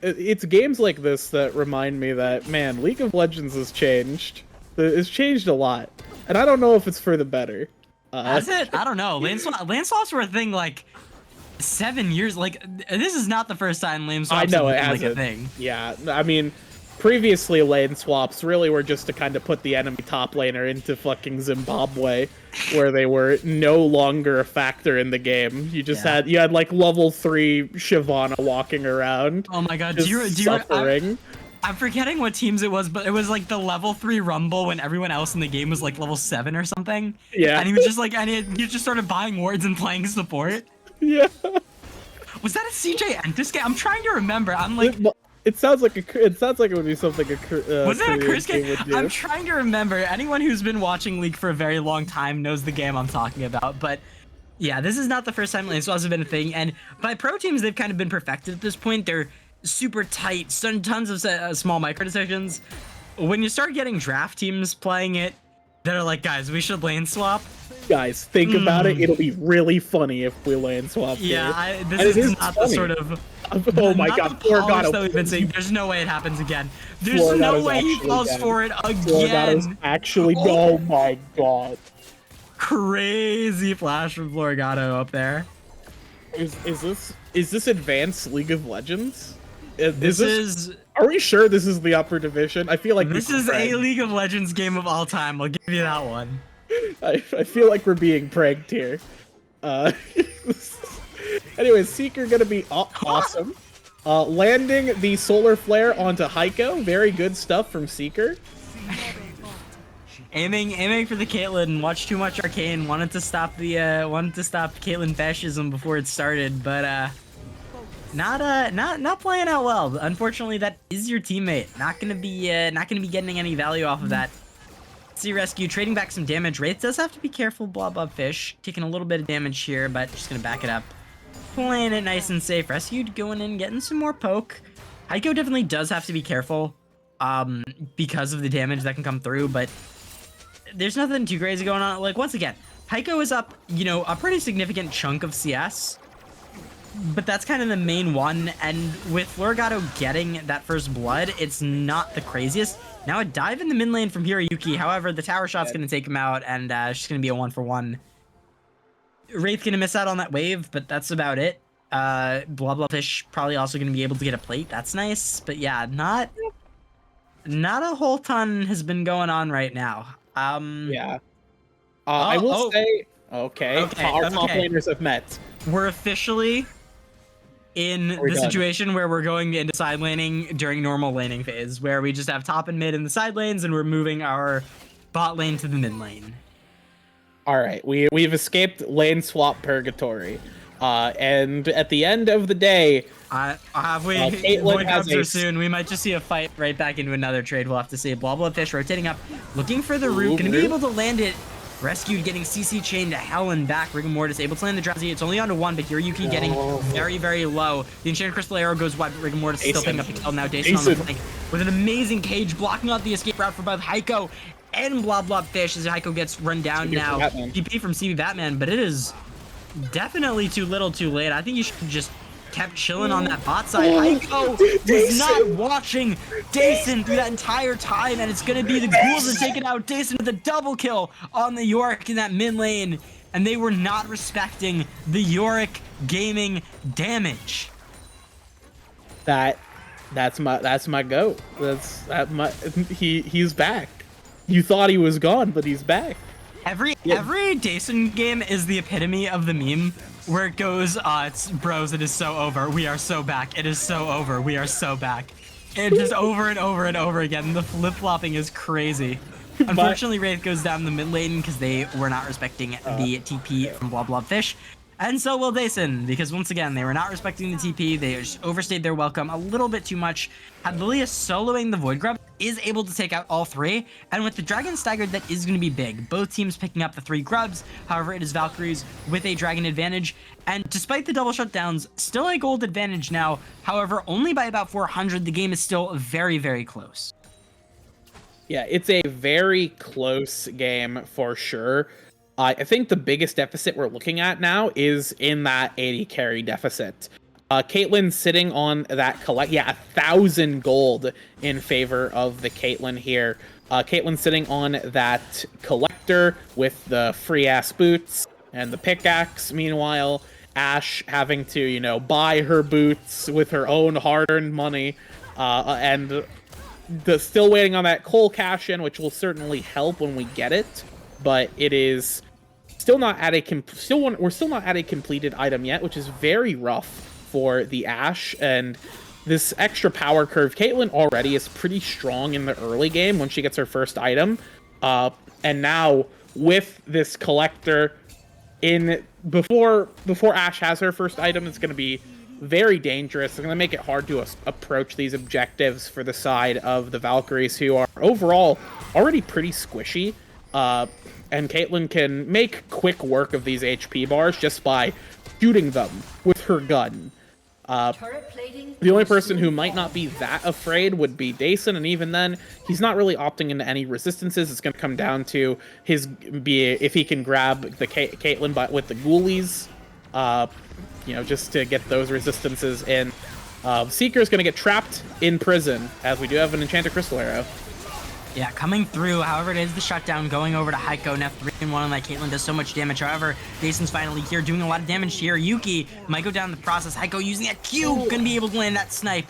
it's games like this that remind me that, man, League of Legends has changed. It's changed a lot. And I don't know if it's for the better. Has it? I don't know. Lane swaps were a thing, like, 7 years. Like, this is not the first time lane swaps have been, like, a thing. Yeah, I mean, previously lane swaps really were just to kind of put the enemy top laner into fucking Zimbabwe, where they were no longer a factor in the game. You just had like level 3 Shyvana walking around. Oh my god, suffering. I'm forgetting what teams it was, but it was like the level 3 Rumble when everyone else in the game was like level 7 or something. Yeah. And he was just like, he just started buying wards and playing support. Yeah. Was that a CJ Entis game? I'm trying to remember. I'm like, it sounds like it would be something was that a Chris game? I'm trying to remember. Anyone who's been watching League for a very long time knows the game I'm talking about. But yeah, this is not the first time lane swaps have been a thing. And by pro teams, they've kind of been perfected at this point. They're super tight, tons of small micro decisions. When you start getting draft teams playing it, they're like, guys, we should lane swap. Guys, think about it. It'll be really funny if we lane swap. Yeah, this is not funny. The sort of. Oh my god, Floragato that we've been seeing. There's no way it happens again. There's no way he falls for it again. Florigato's actually. Oh my god. Crazy flash from Florigato up there. Is this advanced League of Legends? Is Are we sure this is the upper division? I feel like this is a League of Legends game of all time. I'll give you that one. I feel like we're being pranked here. Anyway, Seeker gonna be awesome. Landing the Solar Flare onto Heiko. Very good stuff from Seeker. Aiming for the Caitlyn. Watched too much Arcane. Wanted to stop Caitlyn fascism before it started, but not playing out well. Unfortunately, that is your teammate. Not gonna be getting any value off of that. See Rescue trading back some damage. Wraith does have to be careful. Blobfish taking a little bit of damage here, but just gonna back it up. Playing it nice and safe. Rescue going in, getting some more poke. Heiko definitely does have to be careful, because of the damage that can come through, but there's nothing too crazy going on. Like, once again, Heiko is up, you know, a pretty significant chunk of CS, but that's kind of the main one, and with Florigato getting that first blood, it's not the craziest. Now a dive in the mid lane from Hiroyuki, however, the tower shot's going to take him out, and it's just going to be a 1-for-1. Wraith gonna miss out on that wave, but that's about it. Blah Blah Fish probably also gonna be able to get a plate. That's nice, but yeah, not a whole ton has been going on right now. Yeah. I will say, okay, our top laners have met. We're officially in the situation where we're going into side laning during normal laning phase, where we just have top and mid in the side lanes, and we're moving our bot lane to the mid lane. All right, we've escaped lane swap purgatory, and at the end of the day, Caitlyn has soon. We might just see a fight right back into another trade. We'll have to see. Blah Blah Fish rotating up, looking for the root. Gonna be able to land it. Rescued, getting CC chained to hell and back. Rigor Mortis able to land the Drowsy. It's only on to 1, but Hiroyuki getting very, very low. The Enchanted Crystal Arrow goes wide, but Rigor Mortis is still picking up the kill. Now Dason on the flank with an amazing cage, blocking out the escape route for both Heiko and Blob Blob Fish as Heiko gets run down now. TP from CB Batman, but it is definitely too little too late. I think you should just kept chilling on that bot side. Heiko was not watching Dason through that entire time, and it's gonna be the ghouls that taking out Dason with a double kill on the Yorick in that mid lane, and they were not respecting the Yorick gaming damage. That's my goat. He's back. You thought he was gone, but he's back. Every Dason game is the epitome of the meme where it goes, it's bros, it is so over. We are so back. It is so over. We are so back. And just over and over and over again. The flip-flopping is crazy. Unfortunately, Wraith goes down the mid lane because they were not respecting the TP from Blob Blob Fish. And so will Dason, because once again, they were not respecting the TP. They just overstayed their welcome a little bit too much. Had Lilia soloing the Void Grub, is able to take out all 3. And with the Dragon staggered, that is going to be big. Both teams picking up the 3 grubs. However, it is Valkyries with a Dragon advantage. And despite the double shutdowns, still a gold advantage now. However, only by about 400. The game is still very, very close. Yeah, it's a very close game for sure. I think the biggest deficit we're looking at now is in that 80 carry deficit. Caitlyn sitting on that 1,000 gold in favor of the Caitlyn here. Caitlyn sitting on that collector with the free ass boots and the pickaxe. Meanwhile, Ashe having to, buy her boots with her own hard-earned money, and still waiting on that coal cash in, which will certainly help when we get it. But it is still not at we're still not at a completed item yet, which is very rough for the Ashe. And this extra power curve, Caitlyn already is pretty strong in the early game when she gets her first item. And now with this collector before Ashe has her first item, it's going to be very dangerous. It's going to make it hard to approach these objectives for the side of the Valkyries, who are overall already pretty squishy. And Caitlyn can make quick work of these HP bars just by shooting them with her gun. The only person who might not be that afraid would be Dason, and even then, he's not really opting into any resistances. It's going to come down to if he can grab the Caitlyn with the ghoulies, just to get those resistances in. Seeker's going to get trapped in prison, as we do have an Enchanted Crystal Arrow. Yeah, coming through. However, it is the shutdown going over to Heiko. Now 3-1 on that. Caitlyn does so much damage. However, Dason's finally here doing a lot of damage here. Yuki might go down the process. Heiko using that Q. Gonna be able to land that snipe.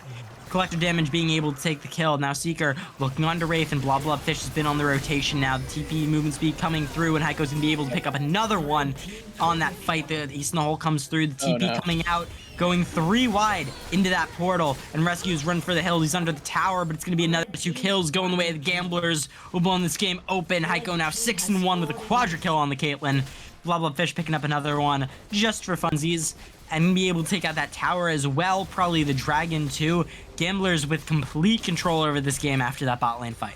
Collective damage being able to take the kill. Now Seeker looking onto Wraith, and Blob Blob Fish has been on the rotation now. The TP movement speed coming through, and Heiko's gonna be able to pick up another one on that fight. The East in the hole comes through. The TP coming out, going 3 wide into that portal, and Rescues run for the hill. He's under the tower, but it's gonna be another 2 kills going the way of the Gamblers, who blown this game open. Heiko now 6-1 with a quadra kill on the Caitlyn. Blob Blob Fish picking up another one just for funsies, and be able to take out that tower as well, probably the dragon too. Gamblers with complete control over this game after that bot lane fight.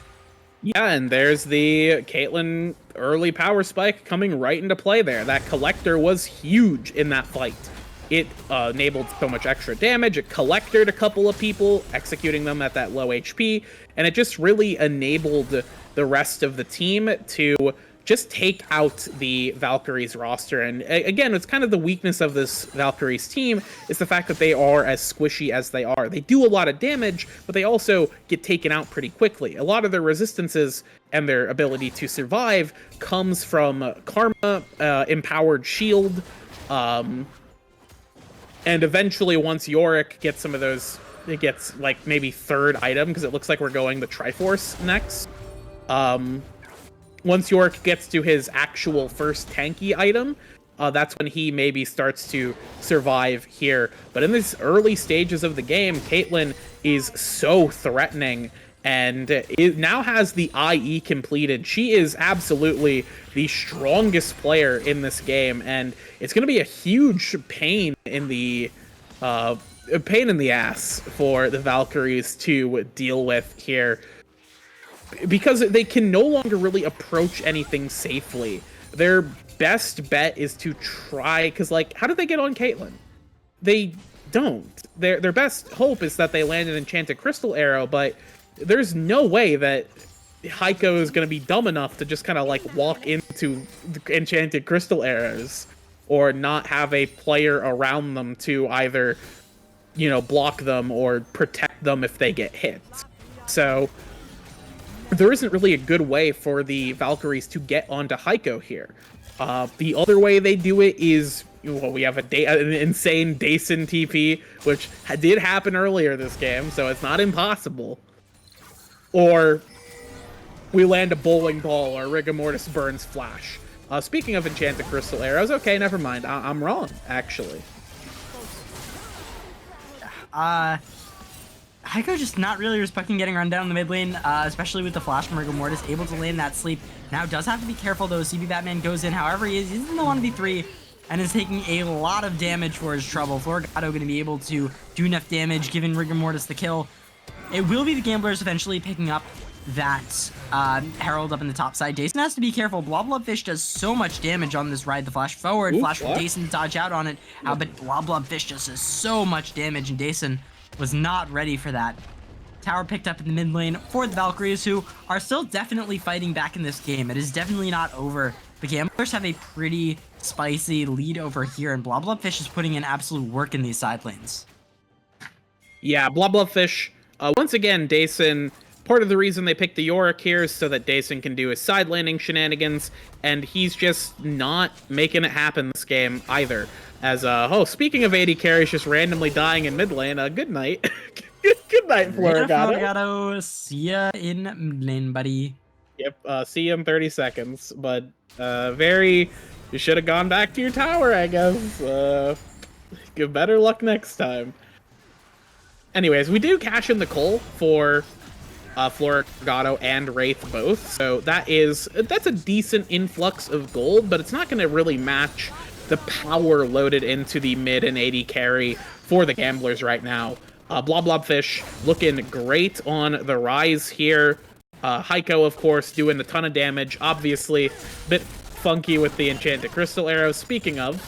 Yeah, and there's the Caitlyn early power spike coming right into play there. That collector was huge in that fight. It enabled so much extra damage, it collected a couple of people, executing them at that low HP, and it just really enabled the rest of the team to just take out the Valkyries roster. And again, it's kind of the weakness of this Valkyries team is the fact that they are as squishy as they are. They do a lot of damage, but they also get taken out pretty quickly. A lot of their resistances and their ability to survive comes from Karma, Empowered Shield, and eventually once Yorick gets some of those, it gets like maybe third item, because it looks like we're going the Triforce next. Once Yorick gets to his actual first tanky item, that's when he maybe starts to survive here. But in these early stages of the game, Caitlyn is so threatening, and it now has the IE completed. She is absolutely the strongest player in this game, and it's going to be a huge pain in the ass for the Valkyries to deal with here, because they can no longer really approach anything safely. Their best bet is to try, because like, how did they get on Caitlyn? They don't. Their best hope is that they land an Enchanted Crystal Arrow, but there's no way that Heiko is going to be dumb enough to just kind of like walk into the Enchanted Crystal Arrows, or not have a player around them to either, you know, block them or protect them if they get hit. So there isn't really a good way for the Valkyries to get onto Heiko here. The other way they do it is, well, we have an insane Dason TP, which did happen earlier this game, so it's not impossible. Or we land a bowling ball, or Rigor Mortis burns Flash. Speaking of Enchanted Crystal Arrows, okay, never mind. I'm wrong, actually. Heiko just not really respecting getting run down in the mid lane, especially with the flash from Rigor Mortis, able to land that sleep. Now does have to be careful though, CB Batman goes in, however he's in the 1v3, and is taking a lot of damage for his trouble. Florgato going to be able to do enough damage, giving Rigor Mortis the kill. It will be the Gamblers eventually picking up that Herald up in the top side. Dason has to be careful. Bloblobfish does so much damage on this ride. The flash forward, flash from Dason to dodge out on it. But Bloblobfish just does so much damage, and Dason was not ready for that. Tower picked up in the mid lane for the Valkyries, who are still definitely fighting back in this game. It is definitely not over. The Gamblers have a pretty spicy lead over here, and Bloblobfish is putting in absolute work in these side lanes. Yeah, Bloblobfish. Once again, Dason, part of the reason they picked the Yorick here is so that Dason can do his side landing shenanigans, and he's just not making it happen this game either. As, speaking of AD carries just randomly dying in mid lane, good night. Good night, Florgato. See ya in mid lane, buddy. Yep, see you in 30 seconds, but, you should have gone back to your tower, I guess. Give better luck next time. Anyways, we do cash in the coal for Florgato and Wraith both, so that's a decent influx of gold, but it's not going to really match the power loaded into the mid and AD carry for the Gamblers right now. Bloblobfish looking great on the rise here. Heiko, of course, doing a ton of damage. Obviously, a bit funky with the Enchanted Crystal Arrow. Speaking of,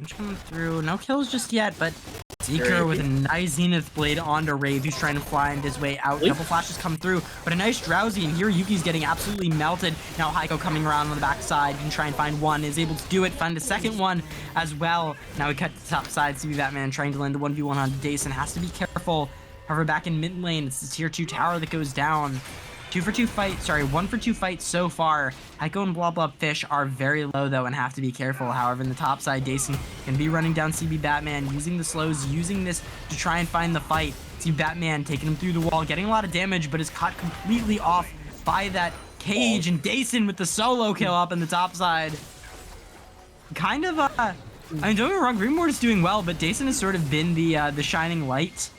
damage coming through. No kills just yet, but Seeker with a nice Zenith Blade onto Rave, who's trying to find his way out. Couple flashes come through, but a nice Drowsy, and here Yuki's getting absolutely melted. Now Heiko coming around on the backside, can try and find one, is able to do it, find a second one as well. Now we cut to the top side, CB Batman trying to land a 1v1 on Dason, has to be careful. However, back in mid lane, it's the tier 2 tower that goes down. 1 for 2 fights so far. Heiko and Bloblobfish are very low though and have to be careful. However, in the top side, Dason can be running down CB Batman, using the slows, using this to try and find the fight. CB Batman taking him through the wall, getting a lot of damage, but is caught completely off by that cage, and Dason with the solo kill up in the top side. Kind of, I mean, don't get me wrong, Greenmore is doing well, but Dason has sort of been the shining light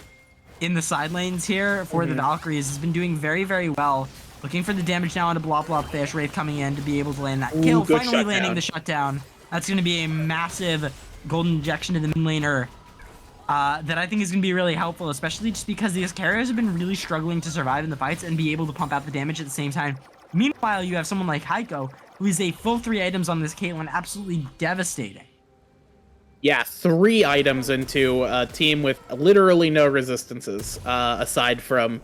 in the side lanes here for the Valkyries. Has been doing very, very well. Looking for the damage now onto Bloblobfish. Wraith coming in to be able to land that kill. Finally landing the shutdown. That's going to be a massive golden injection to the mid laner that I think is going to be really helpful, especially just because these carriers have been really struggling to survive in the fights and be able to pump out the damage at the same time. Meanwhile, you have someone like Heiko, who is a full 3 items on this Caitlyn, absolutely devastating. Yeah, 3 items into a team with literally no resistances, aside from,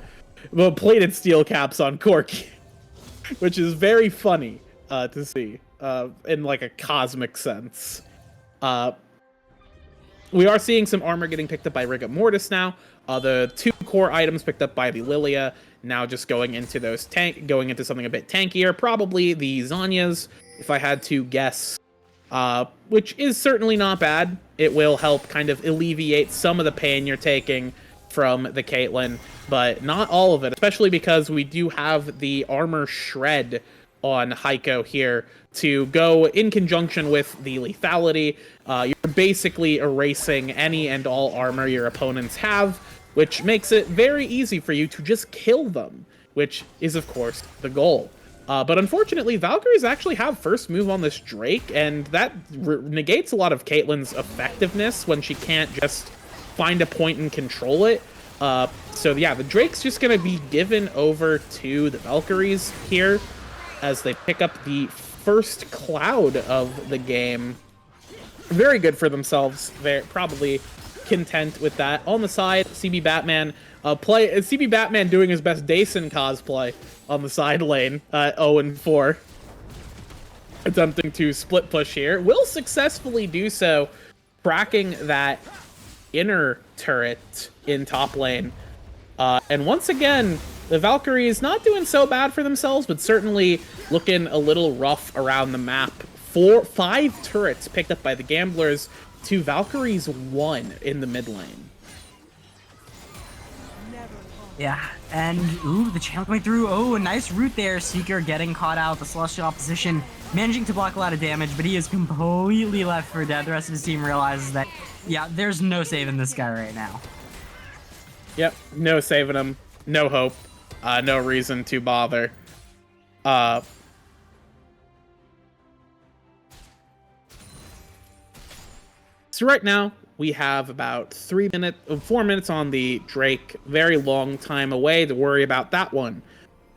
well, plated steel caps on Corki. which is very funny to see in like a cosmic sense. We are seeing some armor getting picked up by Rigor Mortis now. The 2 core items picked up by the Lilia now just going into something a bit tankier. Probably the Zanyas, if I had to guess, which is certainly not bad. It will help kind of alleviate some of the pain you're taking from the Caitlyn, but not all of it, especially because we do have the armor shred on Heiko here to go in conjunction with the lethality. You're basically erasing any and all armor your opponents have, which makes it very easy for you to just kill them, which is, of course, the goal. But unfortunately, Valkyries actually have first move on this Drake, and that negates a lot of Caitlyn's effectiveness when she can't just find a point and control it. So yeah, the Drake's just going to be given over to the Valkyries here as they pick up the first cloud of the game. Very good for themselves. They're probably content with that. On the side, CB Batman CB Batman doing his best Dason cosplay on the side lane, 0-4. Attempting to split push here. Will successfully do so, cracking that inner turret in top lane. And once again, the Valkyrie is not doing so bad for themselves, but certainly looking a little rough around the map. 5 turrets picked up by the Gamblers to Valkyrie's 1 in the mid lane. Yeah, and ooh, the channel coming through. Oh, a nice route there. Seeker getting caught out. The Celestial opposition managing to block a lot of damage, but he is completely left for dead. The rest of his team realizes that, yeah, there's no saving this guy right now. Yep, no saving him. No hope. No reason to bother. So right now, we have about 4 minutes on the Drake. Very long time away to worry about that one.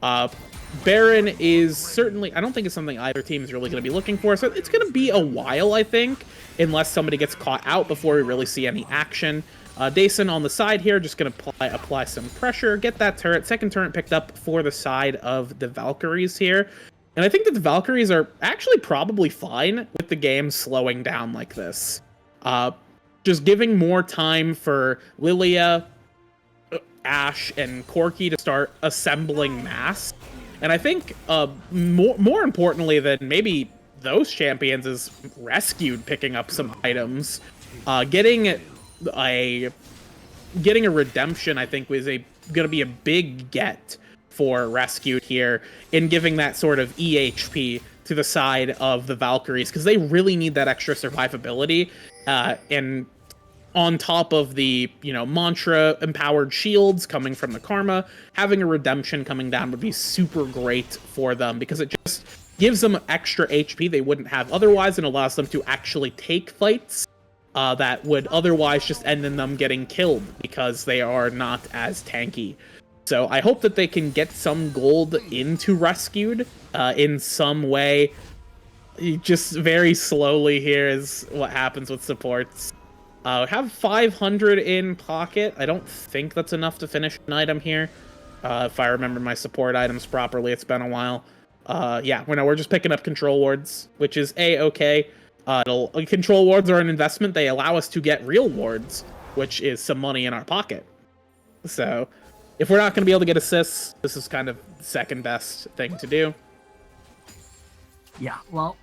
Baron is certainly, I don't think it's something either team is really going to be looking for, so it's going to be a while, I think, unless somebody gets caught out before we really see any action. Dason on the side here, just going to apply some pressure, get that turret. Second turret picked up for the side of the Valkyries here. And I think that the Valkyries are actually probably fine with the game slowing down like this. Just giving more time for Lilia, Ashe, and Corki to start assembling mass. And I think more importantly than maybe those champions is Rescued picking up some items. Getting a redemption, I think, was going to be a big get for Rescued here in giving that sort of EHP to the side of the Valkyries, because they really need that extra survivability. And on top of the, mantra empowered shields coming from the Karma, having a redemption coming down would be super great for them, because it just gives them extra HP they wouldn't have otherwise, and allows them to actually take fights that would otherwise just end in them getting killed because they are not as tanky. So I hope that they can get some gold into Rescued in some way. Just very slowly here is what happens with supports. Have 500 in pocket. I don't think that's enough to finish an item here. If I remember my support items properly, it's been a while. Yeah, we're just picking up control wards, which is A-okay. Control wards are an investment. They allow us to get real wards, which is some money in our pocket. So if we're not going to be able to get assists, this is kind of the second best thing to do. Yeah, well,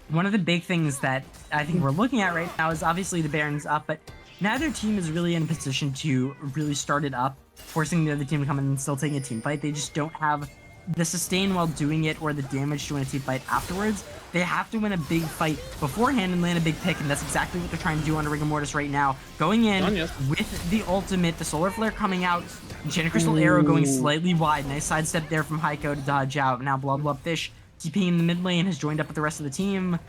one of the big things that I think we're looking at right now is obviously the Baron's up, but neither team is really in a position to really start it up, forcing the other team to come in and still taking a team fight. They just don't have the sustain while doing it or the damage to win a team fight afterwards. They have to win a big fight beforehand and land a big pick, and that's exactly what they're trying to do on Rigor Mortis right now. Going in with the ultimate, the Solar Flare coming out, Enchanted Crystal Arrow going slightly wide. Nice sidestep there from Heiko to dodge out. Now Blob Fish keeping in the mid lane has joined up with the rest of the team.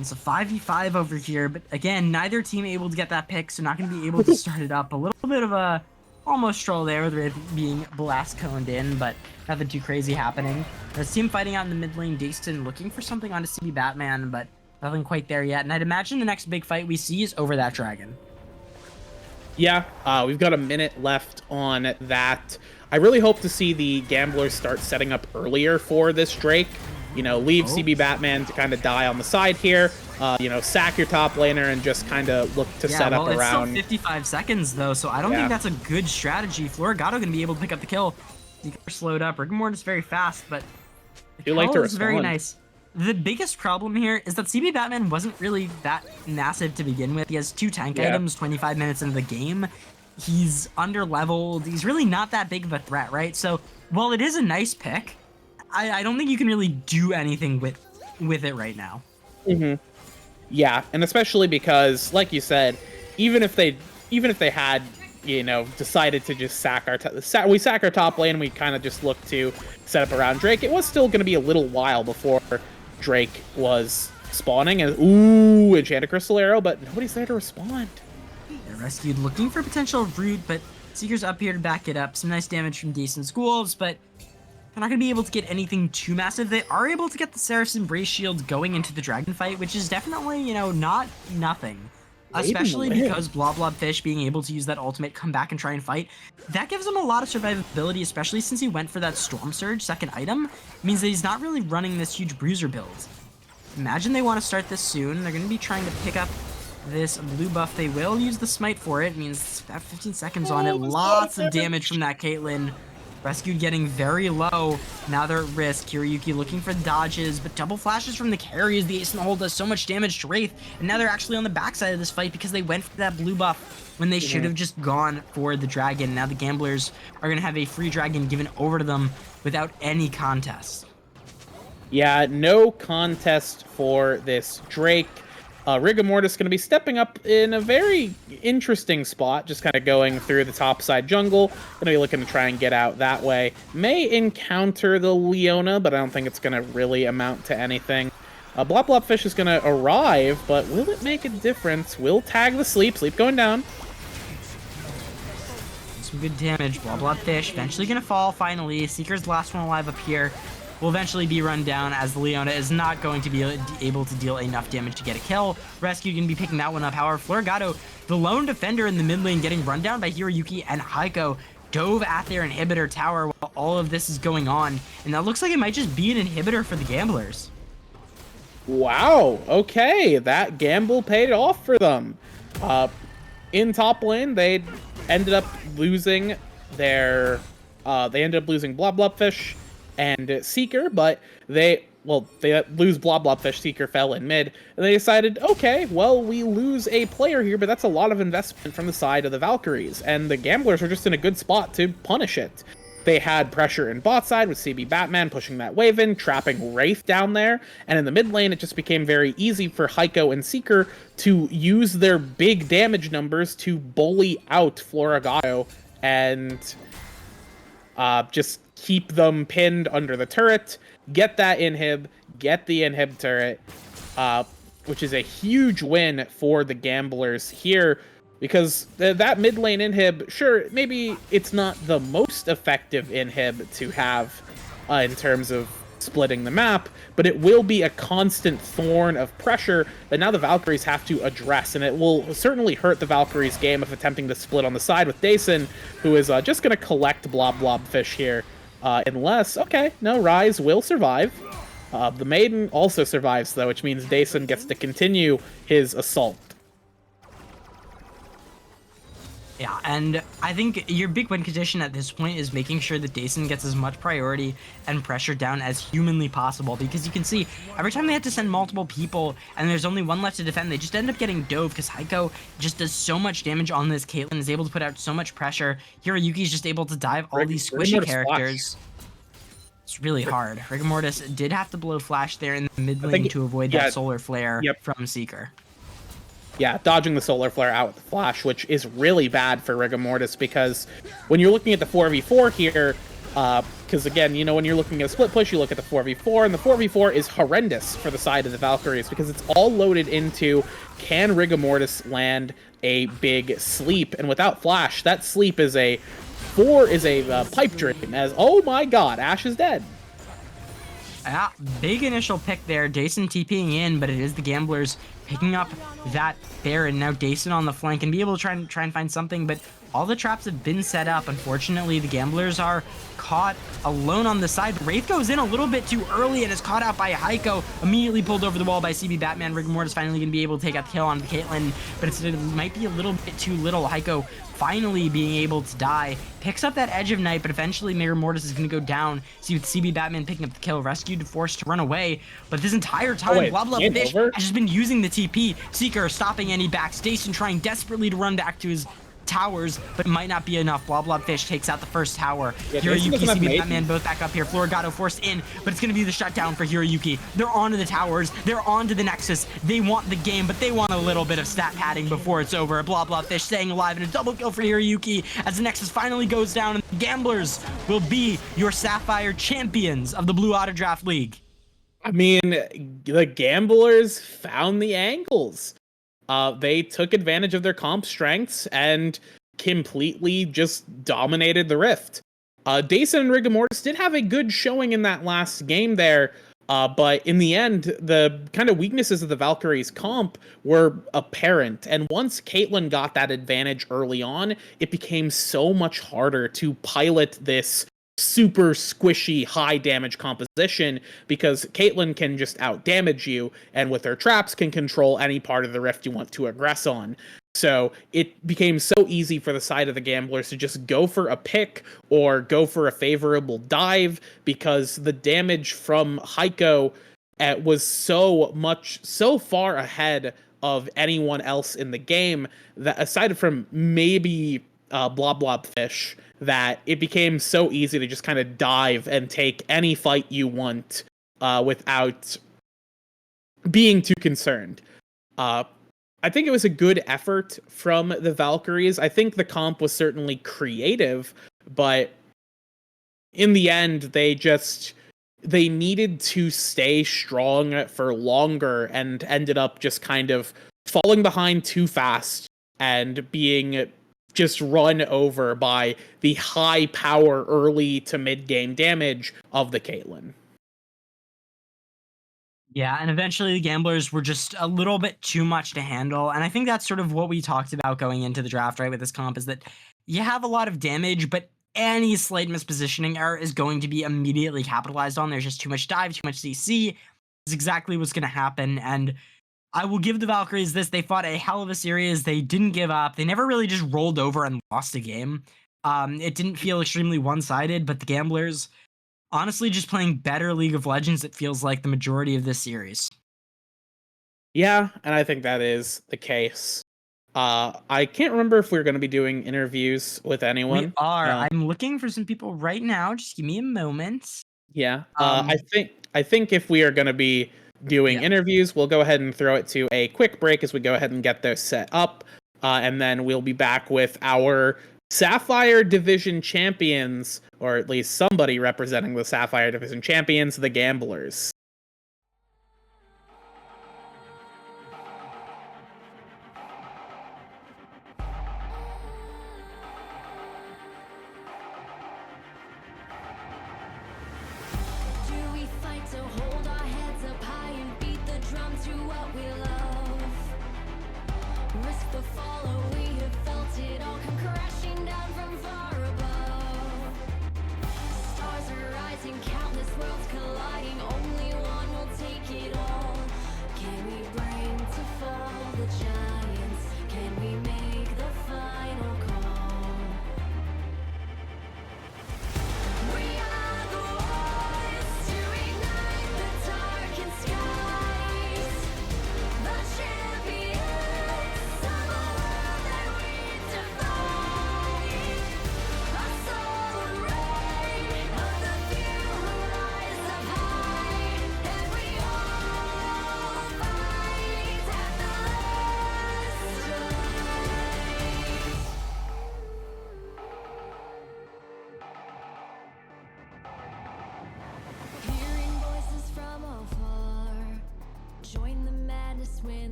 It's a 5v5 over here, but again, neither team able to get that pick, so not going to be able to start it up. A little bit of a almost troll there with Riv being blast coned in, but nothing too crazy happening. There's team fighting out in the mid lane, Daston looking for something on a CB Batman, but nothing quite there yet. And I'd imagine the next big fight we see is over that dragon. Yeah, we've got a minute left on that. I really hope to see the Gamblers start setting up earlier for this Drake. You know, leave CB Batman to kind of die on the side here. You know, sack your top laner and just kind of look to set up around. It's still 55 seconds, though, so I don't think that's a good strategy. Florigato going to be able to pick up the kill. Seeker slowed up. Rigor Mortis very fast, but the kill is very nice. The biggest problem here is that CB Batman wasn't really that massive to begin with. He has 2 tank items 25 minutes into the game. He's under-leveled. He's really not that big of a threat, right? So while it is a nice pick, I don't think you can really do anything with it right now. Yeah, and especially because, like you said, even if they had, you know, decided to just sack our top lane, we kind of just look to set up around Drake. It was still going to be a little while before Drake was spawning, and ooh, enchanted crystal arrow, but nobody's there to respond. They're rescued, looking for potential root, but Seeker's up here to back it up. Some nice damage from Decent's Wolves, but they're not going to be able to get anything too massive. They are able to get the Saracen Brace Shield going into the Dragon fight, which is definitely, you know, not nothing. Especially because Blobfish being able to use that ultimate, come back and try and fight, that gives him a lot of survivability, especially since he went for that Storm Surge second item. It means that he's not really running this huge bruiser build. Imagine they want to start this soon. They're going to be trying to pick up this blue buff. They will use the smite for it. It means about 15 seconds on it. Lots of damage from that Caitlyn. Rescued getting very low. Now they're at risk. Hiroyuki looking for dodges, but double flashes from the carry as the Ace in the Hole does so much damage to Wraith. And now they're actually on the backside of this fight because they went for that blue buff when they should have just gone for the dragon. Now the Gamblers are going to have a free dragon given over to them without any contest. Yeah, no contest for this Drake. Rigor Mortis going to be stepping up in a very interesting spot, just kind of going through the top side jungle. Going to be looking to try and get out that way. May encounter the Leona, but I don't think it's going to really amount to anything. Blobfish is going to arrive, but will it make a difference? Will tag the sleep. Sleep going down. Some good damage. Blobfish eventually going to fall finally. Seeker's the last one alive up here. Will eventually be run down as the Leona is not going to be able to deal enough damage to get a kill. Rescue going to be picking that one up. However, Florigato, the lone defender in the mid lane, getting run down by Hiroyuki and Heiko, dove at their inhibitor tower while all of this is going on. And that looks like it might just be an inhibitor for the Gamblers. Wow, okay, that gamble paid off for them. In top lane, they ended up losing their... Blobfish and Seeker, but they lose Blobfish. Seeker fell in mid, and they decided, okay, well, we lose a player here, but that's a lot of investment from the side of the Valkyries, and the Gamblers are just in a good spot to punish it. They had pressure in bot side with CB Batman pushing that wave in, trapping Wraith down there, and in the mid lane, it just became very easy for Heiko and Seeker to use their big damage numbers to bully out Florigato and just keep them pinned under the turret, get that inhib, get the inhib turret, which is a huge win for the Gamblers here, because that mid lane inhib, sure, maybe it's not the most effective inhib to have in terms of splitting the map, but it will be a constant thorn of pressure that now the Valkyries have to address, and it will certainly hurt the Valkyries' game of attempting to split on the side with Dason, who is just going to collect Blobfish here. Unless, okay, no, Rise will survive. The Maiden also survives, though, which means Dason gets to continue his assault. Yeah, and I think your big win condition at this point is making sure that Dason gets as much priority and pressure down as humanly possible, because you can see every time they have to send multiple people and there's only one left to defend, they just end up getting dove because Heiko just does so much damage on this. Caitlyn is able to put out so much pressure. Hiroyuki's just able to dive all these squishy characters. It's really hard. Rigor Mortis did have to blow flash there in the mid lane to avoid that solar flare from Seeker. Yeah, dodging the solar flare out with the flash, which is really bad for Rigor Mortis, because when you're looking at the 4v4 here, because again, you know, when you're looking at a split push, you look at the 4v4, and the 4v4 is horrendous for the side of the Valkyries, because it's all loaded into, can Rigor Mortis land a big sleep? And without flash, that sleep is a pipe dream, as, oh my god, Ashe is dead. Yeah, big initial pick there. Dason TPing in, but it is the Gamblers picking up that Baron. Now Dason on the flank and be able to try and find something, but all the traps have been set up. Unfortunately, the Gamblers are caught alone on the side. Wraith goes in a little bit too early and is caught out by Heiko, immediately pulled over the wall by CB Batman. Rigor Mortis finally going to be able to take out the kill on Caitlyn, but it might be a little bit too little. Heiko finally being able to die, picks up that Edge of Night, but eventually Rigor Mortis is going to go down. See with CB Batman picking up the kill, rescued, forced to run away, but this entire time, Blah Blah Fish has just been using the TP. Seeker stopping any back. Station trying desperately to run back to his towers, but it might not be enough. Blah Blah Fish takes out the first tower. Yeah, Hiroyuki, CB Batman both back up here. Florigato forced in, but it's going to be the shutdown for Hiroyuki. They're onto the towers. They're onto the Nexus. They want the game, but they want a little bit of stat padding before it's over. Blah Blah Fish staying alive, and a double kill for Hiroyuki as the Nexus finally goes down, and the Gamblers will be your Sapphire champions of the Blue Auto Draft League. I mean, the Gamblers found the angles. They took advantage of their comp strengths and completely just dominated the Rift. Dason and Rigor Mortis did have a good showing in that last game there, but in the end, the kind of weaknesses of the Valkyries comp were apparent. And once Caitlyn got that advantage early on, it became so much harder to pilot this super squishy high damage composition, because Caitlyn can just out damage you, and with her traps can control any part of the Rift you want to aggress on. So it became so easy for the side of the Gamblers to just go for a pick or go for a favorable dive, because the damage from Heiko was so far ahead of anyone else in the game, that aside from maybe Blob Blob Fish, that it became so easy to just kind of dive and take any fight you want without being too concerned. I think it was a good effort from the Valkyries. I think the comp was certainly creative, but in the end, they needed to stay strong for longer and ended up just kind of falling behind too fast and being just run over by the high power early to mid game damage of the Caitlyn. Yeah, and eventually the Gamblers were just a little bit too much to handle. And I think that's sort of what we talked about going into the draft, right, with this comp, is that you have a lot of damage, but any slight mispositioning error is going to be immediately capitalized on. There's just too much dive, too much CC. Is exactly what's going to happen. And I will give the Valkyries this. They fought a hell of a series. They didn't give up. They never really just rolled over and lost a game. It didn't feel extremely one-sided, but the Gamblers, honestly, just playing better League of Legends, it feels like the majority of this series. Yeah, and I think that is the case. I can't remember if we're going to be doing interviews with anyone. We are. I'm looking for some people right now. Just give me a moment. Yeah. I think if we are going to be doing interviews, we'll go ahead and throw it to a quick break as we go ahead and get those set up. And then we'll be back with our Sapphire Division champions, or at least somebody representing the Sapphire Division champions, the Gamblers.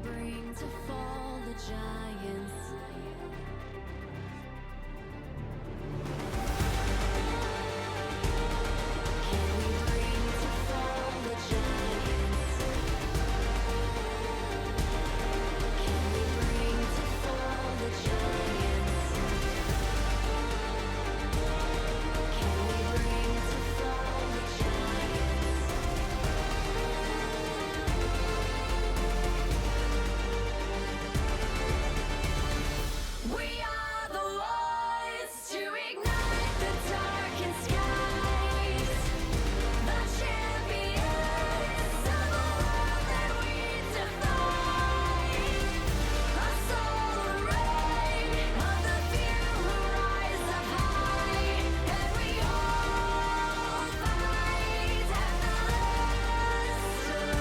bring to fall the giants? Can we bring to fall the giants? Can we bring to fall the giants? Can we bring to fall the giants? We are the ones to ignite the darkened skies, the champions of the world that we defy. A solar ray of the few who rise up high, and we all fight at the last light.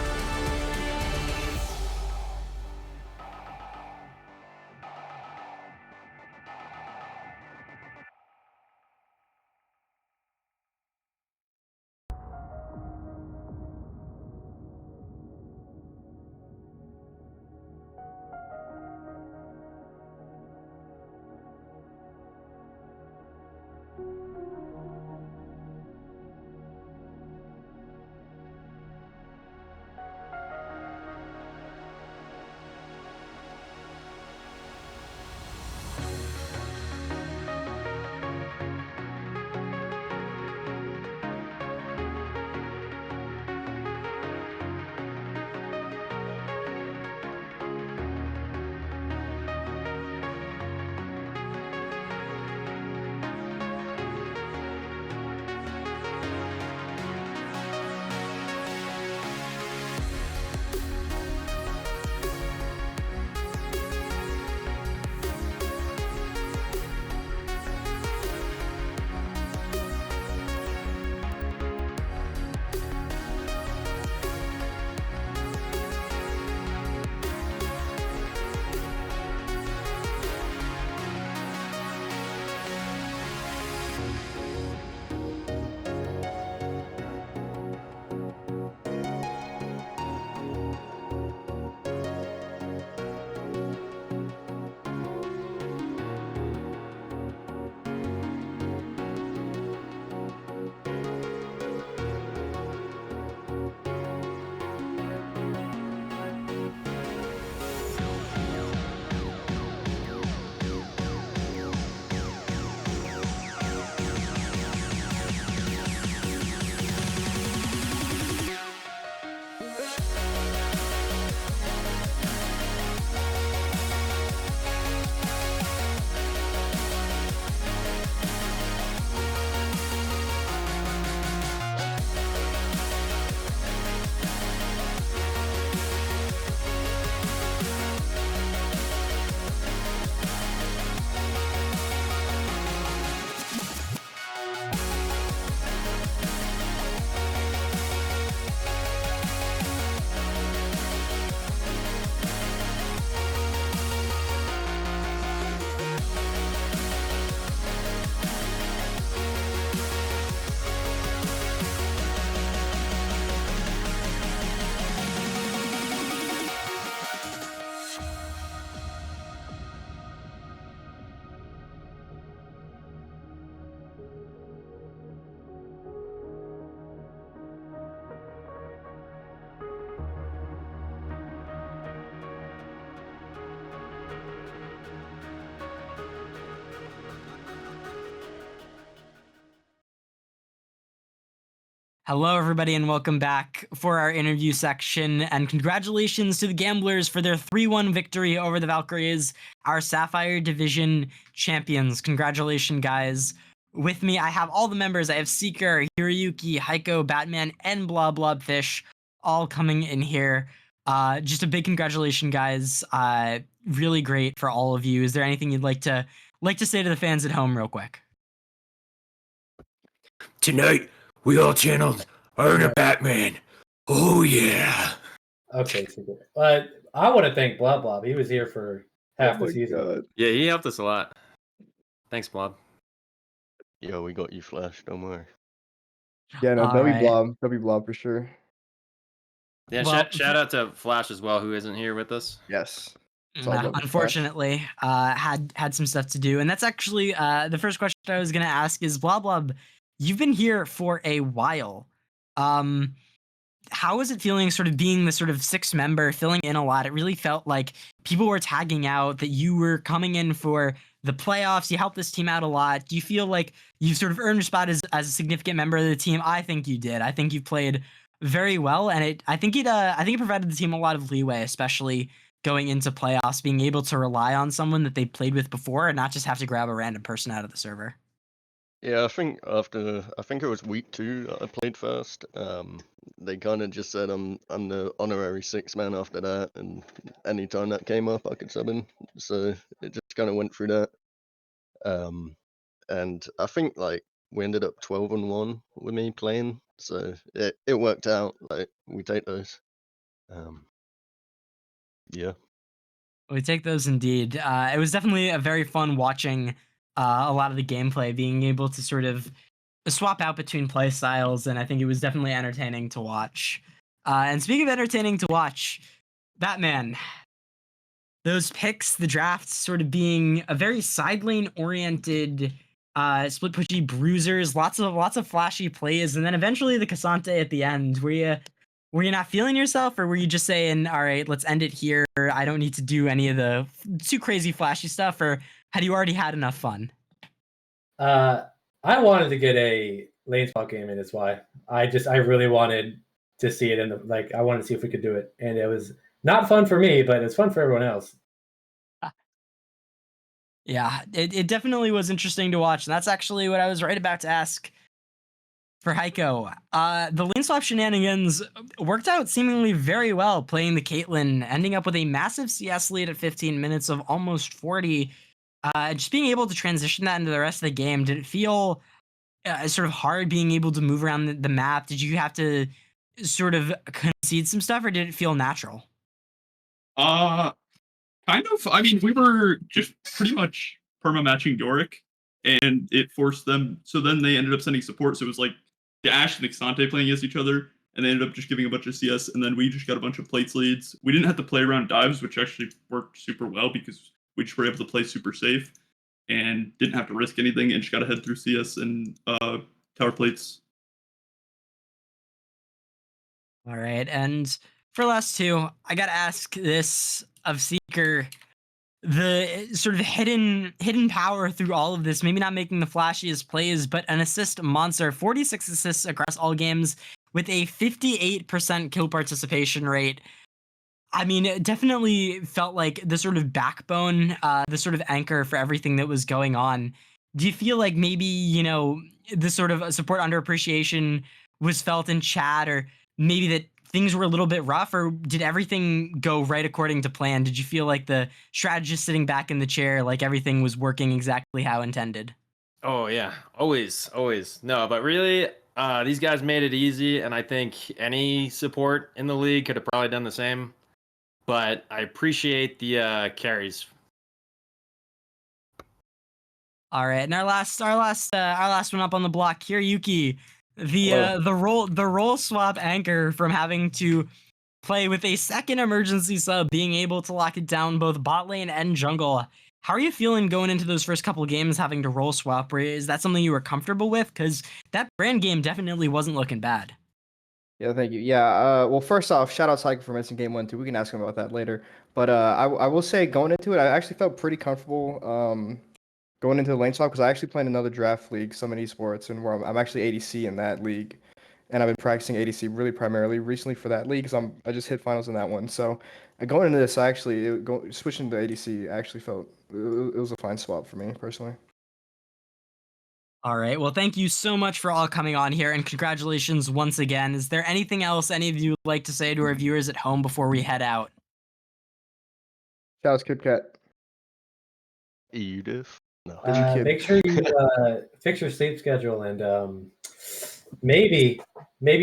Hello, everybody, and welcome back for our interview section. And congratulations to the Gamblers for their 3-1 victory over the Valkyries, our Sapphire Division champions. Congratulations, guys. With me, I have all the members. I have Seeker, Hiroyuki, Heiko, Batman, and Blobfish all coming in here. Just a big congratulations, guys. Really great for all of you. Is there anything you'd like to say to the fans at home real quick? Tonight, we all channeled our inner Batman. Oh, yeah. Okay, super. I want to thank Blob Blob. He was here for half the season. God. Yeah, he helped us a lot. Thanks, Blob. Yo, we got you, Flash. Don't worry. Yeah, no, All W right. Blob. W Blob for sure. Yeah, Well, shout out to Flash as well, who isn't here with us. Yes. It's all love and Flash. Unfortunately, had some stuff to do, and that's actually the first question I was gonna ask is blah blah. You've been here for a while. How is it feeling, sort of being the sort of sixth member, filling in a lot? It really felt like people were tagging out, that you were coming in for the playoffs. You helped this team out a lot. Do you feel like you've sort of earned your spot as a significant member of the team? I think you did. I think you played very well, and I think it provided the team a lot of leeway, especially going into playoffs, being able to rely on someone that they played with before and not just have to grab a random person out of the server. Yeah, I think it was week 2 that I played first. They kind of just said I'm the honorary sixth man after that, and anytime that came up, I could sub in. So it just kind of went through that. And I think like we ended up 12-1 with me playing, so it worked out. Like we take those. Yeah. We take those indeed. It was definitely a very fun watching a lot of the gameplay, being able to sort of swap out between play styles, and I think it was definitely entertaining to watch. And speaking of entertaining to watch, Batman, those picks, the drafts sort of being a very side lane oriented, split pushy bruisers, lots of flashy plays, and then eventually the Cassante at the end. Were you not feeling yourself, or were you just saying, all right, let's end it here? I don't need to do any of the too crazy flashy stuff, or had you already had enough fun? I wanted to get a lane swap game in. That's why I really wanted to see it in the I wanted to see if we could do it, and it was not fun for me, but it's fun for everyone else. Yeah, it definitely was interesting to watch, and that's actually what I was right about to ask for Heiko. The lane swap shenanigans worked out seemingly very well, playing the Caitlyn, ending up with a massive CS lead at 15 minutes of almost 40. Just being able to transition that into the rest of the game, did it feel sort of hard being able to move around the map? Did you have to sort of concede some stuff, or did it feel natural? Kind of. I mean, we were just pretty much perma matching Yorick, and it forced them. So then they ended up sending support. So it was like Dash and Xante playing against each other, and they ended up just giving a bunch of CS. And then we just got a bunch of plates leads. We didn't have to play around dives, which actually worked super well because we just were able to play super safe and didn't have to risk anything, and just got to head through CS and tower plates. All right, and for last two, I gotta ask this of Seeker, the sort of hidden power through all of this, maybe not making the flashiest plays, but an assist monster, 46 assists across all games with a 58% kill participation rate. I mean, it definitely felt like the sort of backbone, the sort of anchor for everything that was going on. Do you feel like maybe, the sort of support underappreciation was felt in chat, or maybe that things were a little bit rough, or did everything go right according to plan? Did you feel like the strategist sitting back in the chair, like everything was working exactly how intended? Oh yeah, always. No, but really, these guys made it easy, and I think any support in the league could have probably done the same. But I appreciate the carries. All right, and our last one up on the block here, Yuki, the role swap anchor from having to play with a second emergency sub, being able to lock it down both bot lane and jungle. How are you feeling going into those first couple games having to role swap? Is that something you were comfortable with? Because that brand game definitely wasn't looking bad. Yeah, thank you. Yeah, well, first off, shout out Cycle for missing game 1 too. We can ask him about that later. But I will say going into it, I actually felt pretty comfortable going into the lane swap because I actually played another draft league, Summit Esports, and where I'm actually ADC in that league, and I've been practicing ADC really primarily recently for that league because I just hit finals in that one. So going into this, switching to ADC actually felt it was a fine swap for me personally. All right. Well, thank you so much for all coming on here, and congratulations once again. Is there anything else any of you would like to say to our viewers at home before we head out? Shout out to Kid Kat. Edith. No. Make sure you fix your sleep schedule and maybe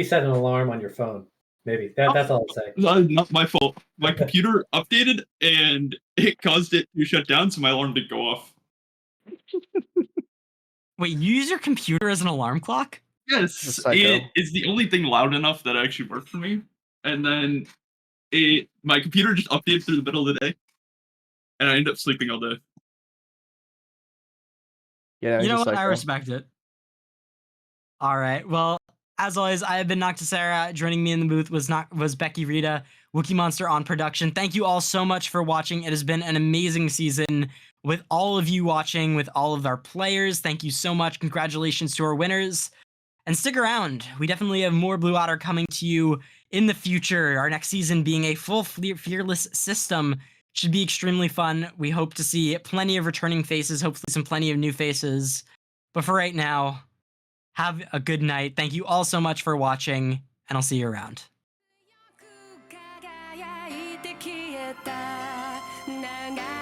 set an alarm on your phone. Maybe that's all I'll say. Not my fault. My computer updated and it caused it to shut down, so my alarm didn't go off. Wait, you use your computer as an alarm clock? Yes, it is the only thing loud enough that actually worked for me. and then my computer just updated through the middle of the day, and I ended up sleeping all day. Yeah, You he's know a what? I psycho. respect it. All right. Well, as always, I have been Noctisera. Joining me in the booth was Becky Rita, Wookie Monster on production. Thank you all so much for watching. It has been an amazing season with all of you watching, with all of our players. Thank you so much. Congratulations to our winners. And stick around. We definitely have more Blue Otter coming to you in the future. Our next season being a full fearless system should be extremely fun. We hope to see plenty of returning faces, hopefully plenty of new faces. But for right now, have a good night. Thank you all so much for watching, and I'll see you around. 輝いて消えた長